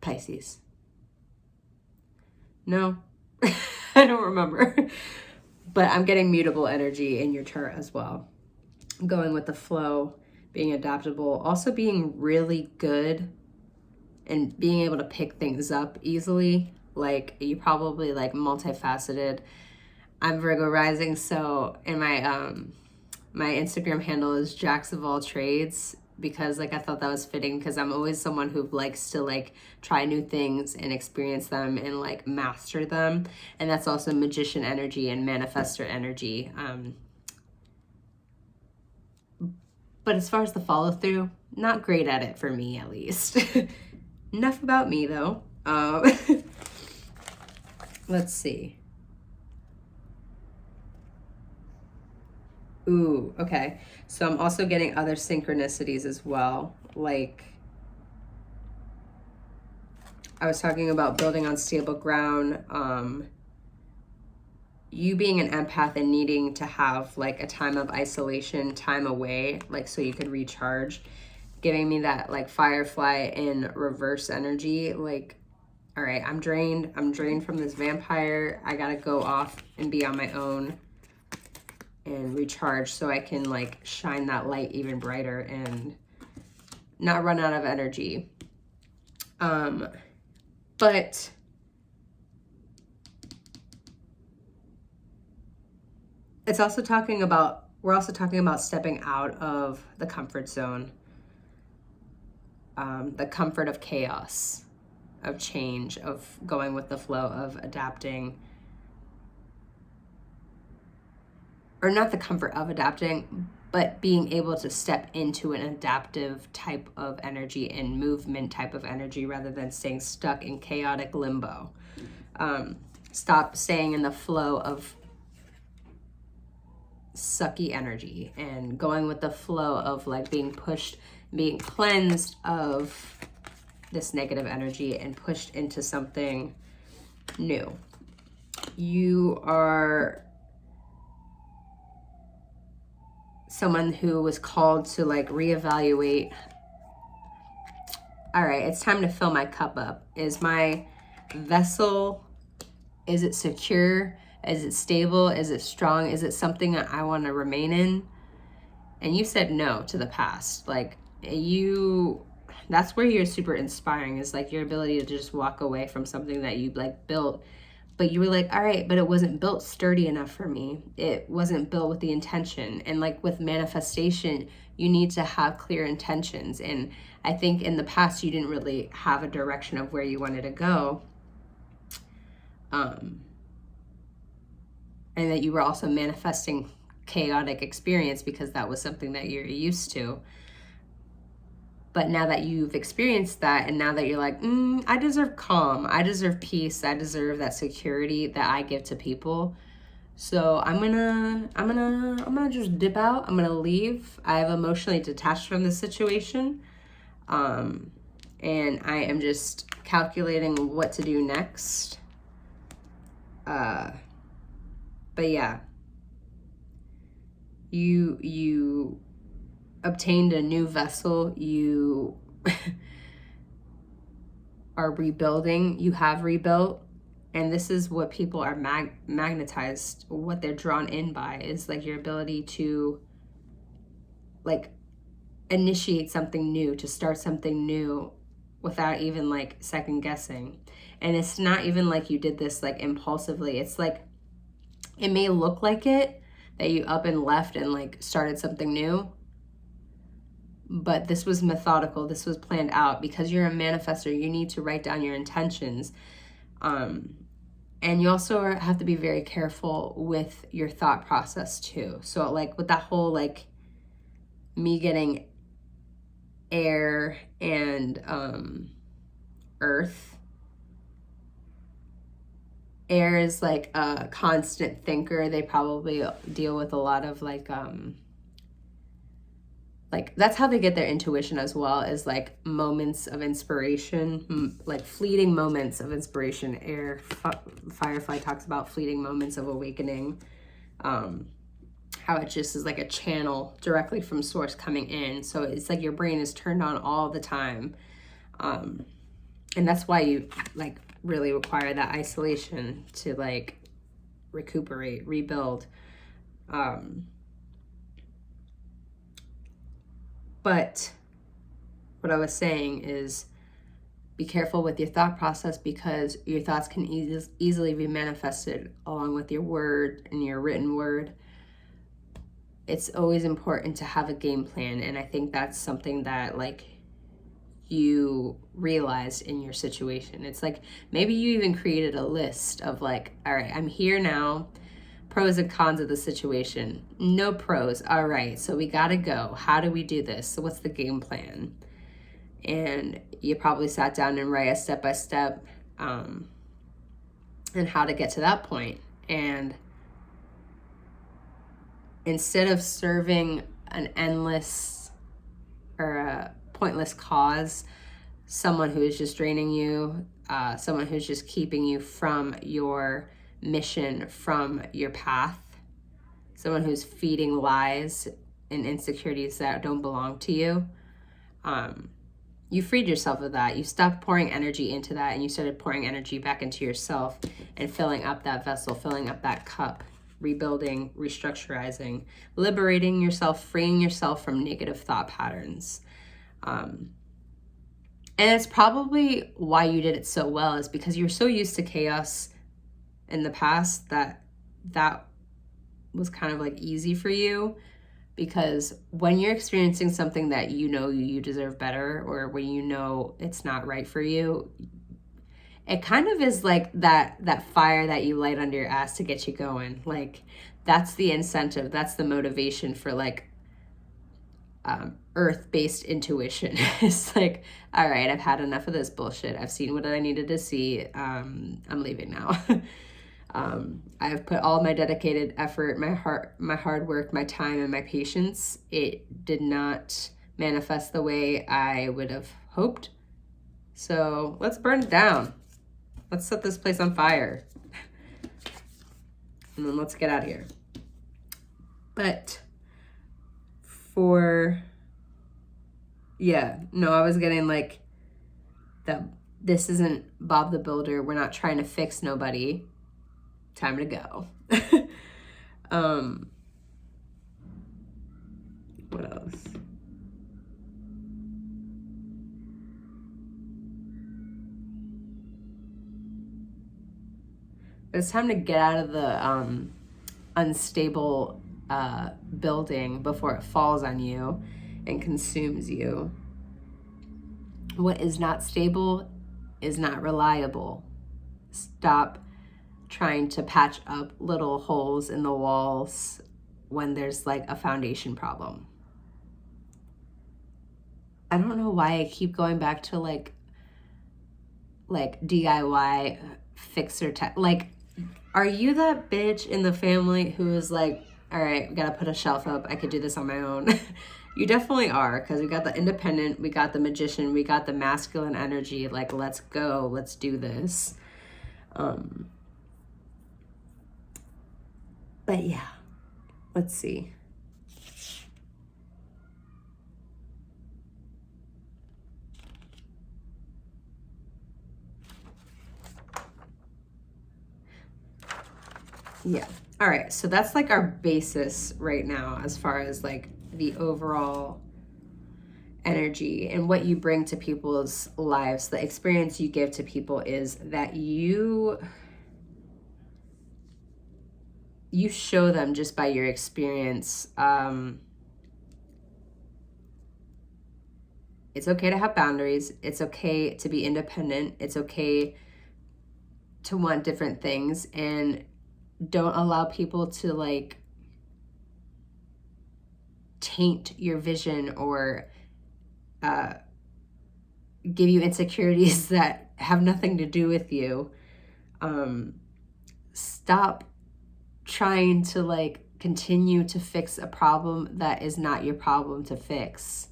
Pisces. No. I don't remember. But I'm getting mutable energy in your chart as well. Going with the flow, being adaptable, also being really good and being able to pick things up easily. Like, you probably like multifaceted. I'm Virgo rising, so in my my Instagram handle is Jacks of all trades, because like I thought that was fitting, because I'm always someone who likes to like try new things and experience them and like master them. And that's also magician energy and manifestor energy. But as far as the follow through, not great at it for me, at least. Enough about me though. Let's see. Ooh, okay. So I'm also getting other synchronicities as well. Like, I was talking about building on stable ground. You being an empath and needing to have like a time of isolation, time away, like so you can recharge. Giving me that like firefly in reverse energy. Like, all right, I'm drained. I'm drained from this vampire. I gotta go off and be on my own and recharge so I can like shine that light even brighter and not run out of energy. But it's also we're also talking about stepping out of the comfort zone, the comfort of chaos, of change, of going with the flow, of adapting. Or not the comfort of adapting, but being able to step into an adaptive type of energy and movement type of energy rather than staying stuck in chaotic limbo. Stop staying in the flow of sucky energy and going with the flow of like being pushed, being cleansed of this negative energy and pushed into something new. You are someone who was called to like reevaluate. All right, it's time to fill my cup up. Is my vessel, is it secure? Is it stable? Is it strong? Is it something that I want to remain in? And you said no to the past. Like that's where you're super inspiring, is like your ability to just walk away from something that you like built, but you were like, all right, but it wasn't built sturdy enough for me. It wasn't built with the intention. And like with manifestation, you need to have clear intentions. And I think in the past, you didn't really have a direction of where you wanted to go. And that you were also manifesting chaotic experience because that was something that you're used to. But now that you've experienced that, and now that you're like, I deserve calm, I deserve peace, I deserve that security that I give to people. So I'm gonna just dip out. I'm gonna leave. I've emotionally detached from the situation, and I am just calculating what to do next. But yeah, you obtained a new vessel. You are rebuilding. You have rebuilt. And this is what people are magnetized, what they're drawn in by, is like your ability to like initiate something new, to start something new without even like second guessing. And it's not even like you did this like impulsively. It's like, it may look like it, that you up and left and like started something new, but this was methodical. This was planned out. Because you're a manifestor, you need to write down your intentions. And you also have to be very careful with your thought process too. So like with that whole like me getting air and earth. Air is like a constant thinker. They probably deal with a lot of like that's how they get their intuition as well, is like moments of inspiration, like fleeting moments of inspiration. Air, Firefly talks about fleeting moments of awakening, how it just is like a channel directly from source coming in. So it's like your brain is turned on all the time, and that's why you like really require that isolation to like recuperate, rebuild. But what I was saying is, be careful with your thought process, because your thoughts can easily be manifested along with your word and your written word. It's always important to have a game plan. And I think that's something that like you realized in your situation. It's like, maybe you even created a list of like, all right, I'm here now. Pros and cons of the situation. No pros. All right, so we gotta go. How do we do this? So what's the game plan? And you probably sat down and write a step-by-step and how to get to that point. And instead of serving an endless or a pointless cause, someone who is just draining you, someone who's just keeping you from your mission, from your path, someone who's feeding lies and insecurities that don't belong to you, you freed yourself of that. You stopped pouring energy into that, and you started pouring energy back into yourself and filling up that vessel, filling up that cup, rebuilding, restructurizing, liberating yourself, freeing yourself from negative thought patterns. And it's probably why you did it so well, is because you're so used to chaos in the past that was kind of like easy for you. Because when you're experiencing something that you know you deserve better, or when you know it's not right for you, it kind of is like that fire that you light under your ass to get you going. Like, that's the incentive, that's the motivation for like earth-based intuition. It's like, all right, I've had enough of this bullshit. I've seen what I needed to see. I'm leaving now. I've put all my dedicated effort, my hard work, my time, and my patience. It did not manifest the way I would have hoped. So let's burn it down. Let's set this place on fire. And then let's get out of here. But yeah, no, I was getting like that. This isn't Bob the Builder. We're not trying to fix nobody. Time to go. What else? It's time to get out of the unstable building before it falls on you and consumes you. What is not stable is not reliable. Stop trying to patch up little holes in the walls when there's like a foundation problem. I don't know why I keep going back to like DIY fixer tech. Like, are you that bitch in the family who is like, all right, we gotta put a shelf up. I could do this on my own. You definitely are, because we got the independent, we got the magician, we got the masculine energy. Like, let's go, let's do this. But yeah, let's see. Yeah. All right. So that's like our basis right now as far as like the overall energy and what you bring to people's lives. The experience you give to people is that you show them just by your experience. It's okay to have boundaries. It's okay to be independent. It's okay to want different things, and don't allow people to like taint your vision or give you insecurities that have nothing to do with you. Stop trying to like continue to fix a problem that is not your problem to fix.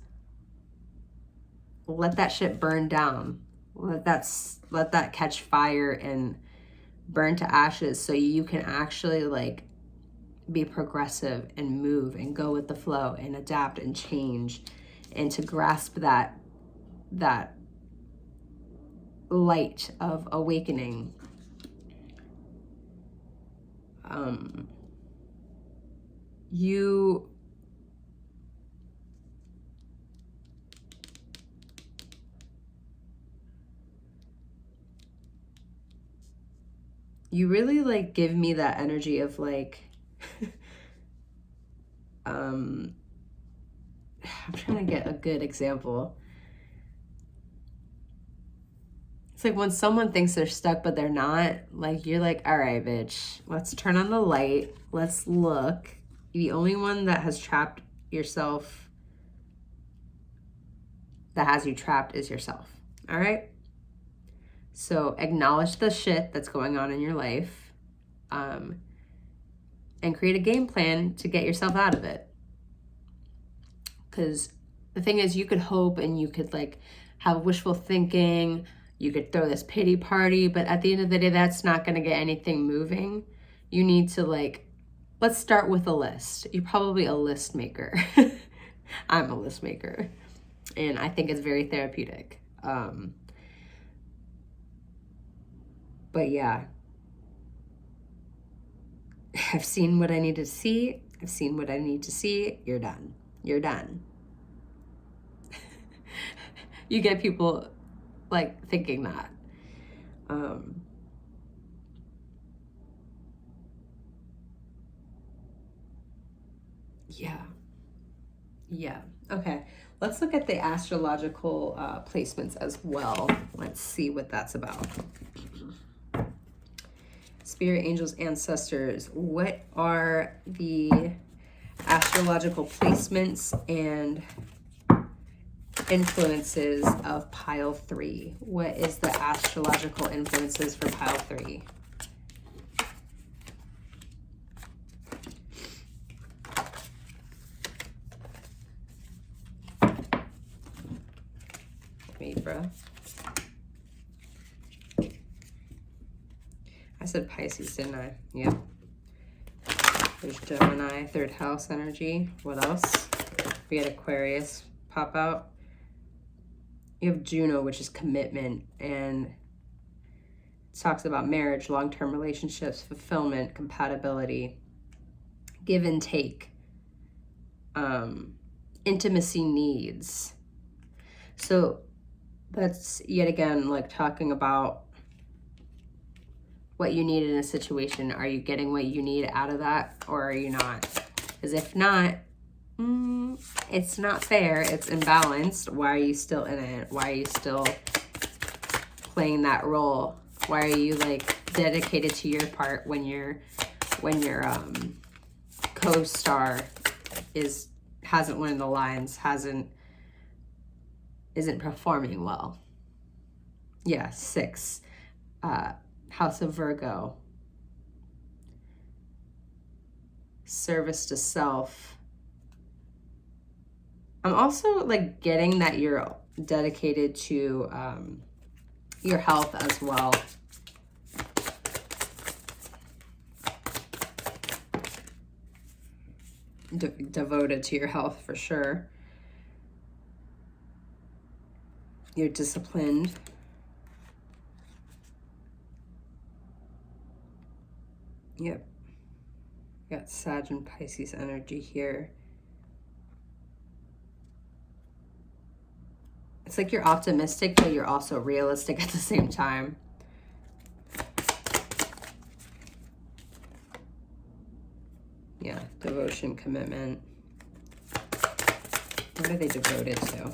Let that shit burn down. Let that catch fire and burn to ashes, so you can actually like be progressive and move and go with the flow and adapt and change, and to grasp that light of awakening. You really like give me that energy of like I'm trying to get a good example. It's like when someone thinks they're stuck but they're not, like you're like, all right, bitch, let's turn on the light, let's look. The only one that has trapped yourself, that has you trapped, is yourself. All right? So acknowledge the shit that's going on in your life, and create a game plan to get yourself out of it. Because the thing is, you could hope and you could like have wishful thinking, you could throw this pity party, but at the end of the day, that's not going to get anything moving. You need to like, let's start with a list. You're probably a list maker. I'm a list maker, and I think it's very therapeutic. But yeah, I've seen what I need to see. I've seen what I need to see. You're done. You're done. You get people like thinking that. Yeah. Okay. Let's look at the astrological placements as well. Let's see what that's about. Spirit, angels, ancestors. What are the astrological placements and influences of pile 3? What is the astrological influences for pile 3? Libra. said Pisces, didn't I? Yep. There's Gemini, third house energy. What else? We had Aquarius pop out. You have Juno, which is commitment, and it talks about marriage, long-term relationships, fulfillment, compatibility, give and take, intimacy needs. So that's yet again like talking about what you need in a situation. Are you getting what you need out of that, or are you not? Because if not, it's not fair. It's imbalanced. Why are you still in it? Why are you still playing that role? Why are you like dedicated to your part when your co-star hasn't learned the lines, isn't performing well? Yeah, 6. House of Virgo. Service to self. I'm also like getting that you're dedicated to your health as well. Devoted to your health for sure. You're disciplined. Yep. Got Sag and Pisces energy here. It's like you're optimistic, but you're also realistic at the same time. Yeah, devotion, commitment. What are they devoted to?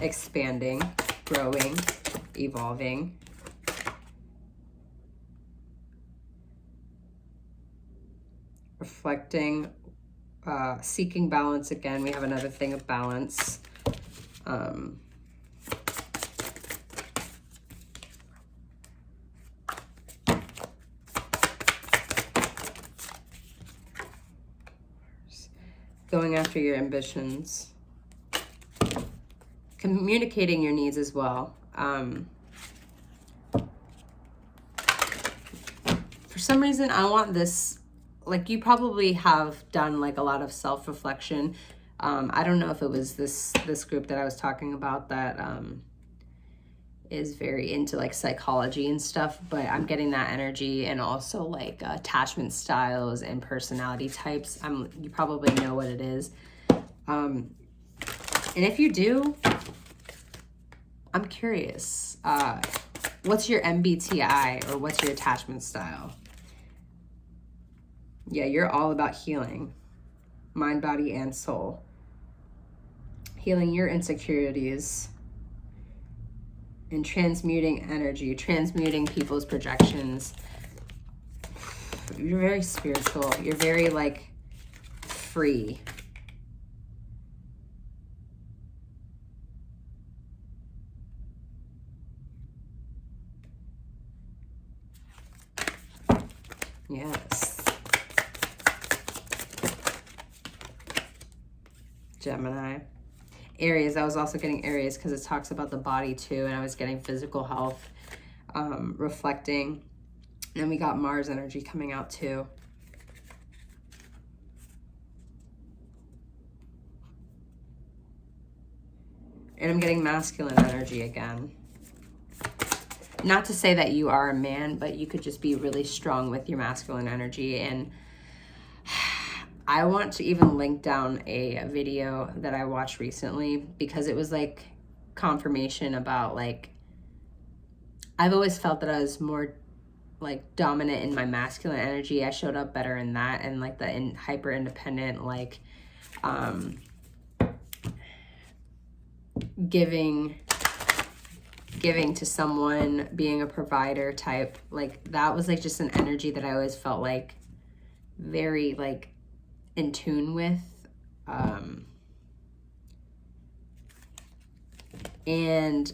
Expanding, growing, evolving. Reflecting, seeking balance again. We have another thing of balance. Going after your ambitions. Communicating your needs as well. For some reason, I want this, like you probably have done like a lot of self-reflection. I don't know if it was this group that I was talking about that is very into like psychology and stuff, but I'm getting that energy, and also like attachment styles and personality types. You probably know what it is. And if you do, I'm curious. What's your MBTI, or what's your attachment style? Yeah, you're all about healing. Mind, body, and soul. Healing your insecurities. And transmuting energy. Transmuting people's projections. You're very spiritual. You're very, like, free. Yes. Gemini. Aries, I was also getting Aries because it talks about the body too, and I was getting physical health, reflecting. And then we got Mars energy coming out too. And I'm getting masculine energy again. Not to say that you are a man, but you could just be really strong with your masculine energy. And I want to even link down a video that I watched recently, because it was like confirmation about like, I've always felt that I was more like dominant in my masculine energy. I showed up better in that, and like the hyper independent, like giving to someone, being a provider type. Like that was like just an energy that I always felt like very like in tune with. And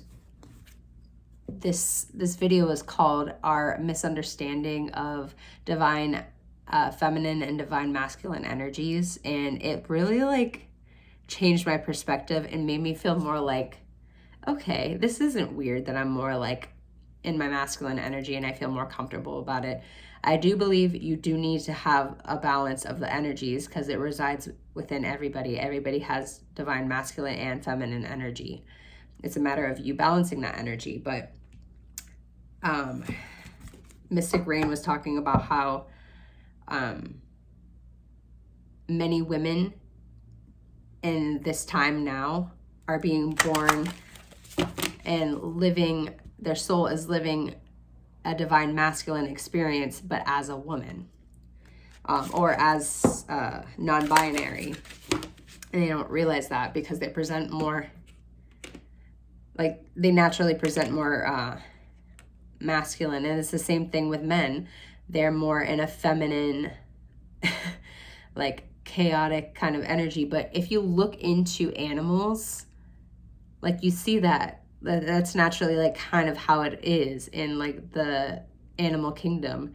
this video is called Our Misunderstanding of Divine Feminine and Divine Masculine Energies, and it really like changed my perspective and made me feel more like, okay, this isn't weird that I'm more like in my masculine energy and I feel more comfortable about it. I do believe you do need to have a balance of the energies because it resides within everybody. Everybody has divine masculine and feminine energy. It's a matter of you balancing that energy. But Mystic Rain was talking about how many women in this time now are being born and living, their soul is living a divine masculine experience, but as a woman, or as non-binary. And they don't realize that because they present more, like they naturally present more masculine. And it's the same thing with men. They're more in a feminine, like chaotic kind of energy. But if you look into animals, like you see that's naturally like kind of how it is in like the animal kingdom.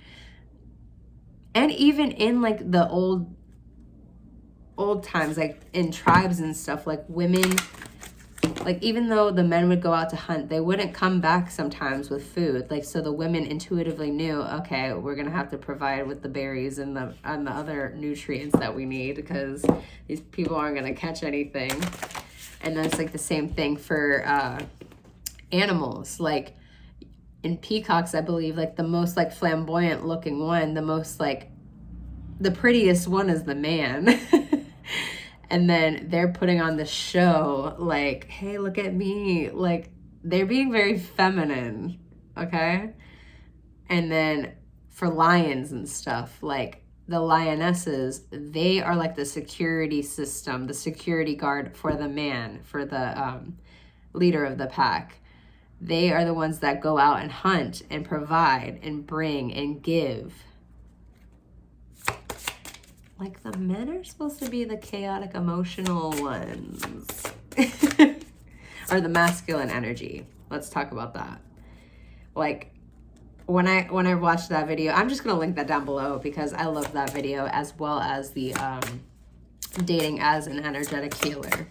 And even in like the old times, like in tribes and stuff, like women, like even though the men would go out to hunt, they wouldn't come back sometimes with food. Like, so the women intuitively knew, okay, we're gonna have to provide with the berries and the other nutrients that we need because these people aren't gonna catch anything. And then it's like the same thing for animals. Like in peacocks, I believe like the most like flamboyant looking one, the most like the prettiest one is the man. And then they're putting on the show like, hey, look at me. Like they're being very feminine, okay? And then for lions and stuff, like the lionesses, they are like the security system, the security guard for the man, for the leader of the pack. They are the ones that go out and hunt and provide and bring and give. Like the men are supposed to be the chaotic emotional ones. Or the masculine energy. Let's talk about that. Like when I watched that video, I'm just gonna link that down below because I love that video, as well as the dating as an energetic healer.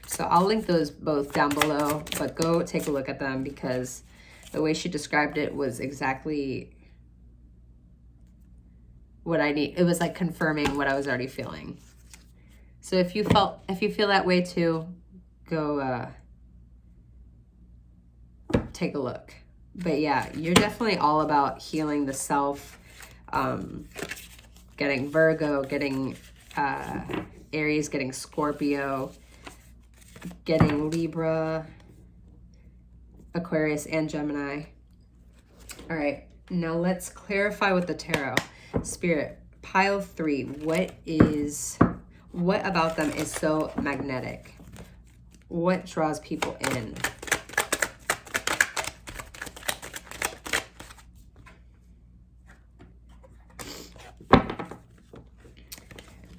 So I'll link those both down below, but go take a look at them because the way she described it was exactly what I need. It was like confirming what I was already feeling. So if you feel that way too, go take a look. But yeah, you're definitely all about healing the self, getting Virgo, getting Aries, getting Scorpio, getting Libra, Aquarius, and Gemini. All right, now let's clarify with the tarot. Spirit, pile 3, what about them is so magnetic? What draws people in?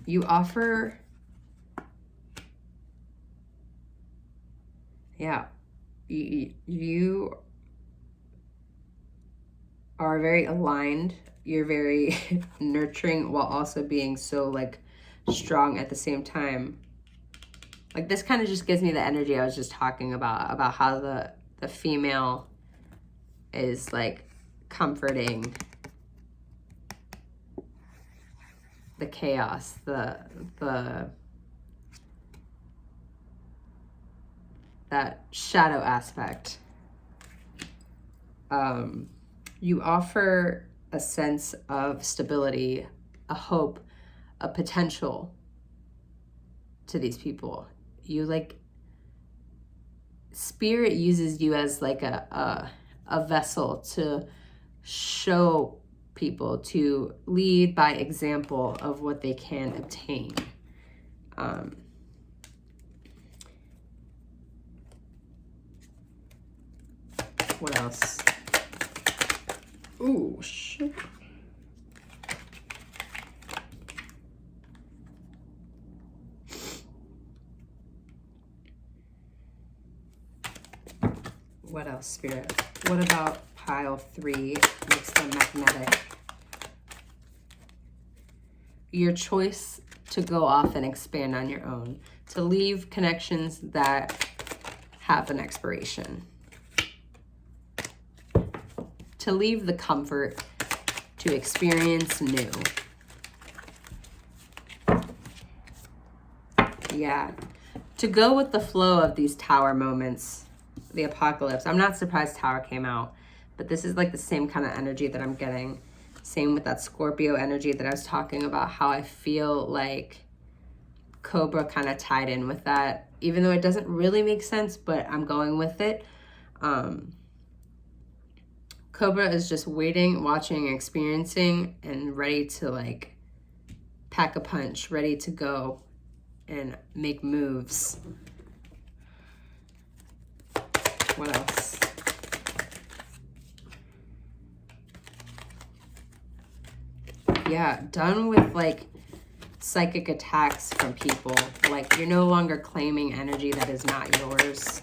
You offer, yeah, you are very aligned. You're very nurturing while also being so like strong at the same time. Like this kind of just gives me the energy I was just talking about how the female is like comforting the chaos, that shadow aspect. You offer a sense of stability, a hope, a potential to these people. You like, spirit uses you as like a vessel to show people, to lead by example of what they can obtain. What else? Ooh, shit. What else, Spirit? What about pile 3 makes them magnetic? Your choice to go off and expand on your own, to leave connections that have an expiration. to leave the comfort, to experience new. Yeah, to go with the flow of these Tower moments, the apocalypse. I'm not surprised Tower came out, but this is like the same kind of energy that I'm getting. Same with that Scorpio energy that I was talking about, how I feel like Cobra kind of tied in with that, even though it doesn't really make sense, but I'm going with it. Cobra is just waiting, watching, experiencing, and ready to like pack a punch, ready to go and make moves. What else? Yeah, done with like psychic attacks from people. Like, you're no longer claiming energy that is not yours.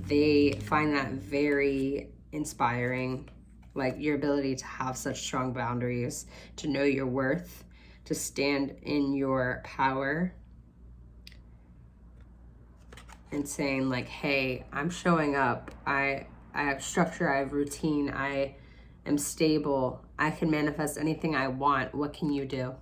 They find that very inspiring. Like, your ability to have such strong boundaries, to know your worth, to stand in your power, and saying like, hey, I'm showing up. I have structure, I have routine, I am stable, I can manifest anything I want. What can you do?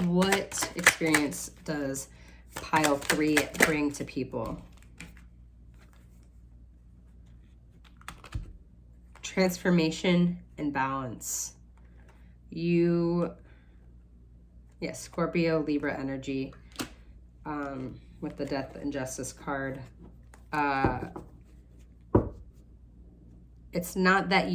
What experience does pile 3 bring to people? Transformation and balance. Scorpio, Libra energy, with the Death and Justice card. It's not that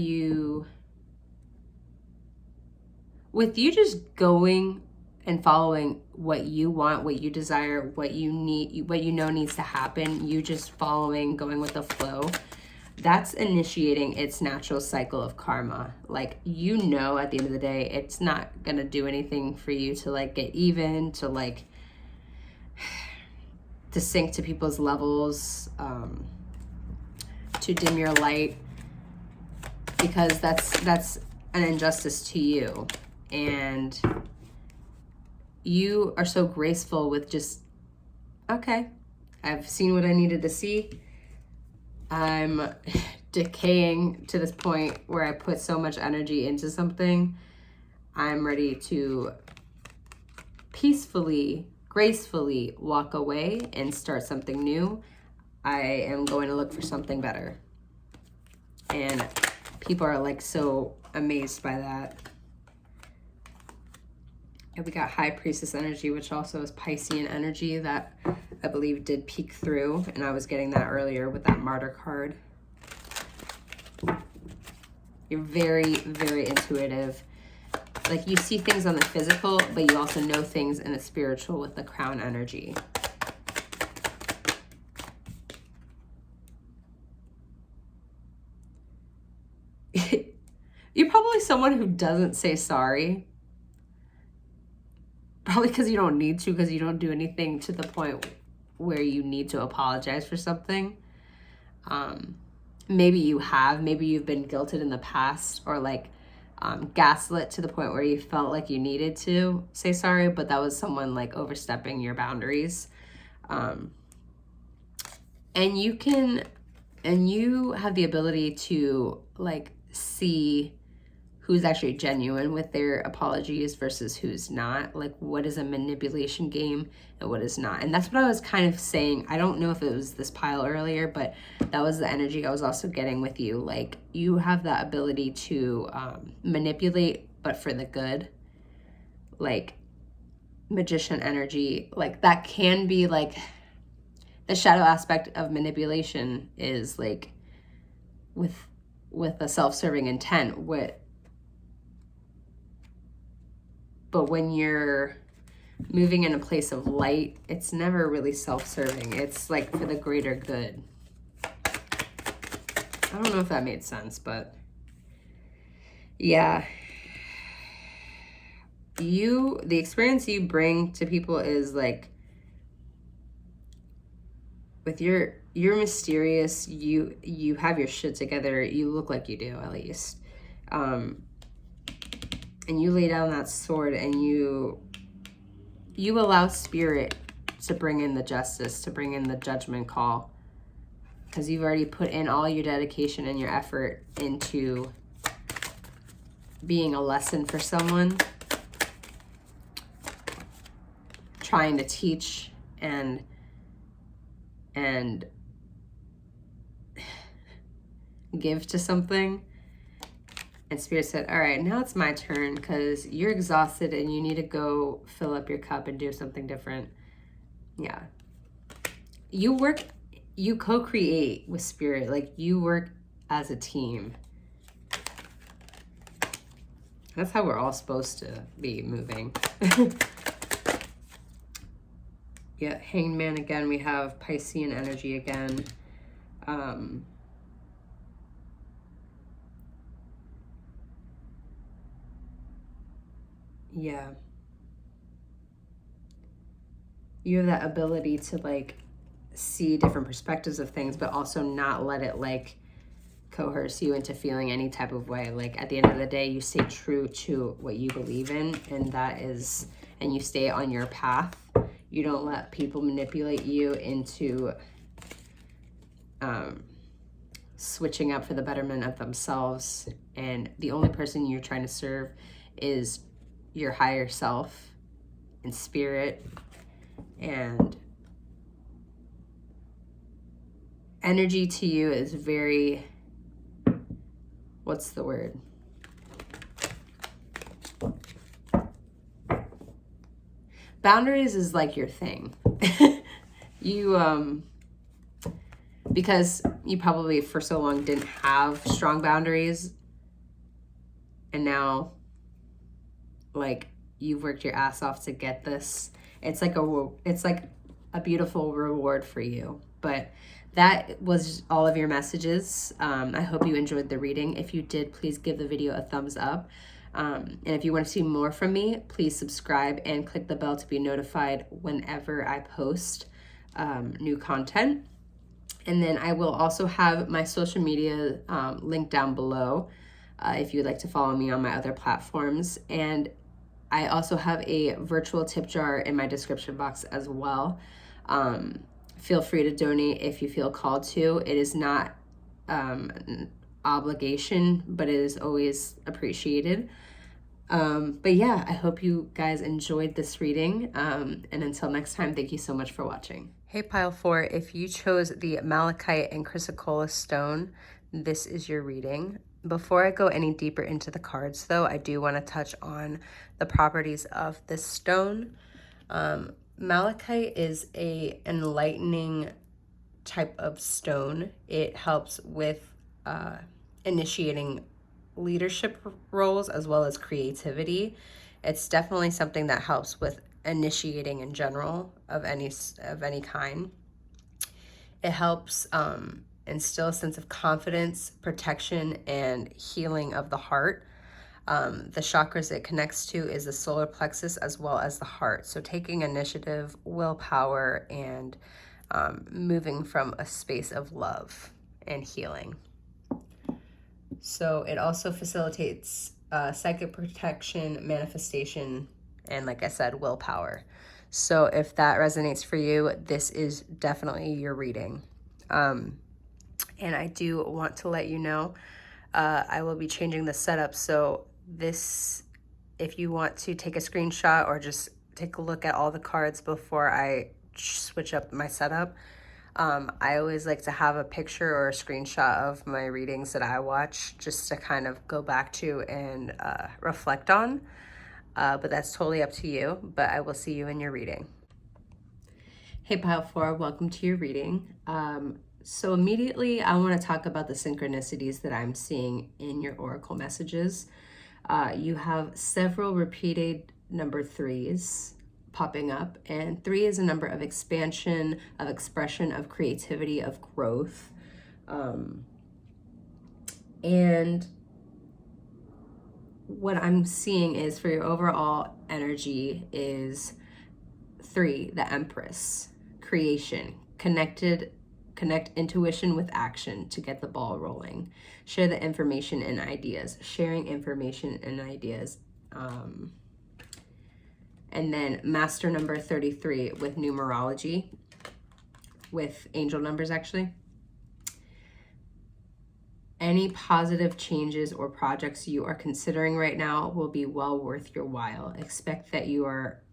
with you just going and following what you want, what you desire, what you need, what you know needs to happen, you just following, going with the flow, that's initiating its natural cycle of karma. Like, you know, at the end of the day, it's not gonna do anything for you to like get even, to like to sync to people's levels, to dim your light, because that's an injustice to you. And you are so graceful with just, okay, I've seen what I needed to see. I'm decaying to this point where I put so much energy into something. I'm ready to peacefully, gracefully walk away and start something new. I am going to look for something better. And people are like so amazed by that. And we got High Priestess energy, which also is Piscean energy that I believe did peek through. And I was getting that earlier with that Martyr card. You're very, very intuitive. Like, you see things on the physical, but you also know things in the spiritual with the Crown energy. You're probably someone who doesn't say sorry. Probably because you don't need to, because you don't do anything to the point where you need to apologize for something. Maybe you have. Maybe you've been guilted in the past, or like gaslit to the point where you felt like you needed to say sorry, but that was someone like overstepping your boundaries. And you have the ability to like see who's actually genuine with their apologies versus who's not. Like, what is a manipulation game and what is not. And that's what I was kind of saying. I don't know if it was this pile earlier, but that was the energy I was also getting with you. Like, you have that ability to manipulate, but for the good. Like, Magician energy, like that can be like, the shadow aspect of manipulation is like with a self-serving intent. But when you're moving in a place of light, it's never really self-serving. It's like for the greater good. I don't know if that made sense, but yeah. The experience you bring to people is like, with you're mysterious, you have your shit together, you look like you do, at least. And you lay down that sword and you You allow spirit to bring in the justice, to bring in the judgment call, because you've already put in all your dedication and your effort into being a lesson for someone, trying to teach and give to something. And Spirit said, all right, now it's my turn, because you're exhausted and you need to go fill up your cup and do something different. Yeah. You co-create with Spirit. Like, you work as a team. That's how we're all supposed to be moving. Yeah, Hanged Man again. We have Piscean energy again. Yeah. You have that ability to like see different perspectives of things, but also not let it like coerce you into feeling any type of way. Like, at the end of the day, you stay true to what you believe in, and you stay on your path. You don't let people manipulate you into switching up for the betterment of themselves. And the only person you're trying to serve is your higher self and spirit. And energy to you is very, what's the word? Boundaries is like your thing. You, because you probably for so long didn't have strong boundaries, and now, like, you've worked your ass off to get this. It's like a beautiful reward for you. But that was all of your messages. I hope you enjoyed the reading. If you did, please give the video a thumbs up. And if you want to see more from me, please subscribe and click the bell to be notified whenever I post new content. And then I will also have my social media linked down below if you'd like to follow me on my other platforms. And I also have a virtual tip jar in my description box as well. Feel free to donate if you feel called to. It is not an obligation, but it is always appreciated. But yeah, I hope you guys enjoyed this reading. And until next time, thank you so much for watching. Hey Pile 4, if you chose the Malachite and Chrysocolla stone, this is your reading. Before I go any deeper into the cards though, I do want to touch on the properties of this stone. Malachite is an enlightening type of stone. It helps with initiating leadership roles as well as creativity. It's definitely something that helps with initiating in general of any kind. It helps instill a sense of confidence, protection, and healing of the heart. The chakras it connects to is the solar plexus as well as the heart. So taking initiative, willpower, and moving from a space of love and healing. So it also facilitates psychic protection, manifestation, and like I said, willpower. So if that resonates for you, this is definitely your reading. And I do want to let you know, I will be changing the setup. So this, if you want to take a screenshot or just take a look at all the cards before I switch up my setup, I always like to have a picture or a screenshot of my readings that I watch just to kind of go back to and reflect on. But that's totally up to you, but I will see you in your reading. Hey Pile 4, welcome to your reading. So immediately I want to talk about the synchronicities that I'm seeing in your oracle messages. You have several repeated number 3s popping up, and 3 is a number of expansion, of expression, of creativity, of growth. And what I'm seeing is for your overall energy is 3, the Empress, creation, connect intuition with action to get the ball rolling. Share the information and ideas, sharing information and ideas. And then master number 33 with numerology, with angel numbers actually. Any positive changes or projects you are considering right now will be well worth your while. Expect that your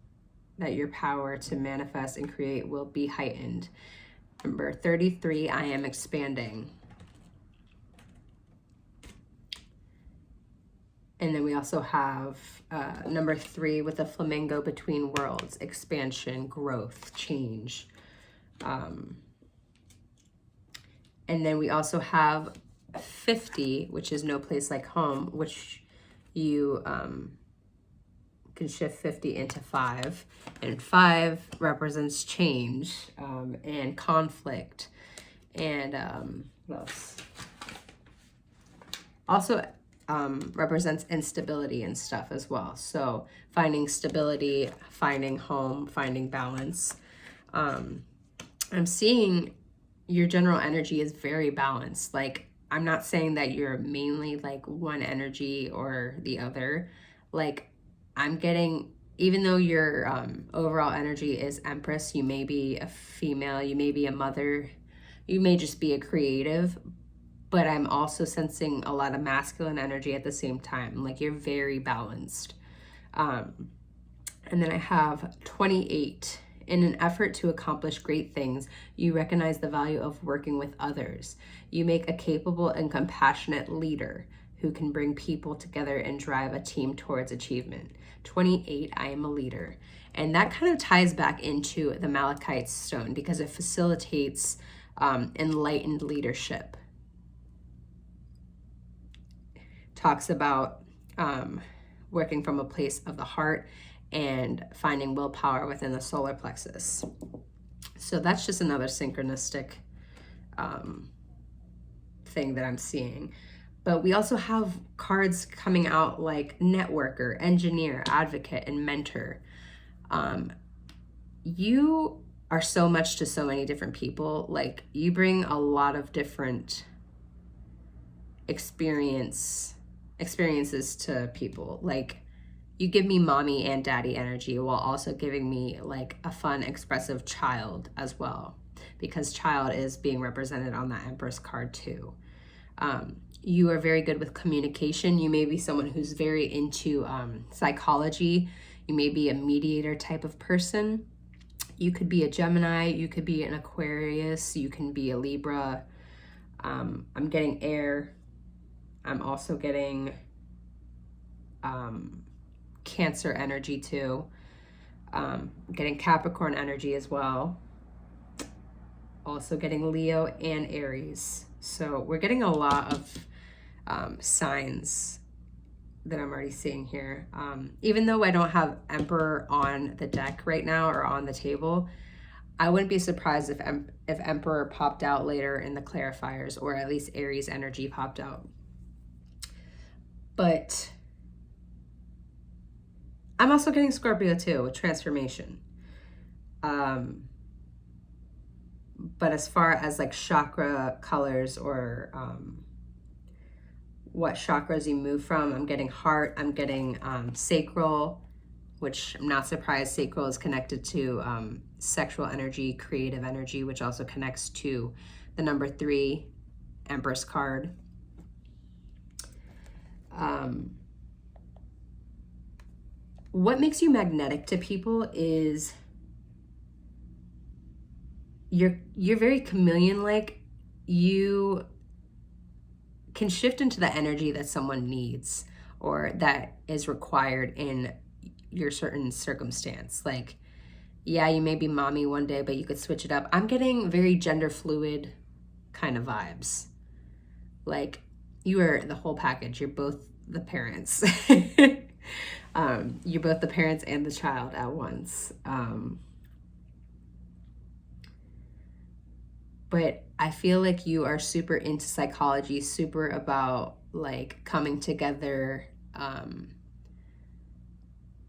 power to manifest and create will be heightened. Number 33, I am expanding. And then we also have number 3 with a flamingo between worlds, expansion, growth, change. And then we also have 50, which is no place like home, which you can shift 50 into 5. And 5 represents change and conflict. And what else? Also represents instability and stuff as well. So finding stability, finding home, finding balance. I'm seeing your general energy is very balanced. Like, I'm not saying that you're mainly like one energy or the other. Like, I'm getting, even though your overall energy is Empress, you may be a female, you may be a mother, you may just be a creative, but I'm also sensing a lot of masculine energy at the same time. Like, you're very balanced. And then I have 28. In an effort to accomplish great things, you recognize the value of working with others. You make a capable and compassionate leader who can bring people together and drive a team towards achievement. 28, I am a leader. And that kind of ties back into the Malachite stone because it facilitates enlightened leadership. Talks about working from a place of the heart and finding willpower within the solar plexus. So that's just another synchronistic thing that I'm seeing. But we also have cards coming out like networker, engineer, advocate, and mentor. You are so much to so many different people. Like, you bring a lot of different experiences to people. Like, you give me mommy and daddy energy while also giving me like a fun, expressive child as well, because child is being represented on that Empress card too. You are very good with communication. You may be someone who's very into psychology. You may be a mediator type of person. You could be a Gemini. You could be an Aquarius. You can be a Libra. I'm getting air. I'm also getting Cancer energy too. Getting Capricorn energy as well. Also getting Leo and Aries. So we're getting a lot of signs that I'm already seeing here. Even though I don't have Emperor on the deck right now or on the table, I wouldn't be surprised if Emperor popped out later in the clarifiers, or at least Aries energy popped out. But I'm also getting Scorpio too, with transformation. But as far as like chakra colors or what chakras you move from, I'm getting heart, I'm getting sacral, which I'm not surprised sacral is connected to sexual energy, creative energy, which also connects to the number 3 Empress card. What makes you magnetic to people is you're very chameleon-like. You can shift into the energy that someone needs or that is required in your certain circumstance. Like, yeah, you may be mommy one day, but you could switch it up. I'm getting very gender fluid kind of vibes. Like, you are the whole package. You're both the parents. You're both the parents and the child at once. But I feel like you are super into psychology, super about like coming together,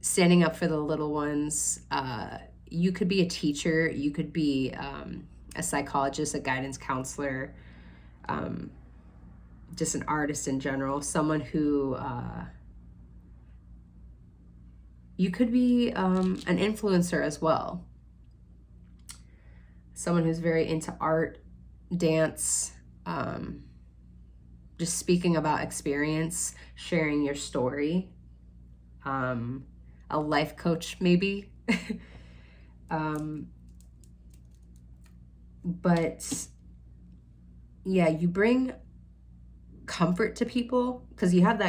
standing up for the little ones. You could be a teacher, you could be a psychologist, a guidance counselor, just an artist in general, someone who You could be an influencer as well. Someone who's very into art, dance, just speaking about experience, sharing your story. A life coach maybe. But yeah, you bring comfort to people because we have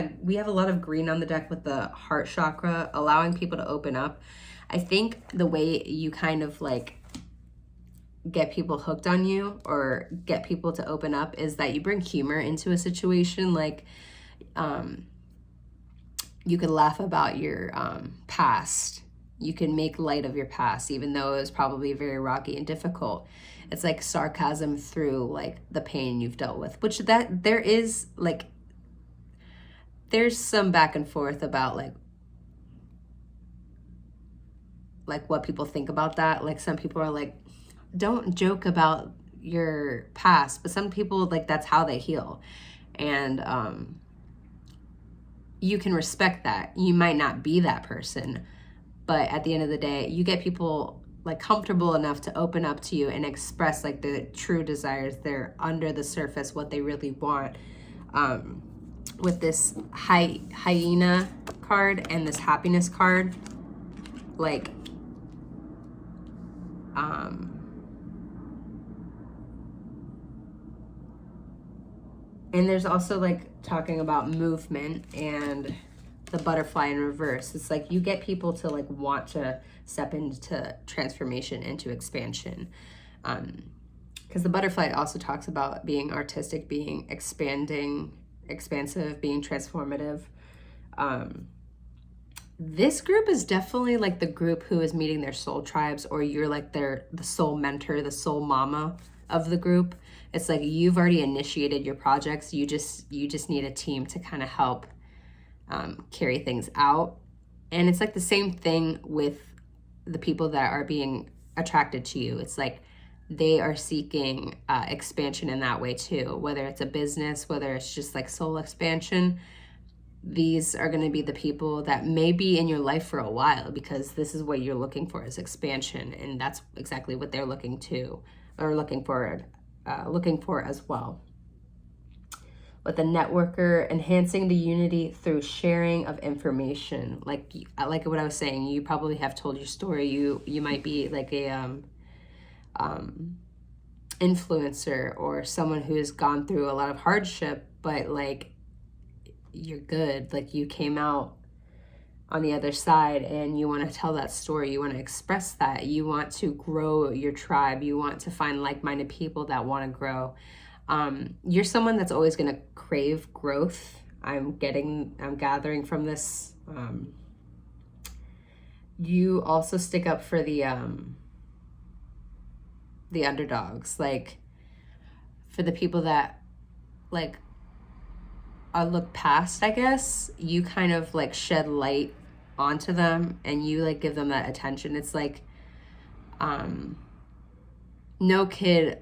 a lot of green on the deck with the heart chakra, allowing people to open up. I think the way you kind of like get people hooked on you or get people to open up is that you bring humor into a situation. Like you could laugh about your past. You can make light of your past, even though it was probably very rocky and difficult. It's like sarcasm through like the pain you've dealt with, which that there is like, there's some back and forth about like what people think about that. Like some people are like, don't joke about your past, but some people like that's how they heal. And you can respect that. You might not be that person, but at the end of the day, you get people like comfortable enough to open up to you and express like the true desires. They're under the surface, what they really want. With this hyena card and this happiness card, like and there's also like talking about movement and the butterfly in reverse. It's like you get people to like want to step into transformation, into expansion. Because the butterfly also talks about being artistic, being expanding, expansive, being transformative. This group is definitely like the group who is meeting their soul tribes, or you're like the soul mentor, the soul mama of the group. It's like you've already initiated your projects. You just need a team to kind of help carry things out. And it's like the same thing with the people that are being attracted to you. It's like they are seeking expansion in that way too, whether it's a business, whether it's just like soul expansion. These are going to be the people that may be in your life for a while, because this is what you're looking for, is expansion. And that's exactly what they're looking for as well. With the networker, enhancing the unity through sharing of information. Like what I was saying, you probably have told your story. You might be like a influencer or someone who has gone through a lot of hardship, but like you're good. Like you came out on the other side and you want to tell that story. You want to express that. You want to grow your tribe. You want to find like-minded people that want to grow. You're someone that's always going to crave growth. I'm gathering from this. You also stick up for the underdogs, like for the people that like are looked past, I guess. You kind of like shed light onto them and you like give them that attention. It's like no kid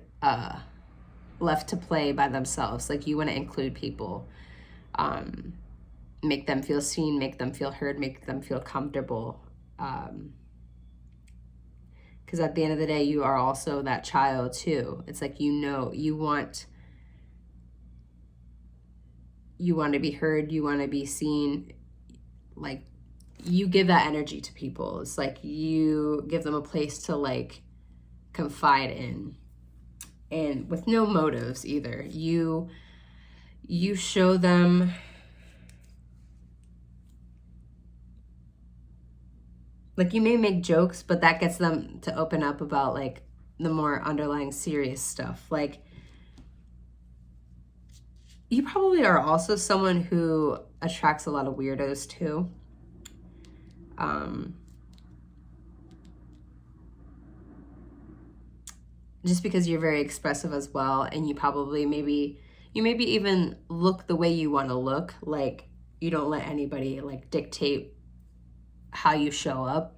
left to play by themselves. Like you want to include people, make them feel seen, make them feel heard, make them feel comfortable. Because at the end of the day, you are also that child too. It's like, you want to be heard, you want to be seen. Like you give that energy to people. It's like you give them a place to like confide in, and with no motives either. You show them like, you may make jokes, but that gets them to open up about like the more underlying serious stuff. Like you probably are also someone who attracts a lot of weirdos too. Just because you're very expressive as well, and you probably maybe even look the way you want to look. Like you don't let anybody like dictate how you show up.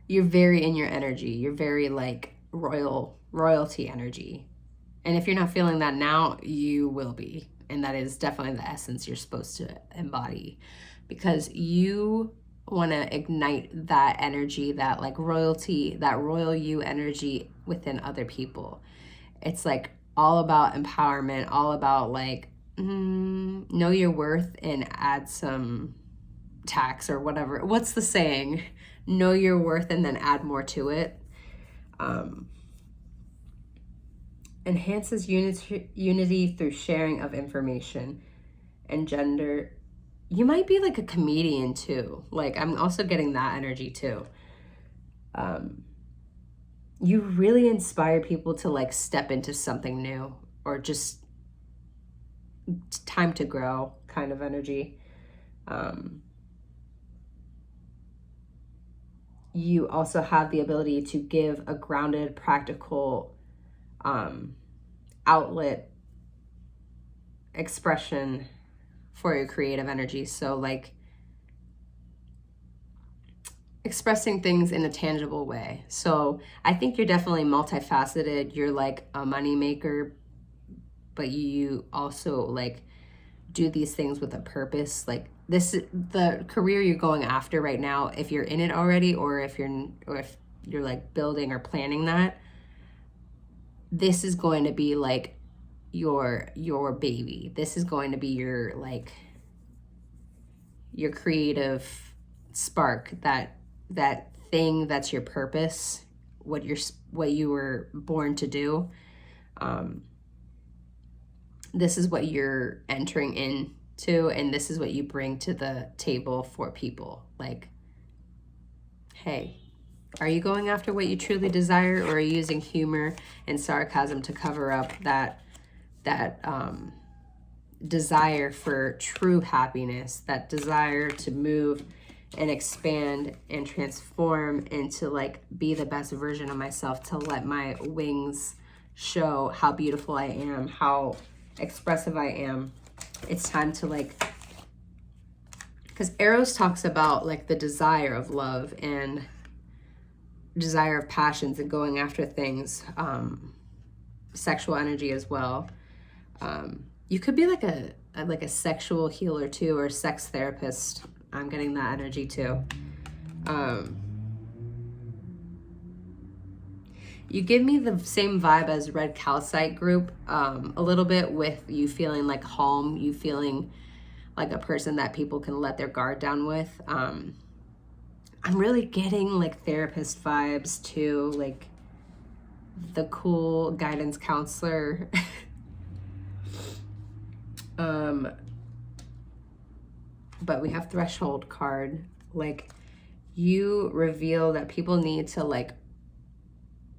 You're very in your energy. You're very like royalty energy. And if you're not feeling that now, you will be. And that is definitely the essence you're supposed to embody, because you want to ignite that energy, that like royalty, that royal you energy within other people. It's like all about empowerment, all about like know your worth and add some tax or whatever. What's the saying? Know your worth and then add more to it. Enhances unity through sharing of information and gender. You might be like a comedian too. Like I'm also getting that energy too. You really inspire people to like step into something new or just time to grow kind of energy. You also have the ability to give a grounded, practical outlet expression for your creative energy. So like expressing things in a tangible way. So I think you're definitely multifaceted. You're like a money maker, but you also like do these things with a purpose. Like this is the career you're going after right now. If you're in it already, or if you're like building or planning that, this is going to be like your baby. This is going to be your like your creative spark, that thing that's your purpose, what you were born to do. This is what you're entering into, and this is what you bring to the table for people. Like, hey, are you going after what you truly desire, or are you using humor and sarcasm to cover up that desire for true happiness, that desire to move and expand and transform and to like be the best version of myself, to let my wings show how beautiful I am, how expressive I am. It's time to like, because Eros talks about like the desire of love and desire of passions and going after things, sexual energy as well. You could be like a sexual healer too, or sex therapist. I'm getting that energy too. You give me the same vibe as Red Calcite group, a little bit, with you feeling like home, you feeling like a person that people can let their guard down with. I'm really getting like therapist vibes too, like the cool guidance counselor. But we have Threshold card. Like, you reveal that people need to like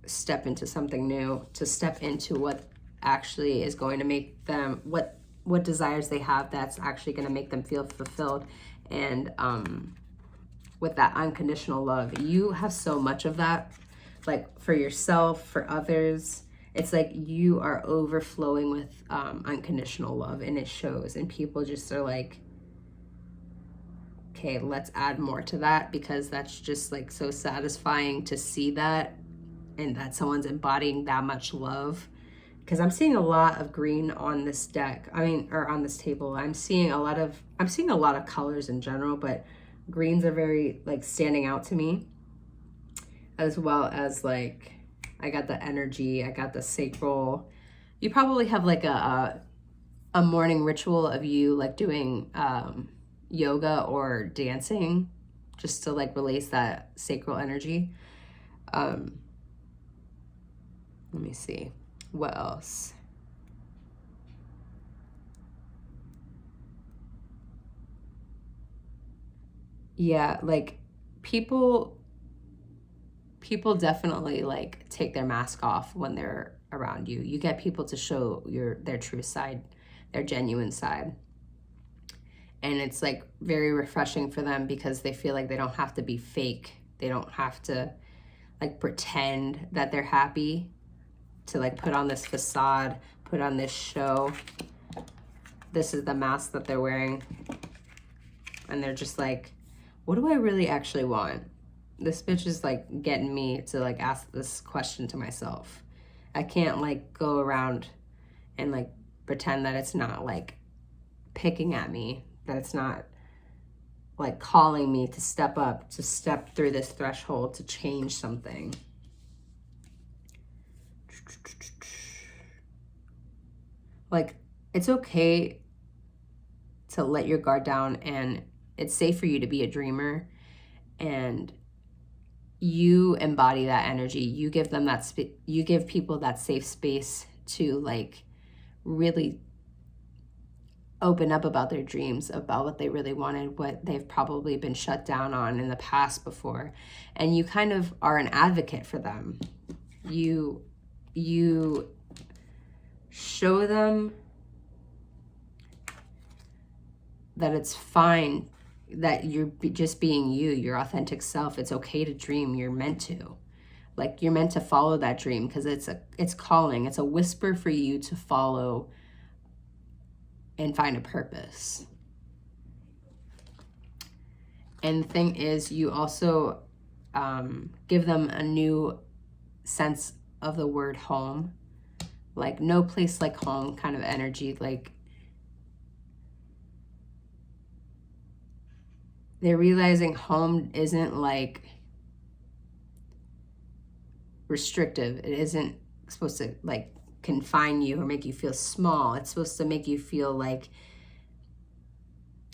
step into something new, to step into what actually is going to make them, what desires they have that's actually going to make them feel fulfilled. And with that unconditional love, you have so much of that, like for yourself, for others. It's like you are overflowing with unconditional love, and it shows, and people just are like, okay, let's add more to that, because that's just like so satisfying to see that, and that someone's embodying that much love. Because I'm seeing a lot of green on this deck. Or on this table. I'm seeing a lot of colors in general, but greens are very like standing out to me, as well as like I got the energy, I got the sacral. You probably have like a morning ritual of you like doing yoga or dancing, just to like release that sacral energy. Let me see what else. Yeah, like people definitely like take their mask off when they're around you. You get people to show their true side, their genuine side. And it's like very refreshing for them, because they feel like they don't have to be fake. They don't have to like pretend that they're happy, to like put on this facade, put on this show. This is the mask that they're wearing. And they're just like, what do I really actually want? This bitch is like getting me to like ask this question to myself. I can't like go around and like pretend that it's not like picking at me, that it's not like calling me to step up, to step through this threshold, to change something. Like, it's okay to let your guard down, and it's safe for you to be a dreamer, and you embody that energy. You give them that you give people that safe space to like really open up about their dreams, about what they really wanted, what they've probably been shut down on in the past before. And you kind of are an advocate for them. You show them that it's fine, that you're just being you, your authentic self. It's okay to dream. You're meant to. Like, you're meant to follow that dream because it's calling. It's a whisper for you to follow and find a purpose. And the thing is, you also give them a new sense of the word home. Like, no place like home kind of energy. Like, they're realizing home isn't like restrictive. It isn't supposed to like confine you or make you feel small. It's supposed to make you feel like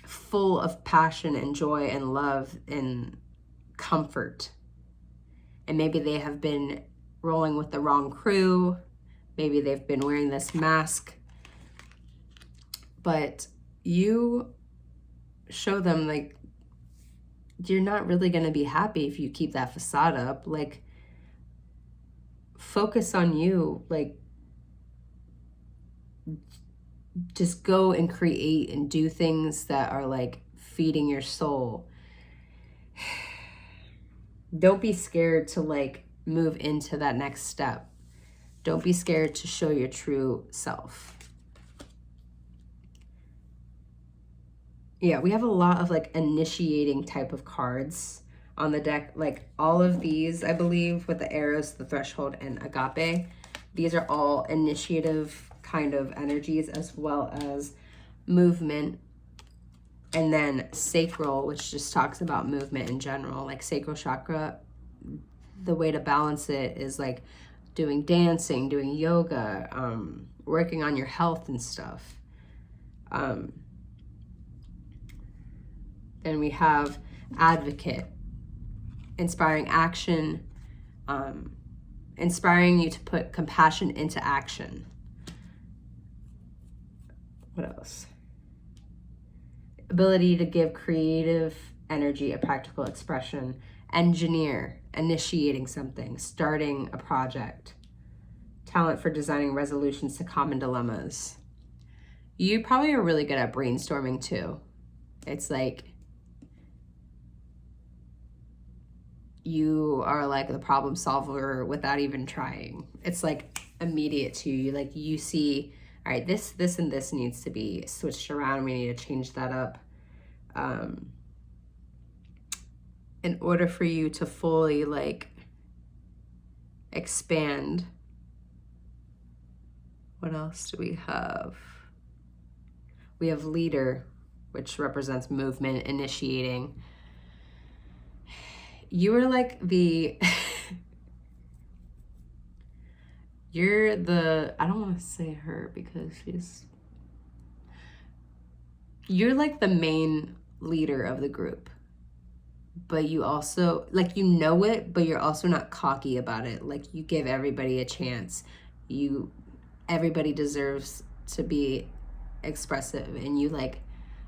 full of passion and joy and love and comfort. And maybe they have been rolling with the wrong crew. Maybe they've been wearing this mask. But you show them like, you're not really going to be happy if you keep that facade up. Like, focus on you. Like, just go and create and do things that are like feeding your soul. Don't be scared to like move into that next step. Don't be scared to show your true self. Yeah, we have a lot of like initiating type of cards on the deck. Like, all of these, I believe, with the arrows, the threshold, and agape, these are all initiative kind of energies, as well as movement. And then sacral, which just talks about movement in general. Like, sacral chakra, the way to balance it is like doing dancing, doing yoga, working on your health and stuff. And we have advocate, inspiring action, inspiring you to put compassion into action. What else? Ability to give creative energy a practical expression. Engineer, initiating something, starting a project. Talent for designing resolutions to common dilemmas. You probably are really good at brainstorming too. It's like, you are like the problem solver without even trying. It's like immediate to you. Like, you see, all right, this and this needs to be switched around. We need to change that up. In order for you to fully like expand. What else do we have? We have leader, which represents movement, initiating. You are like the, you're the, I don't want to say her because you're like the main leader of the group. But you also, like, you know it, but you're also not cocky about it. Like, you give everybody a chance. Everybody deserves to be expressive, and you like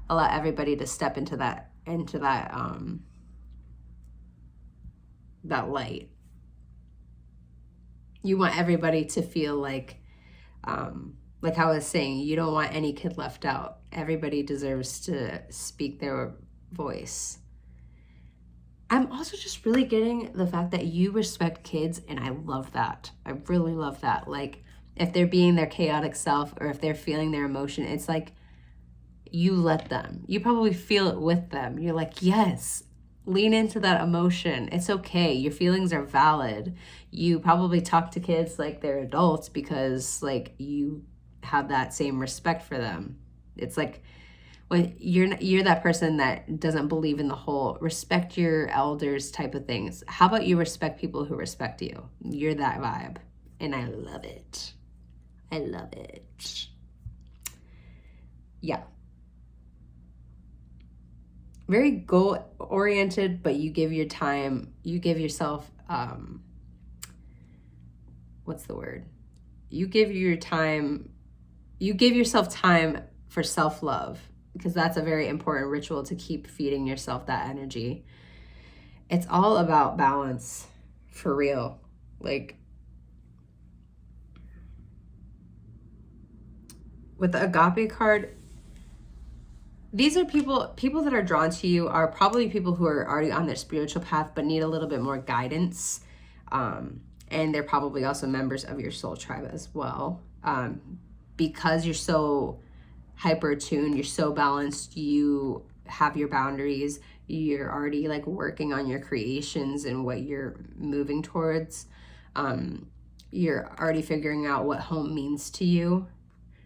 allow everybody to step into that that light. You want everybody to feel like I was saying, you don't want any kid left out. Everybody deserves to speak their voice. I'm also just really getting the fact that you respect kids, and I love that. I really love that. Like, if they're being their chaotic self or if they're feeling their emotion, it's like you let them. You probably feel it with them. You're like, yes, lean into that emotion. It's okay. Your feelings are valid. You probably talk to kids like they're adults because like you have that same respect for them. It's like when you're that person that doesn't believe in the whole respect your elders type of things. How about you respect people who respect you? You're that vibe, and I love it. I love it. Yeah. Very goal oriented, but you give your time, you give yourself what's the word? You give yourself time for self-love, because that's a very important ritual to keep feeding yourself that energy. It's all about balance, for real. Like, with the agape card, these are people that are drawn to you are probably people who are already on their spiritual path but need a little bit more guidance. And they're probably also members of your soul tribe as well. Because you're so hyper attuned, you're so balanced, you have your boundaries, you're already like working on your creations and what you're moving towards. You're already figuring out what home means to you.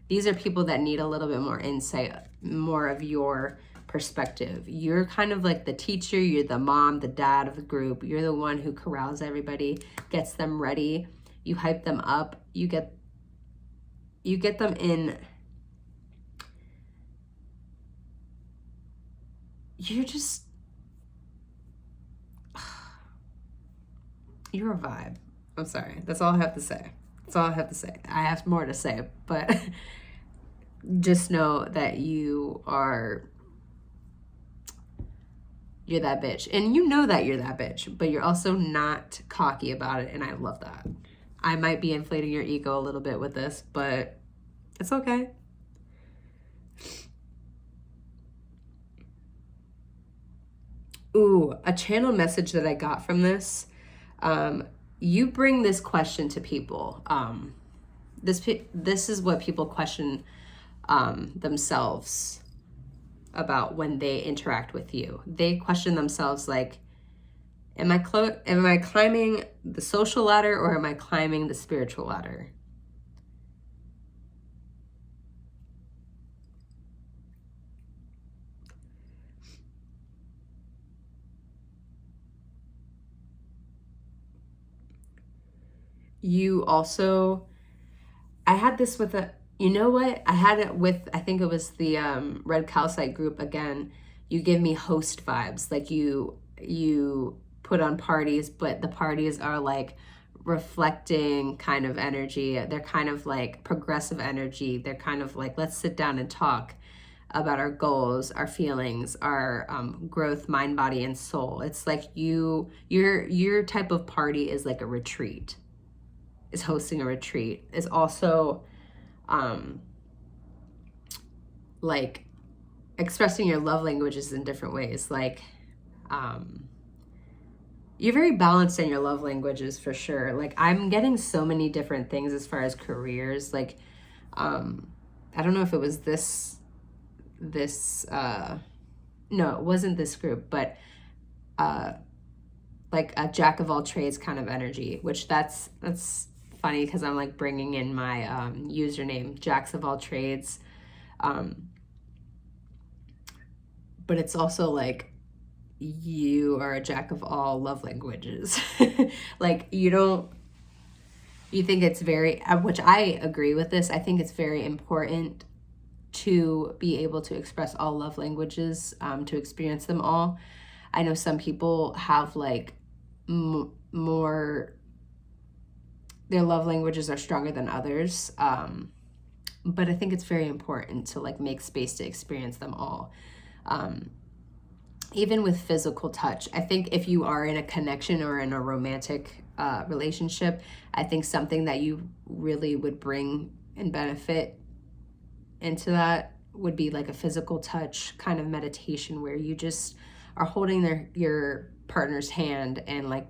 These are people that need a little bit more insight, more of your perspective. You're kind of like the teacher, you're the mom, the dad of the group. You're the one who corrals everybody, gets them ready. You hype them up. You get them in. You're a vibe. I'm sorry. That's all I have to say. That's all I have to say. I have more to say, but just know that you're that bitch. And you know that you're that bitch, but you're also not cocky about it, and I love that. I might be inflating your ego a little bit with this, but it's okay. Ooh, a channel message that I got from this. You bring this question to people. This is what people question themselves about when they interact with you. They question themselves like, am I climbing the social ladder or am I climbing the spiritual ladder? You also, I had this with you know what? I had it with, I think it was the Red Calcite group again. You give me host vibes. Like you put on parties, but the parties are like reflecting kind of energy. They're kind of like progressive energy. They're kind of like, let's sit down and talk about our goals, our feelings, our growth, mind, body, and soul. It's like your type of party is like a retreat. Is hosting a retreat. Is also like expressing your love languages in different ways. Like you're very balanced in your love languages for sure. Like I'm getting so many different things as far as careers. Like I don't know if it was this no, it wasn't this group, but like a jack of all trades kind of energy, which that's funny because I'm like bringing in my username, jacks of all trades. But it's also like you are a jack of all love languages. Like you think it's very, which I agree with this. I think it's very important to be able to express all love languages, to experience them all. I know some people have like more, their love languages are stronger than others. But I think it's very important to like make space to experience them all. Even with physical touch, I think if you are in a connection or in a romantic relationship, I think something that you really would bring and benefit into that would be like a physical touch kind of meditation where you just are holding your partner's hand and like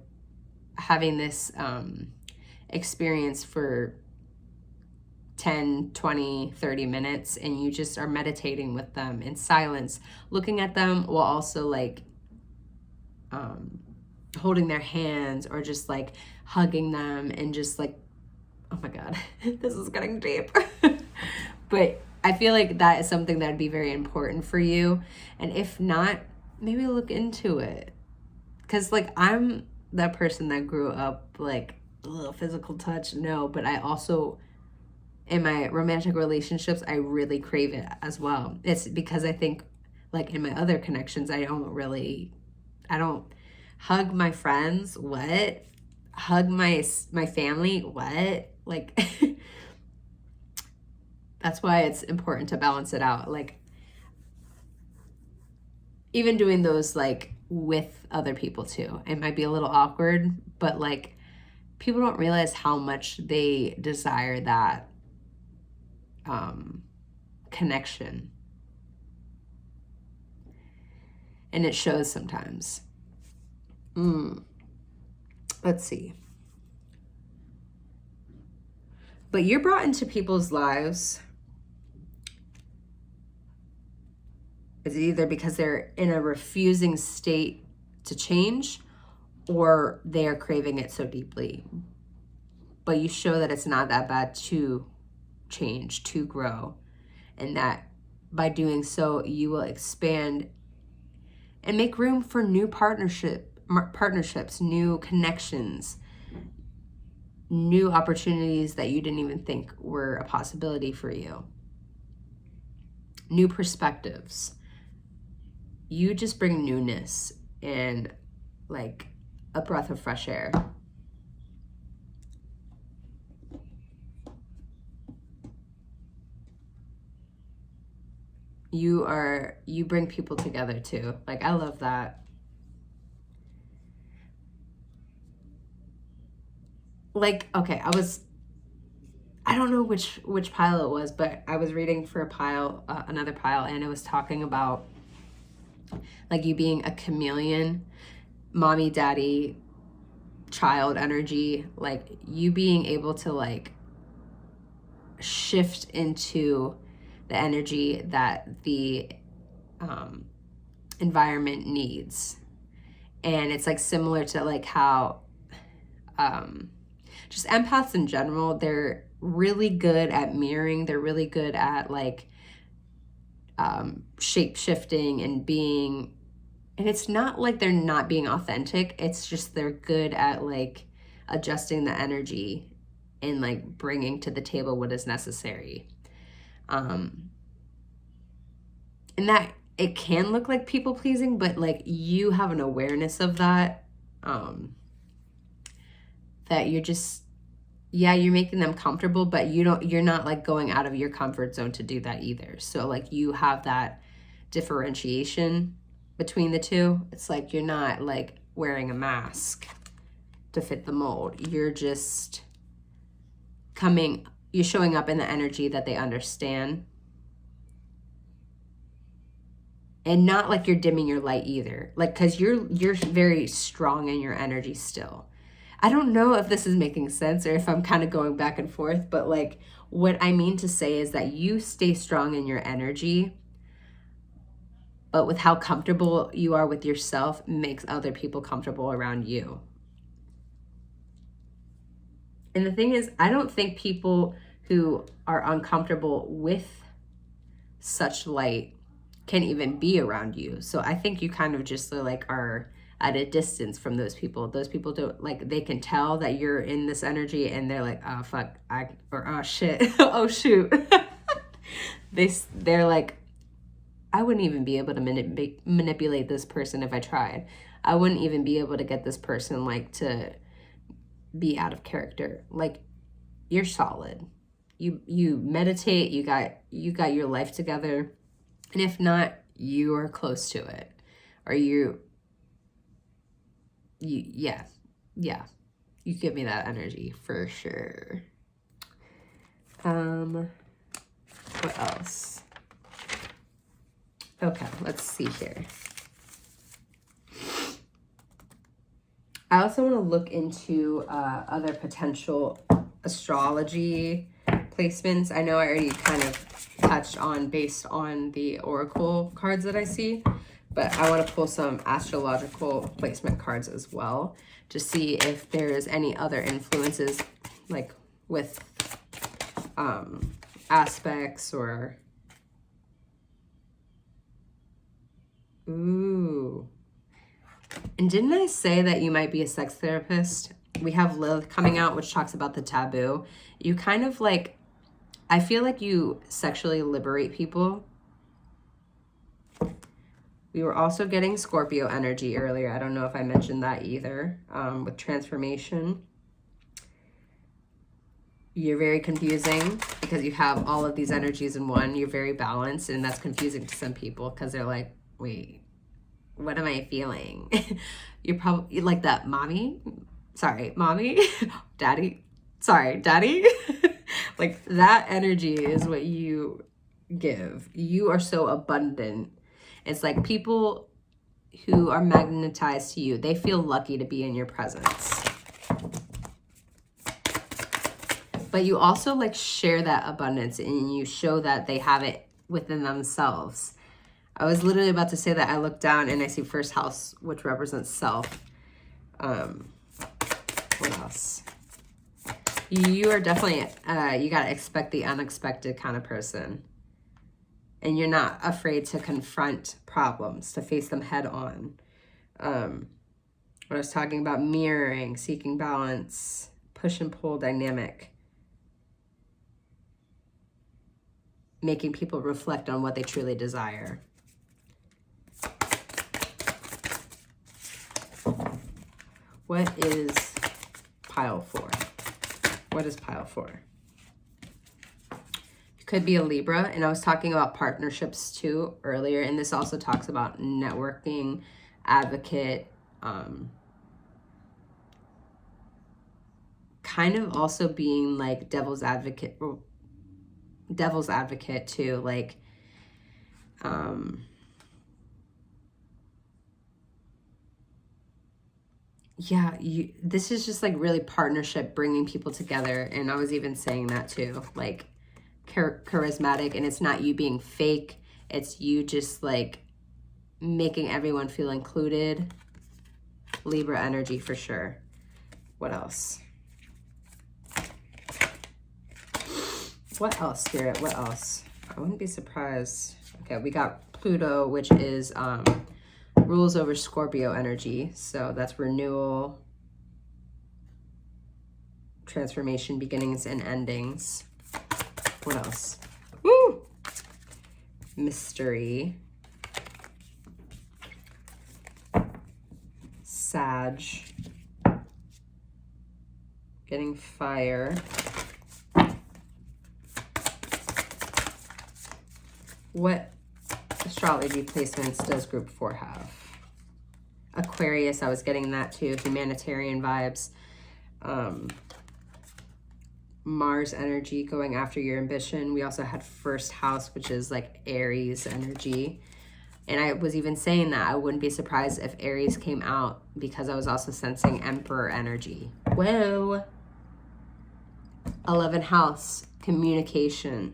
having this experience for 10, 20, 30 minutes, and you just are meditating with them in silence, looking at them while also like holding their hands or just like hugging them and just like, oh my God, this is getting deep. But I feel like that is something that would be very important for you. And if not, maybe look into it. Because, like, I'm that person that grew up, like, physical touch, no. But I also, in my romantic relationships, I really crave it as well. It's because I think, like, in my other connections, I don't hug my friends, what? Hug my family, what? Like, that's why it's important to balance it out. Like, even doing those, like, with other people too. It might be a little awkward, but, like, people don't realize how much they desire that connection. And it shows sometimes. Let's see. But you're brought into people's lives. It's either because they're in a refusing state to change, or they are craving it so deeply. But you show that it's not that bad to change, to grow, and that by doing so, you will expand and make room for new partnerships, new connections, new opportunities that you didn't even think were a possibility for you, new perspectives. You just bring newness and, like, a breath of fresh air. You bring people together too. Like, I love that. Like, okay, I don't know which pile it was, but I was reading for another pile, and it was talking about, like, you being a chameleon, mommy, daddy, child energy, like, you being able to, like, shift into the energy that the environment needs. And it's, like, similar to, like, how just empaths in general, they're really good at mirroring. They're really good at, like, shape shifting and being, and it's not like they're not being authentic. It's just they're good at, like, adjusting the energy and, like, bringing to the table what is necessary. And that it can look like people pleasing, but, like, you have an awareness of that, that you're just, yeah, you're making them comfortable, but you're not, like, going out of your comfort zone to do that either. So, like, you have that differentiation between the two. It's like you're not, like, wearing a mask to fit the mold. You're just you're showing up in the energy that they understand. And not like you're dimming your light either. Like, because you're very strong in your energy still. I don't know if this is making sense or if I'm kind of going back and forth, but, like, what I mean to say is that you stay strong in your energy, but with how comfortable you are with yourself makes other people comfortable around you. And the thing is, I don't think people who are uncomfortable with such light can even be around you. So I think you kind of just, like, are at a distance from those people. Those people don't, like, they can tell that you're in this energy, and they're like, oh fuck, oh shit, oh shoot. They're like, I wouldn't even be able to manipulate this person if I tried. I wouldn't even be able to get this person, like, to be out of character. Like, you're solid. You meditate, you got your life together. And if not, you are close to it. Or yeah. You give me that energy for sure. What else? Okay, let's see here. I also want to look into other potential astrology placements. I know I already kind of touched on based on the oracle cards that I see, but I want to pull some astrological placement cards as well to see if there's any other influences, like, with aspects or Ooh. And didn't I say that you might be a sex therapist? We have Lilith coming out, which talks about the taboo. You kind of like, I feel like you sexually liberate people. We were also getting Scorpio energy earlier. I don't know if I mentioned that either, with transformation. You're very confusing because you have all of these energies in one. You're very balanced, and that's confusing to some people because they're like, wait, what am I feeling? You're probably like that mommy. Sorry, mommy. Daddy. Sorry, daddy. Like that energy is what you give. You are so abundant. It's like people who are magnetized to you, they feel lucky to be in your presence. But you also like share that abundance and you show that they have it within themselves. I was literally about to say that I look down and I see first house, which represents self. What else? You are definitely, you got to expect the unexpected kind of person. And you're not afraid to confront problems, to face them head on. When I was talking about mirroring, seeking balance, push and pull dynamic. Making people reflect on what they truly desire. What is pile 4? What is pile 4? You could be a Libra, and I was talking about partnerships too earlier, and this also talks about networking, advocate, kind of also being like devil's advocate too, like yeah, this is just like really partnership, bringing people together. And I was even saying that too, like charismatic, and it's not you being fake, it's you just like making everyone feel included. Libra energy for sure. What else? What else, Spirit? What else? I wouldn't be surprised. Okay, we got Pluto, which is rules over Scorpio energy. So that's renewal, transformation, beginnings and endings. What else? Woo! Mystery. Sag. Getting fire. What astrology placements does group 4 have? Aquarius, I was getting that too. Humanitarian vibes. Mars energy, going after your ambition. We also had first house, which is like Aries energy. And I was even saying that I wouldn't be surprised if Aries came out because I was also sensing Emperor energy. Whoa. 11th house, communication.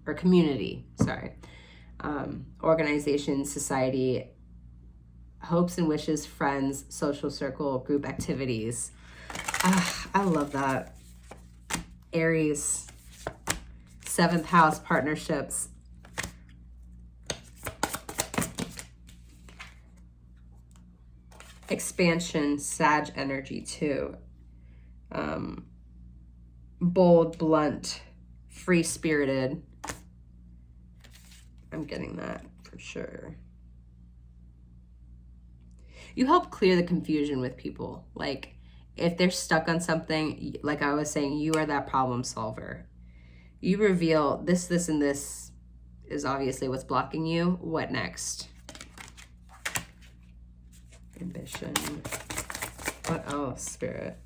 Or community, sorry. Organization, society, hopes and wishes, friends, social circle, group activities. I love that. Aries, 7th house, partnerships. Expansion, Sag energy too. Bold, blunt, free-spirited. I'm getting that for sure. You help clear the confusion with people. Like, if they're stuck on something, like I was saying, you are that problem solver. You reveal this, this, and this is obviously what's blocking you. What next? Ambition. What else, Spirit?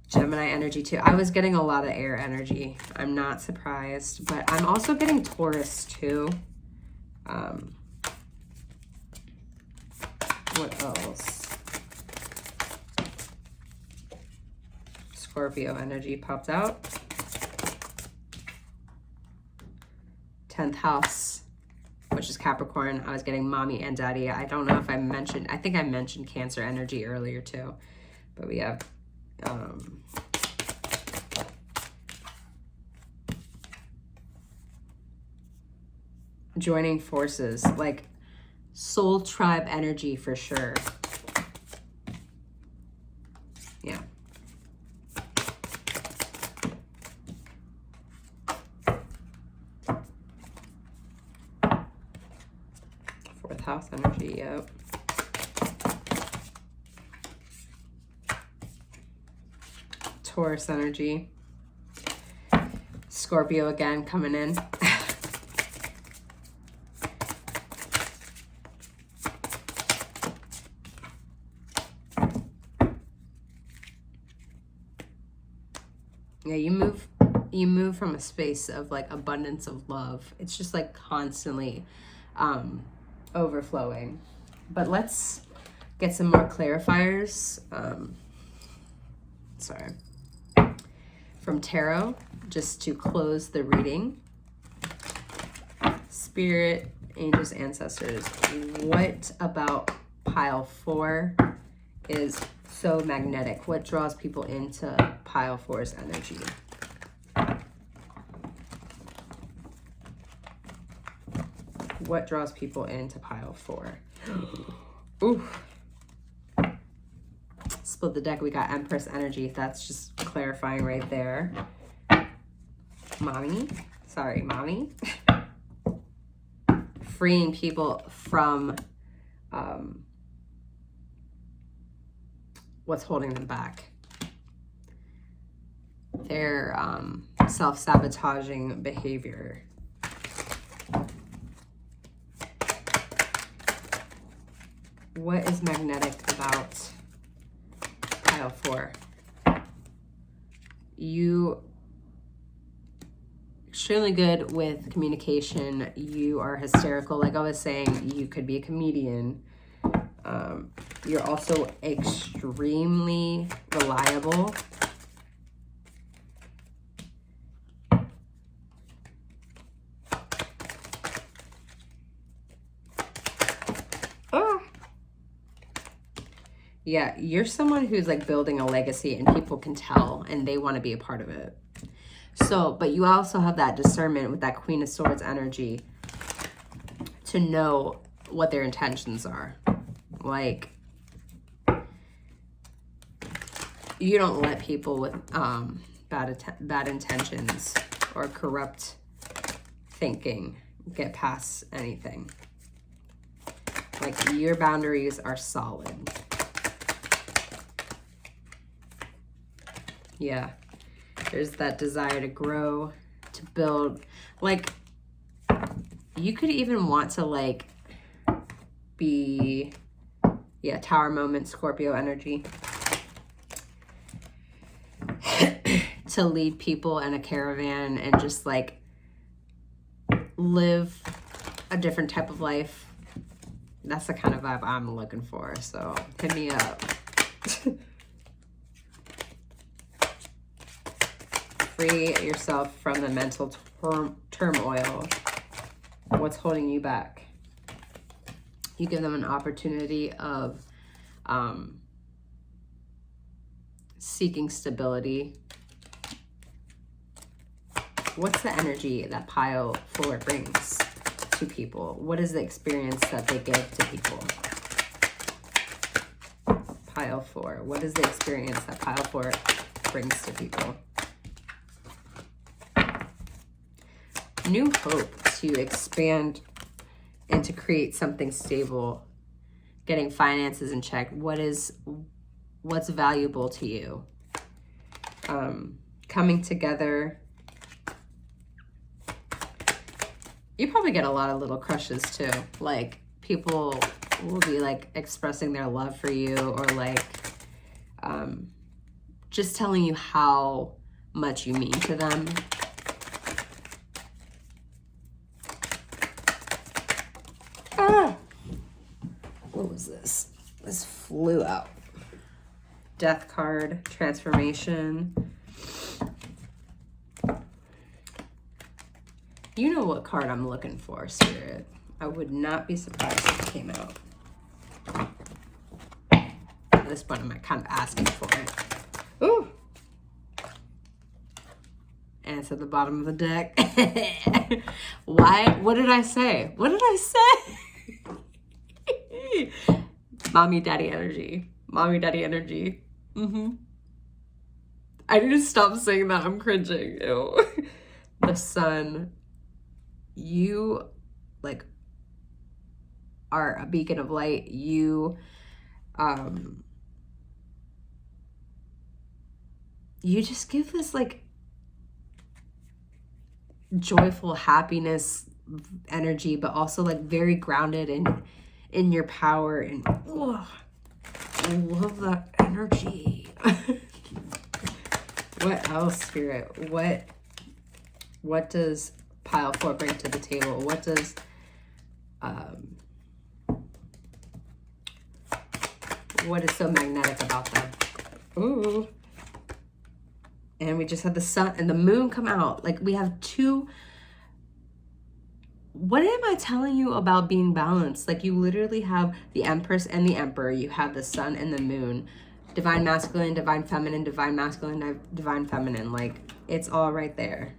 Gemini energy too. I was getting a lot of air energy. I'm not surprised, but I'm also getting Taurus too. What else? Scorpio energy popped out. 10th house, which is Capricorn. I was getting mommy and daddy. I don't know if I mentioned, I think I mentioned Cancer energy earlier too, but we have joining forces. Like, Soul tribe energy for sure. Yeah. Fourth house energy, yep. Taurus energy. Scorpio again coming in. Yeah, you move from a space of like abundance of love. It's just like constantly overflowing. But let's get some more clarifiers. Sorry. From tarot, just to close the reading. Spirit, angels, ancestors, what about pile 4 is so magnetic? What draws people into pile 4's energy? What draws people into pile 4? Ooh. Split the deck. We got Empress energy. That's just clarifying right there. Mommy. Sorry, mommy. Freeing people from what's holding them back. Their self-sabotaging behavior. What is magnetic about pile 4? You extremely good with communication. You are hysterical. Like I was saying, you could be a comedian. You're also extremely reliable. Yeah, you're someone who's like building a legacy and people can tell and they want to be a part of it. So, but you also have that discernment with that Queen of Swords energy to know what their intentions are. Like, you don't let people with bad intentions or corrupt thinking get past anything. Like, your boundaries are solid. Yeah, there's that desire to grow, to build. Like, you could even want to like be, yeah, Tower moment, Scorpio energy. To lead people in a caravan and just like live a different type of life. That's the kind of vibe I'm looking for, so hit me up. Free yourself from the mental turmoil. What's holding you back? You give them an opportunity of seeking stability. What's the energy that pile 4 brings to people? What is the experience that they give to people? Pile 4. What is the experience that pile 4 brings to people? New hope to expand and to create something stable. Getting finances in check. What's valuable to you? Coming together. You probably get a lot of little crushes too. Like, people will be like expressing their love for you, or like just telling you how much you mean to them. What was this? This flew out. Death card, transformation. You know what card I'm looking for, Spirit. I would not be surprised if it came out. At this point, I'm kind of asking for it. Ooh. And it's at the bottom of the deck. Why? What did I say? What did I say? Mommy, daddy energy. Mommy, daddy energy. I need to stop saying that. I'm cringing. Ew. The sun. You, like, are a beacon of light. You, you just give this, like, joyful happiness energy, but also, like, very grounded in your power. And, oh, I love that energy. What else, Spirit? What does pile 4 bring to the table? What does what is so magnetic about them? Ooh. And we just had the sun and the moon come out. Like, we have two. What am I telling you about being balanced? Like, you literally have the Empress and the Emperor. You have the sun and the moon. Divine masculine, divine feminine, divine masculine, divine feminine. Like, it's all right there.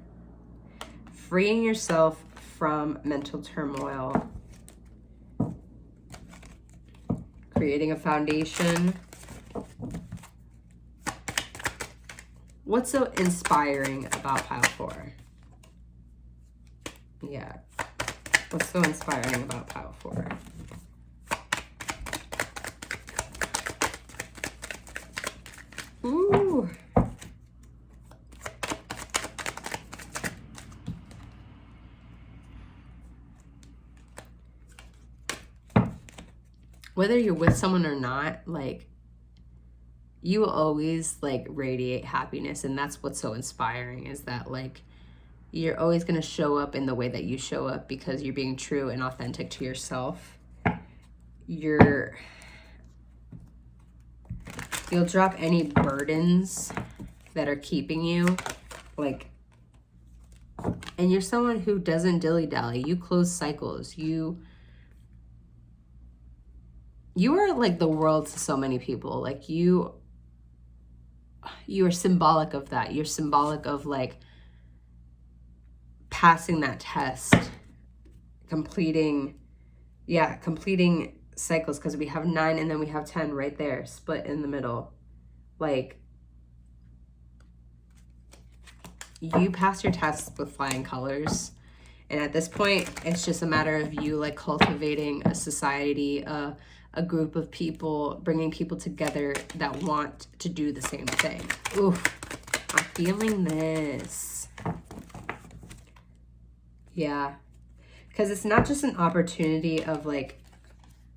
Freeing yourself from mental turmoil. Creating a foundation. What's so inspiring about pile 4? Yeah. What's so inspiring about pile 4? Ooh. Whether you're with someone or not, like, you will always, like, radiate happiness. And that's what's so inspiring, is that, like, you're always going to show up in the way that you show up because you're being true and authentic to yourself. You'll drop any burdens that are keeping you, like, and you're someone who doesn't dilly-dally. You close cycles. You are like the world to so many people. Like, you are symbolic of that. You're symbolic of, like, passing that test, completing cycles, because we have 9 and then we have 10 right there, split in the middle. Like, you pass your tests with flying colors. And at this point, it's just a matter of you, like, cultivating a society, a group of people, bringing people together that want to do the same thing. Ooh, I'm feeling this. Yeah. Because it's not just an opportunity of, like,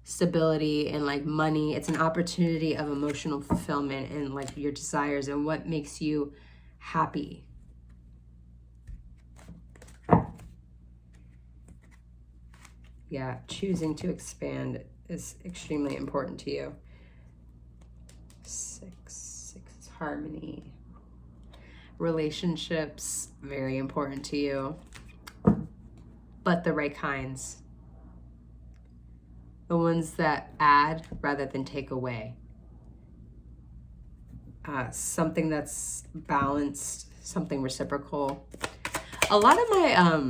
stability and, like, money. It's an opportunity of emotional fulfillment and, like, your desires and what makes you happy. Yeah, choosing to expand is extremely important to you. 6 is harmony. Relationships, very important to you. But the right kinds. The ones that add rather than take away. Something that's balanced, something reciprocal. A lot of my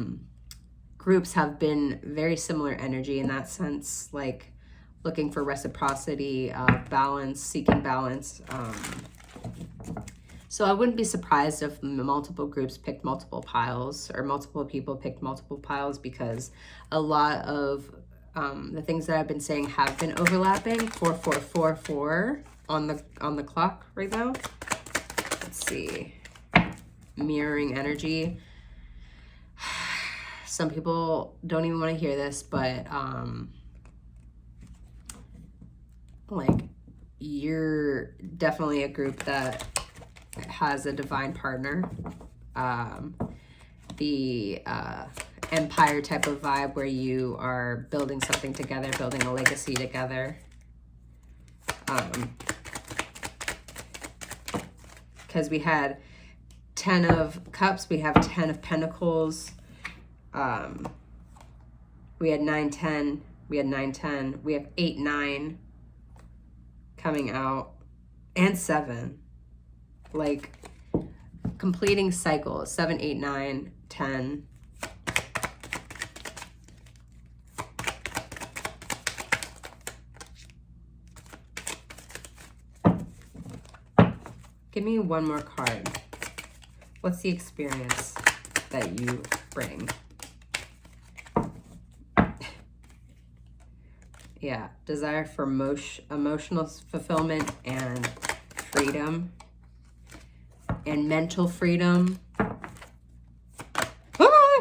groups have been very similar energy in that sense, like looking for reciprocity, balance, seeking balance. So I wouldn't be surprised if multiple groups picked multiple piles, or multiple people picked multiple piles, because a lot of the things that I've been saying have been overlapping. 4, 4, 4, 4 on the clock right now. Let's see. Mirroring energy. Some people don't even want to hear this, but like, you're definitely a group that has a divine partner. The empire type of vibe, where you are building something together, building a legacy together. Because we had 10 of cups, we have 10 of pentacles. We had 9, 10, we had 9, 10, we have 8, 9 coming out, and 7, like, completing cycles. 7, 8, 9, 10. Give me one more card. What's the experience that you bring? Yeah, desire for emotional fulfillment and freedom and mental freedom. Ah!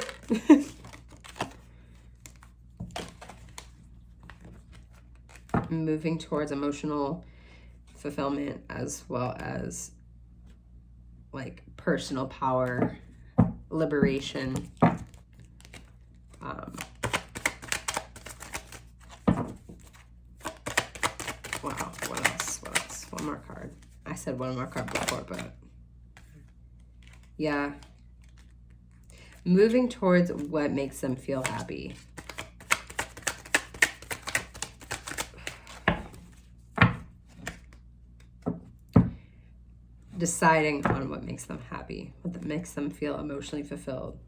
Moving towards emotional fulfillment as well as like personal power, liberation. Wow, what else? What else? One more card. I said one more card before, but yeah. Moving towards what makes them feel happy. Deciding on what makes them happy, what makes them feel emotionally fulfilled.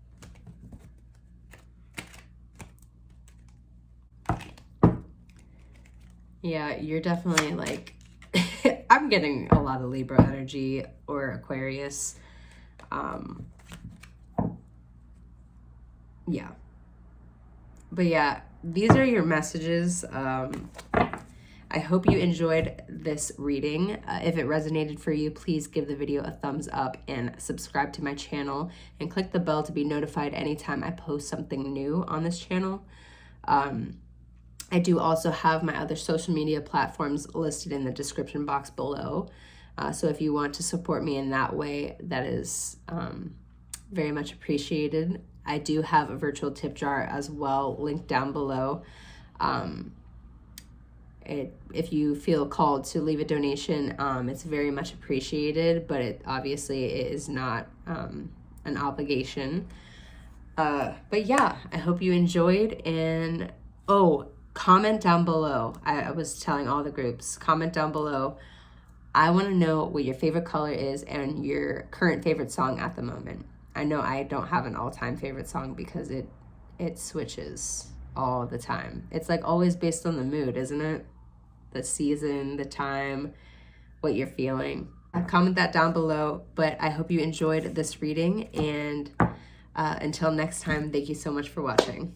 Yeah, you're definitely like, I'm getting a lot of Libra energy or Aquarius. Yeah. But yeah, these are your messages. I hope you enjoyed this reading. If it resonated for you, please give the video a thumbs up and subscribe to my channel and click the bell to be notified anytime I post something new on this channel. I do also have my other social media platforms listed in the description box below. So if you want to support me in that way, that is very much appreciated. I do have a virtual tip jar as well, linked down below. If you feel called to leave a donation, it's very much appreciated, but it obviously is not an obligation. But yeah, I hope you enjoyed, and comment down below. I was telling all the groups, comment down below. I want to know what your favorite color is and your current favorite song at the moment. I know I don't have an all-time favorite song because it switches all the time. It's like always based on the mood, isn't it? The season, the time, what you're feeling. Comment that down below, but I hope you enjoyed this reading, and until next time, thank you so much for watching.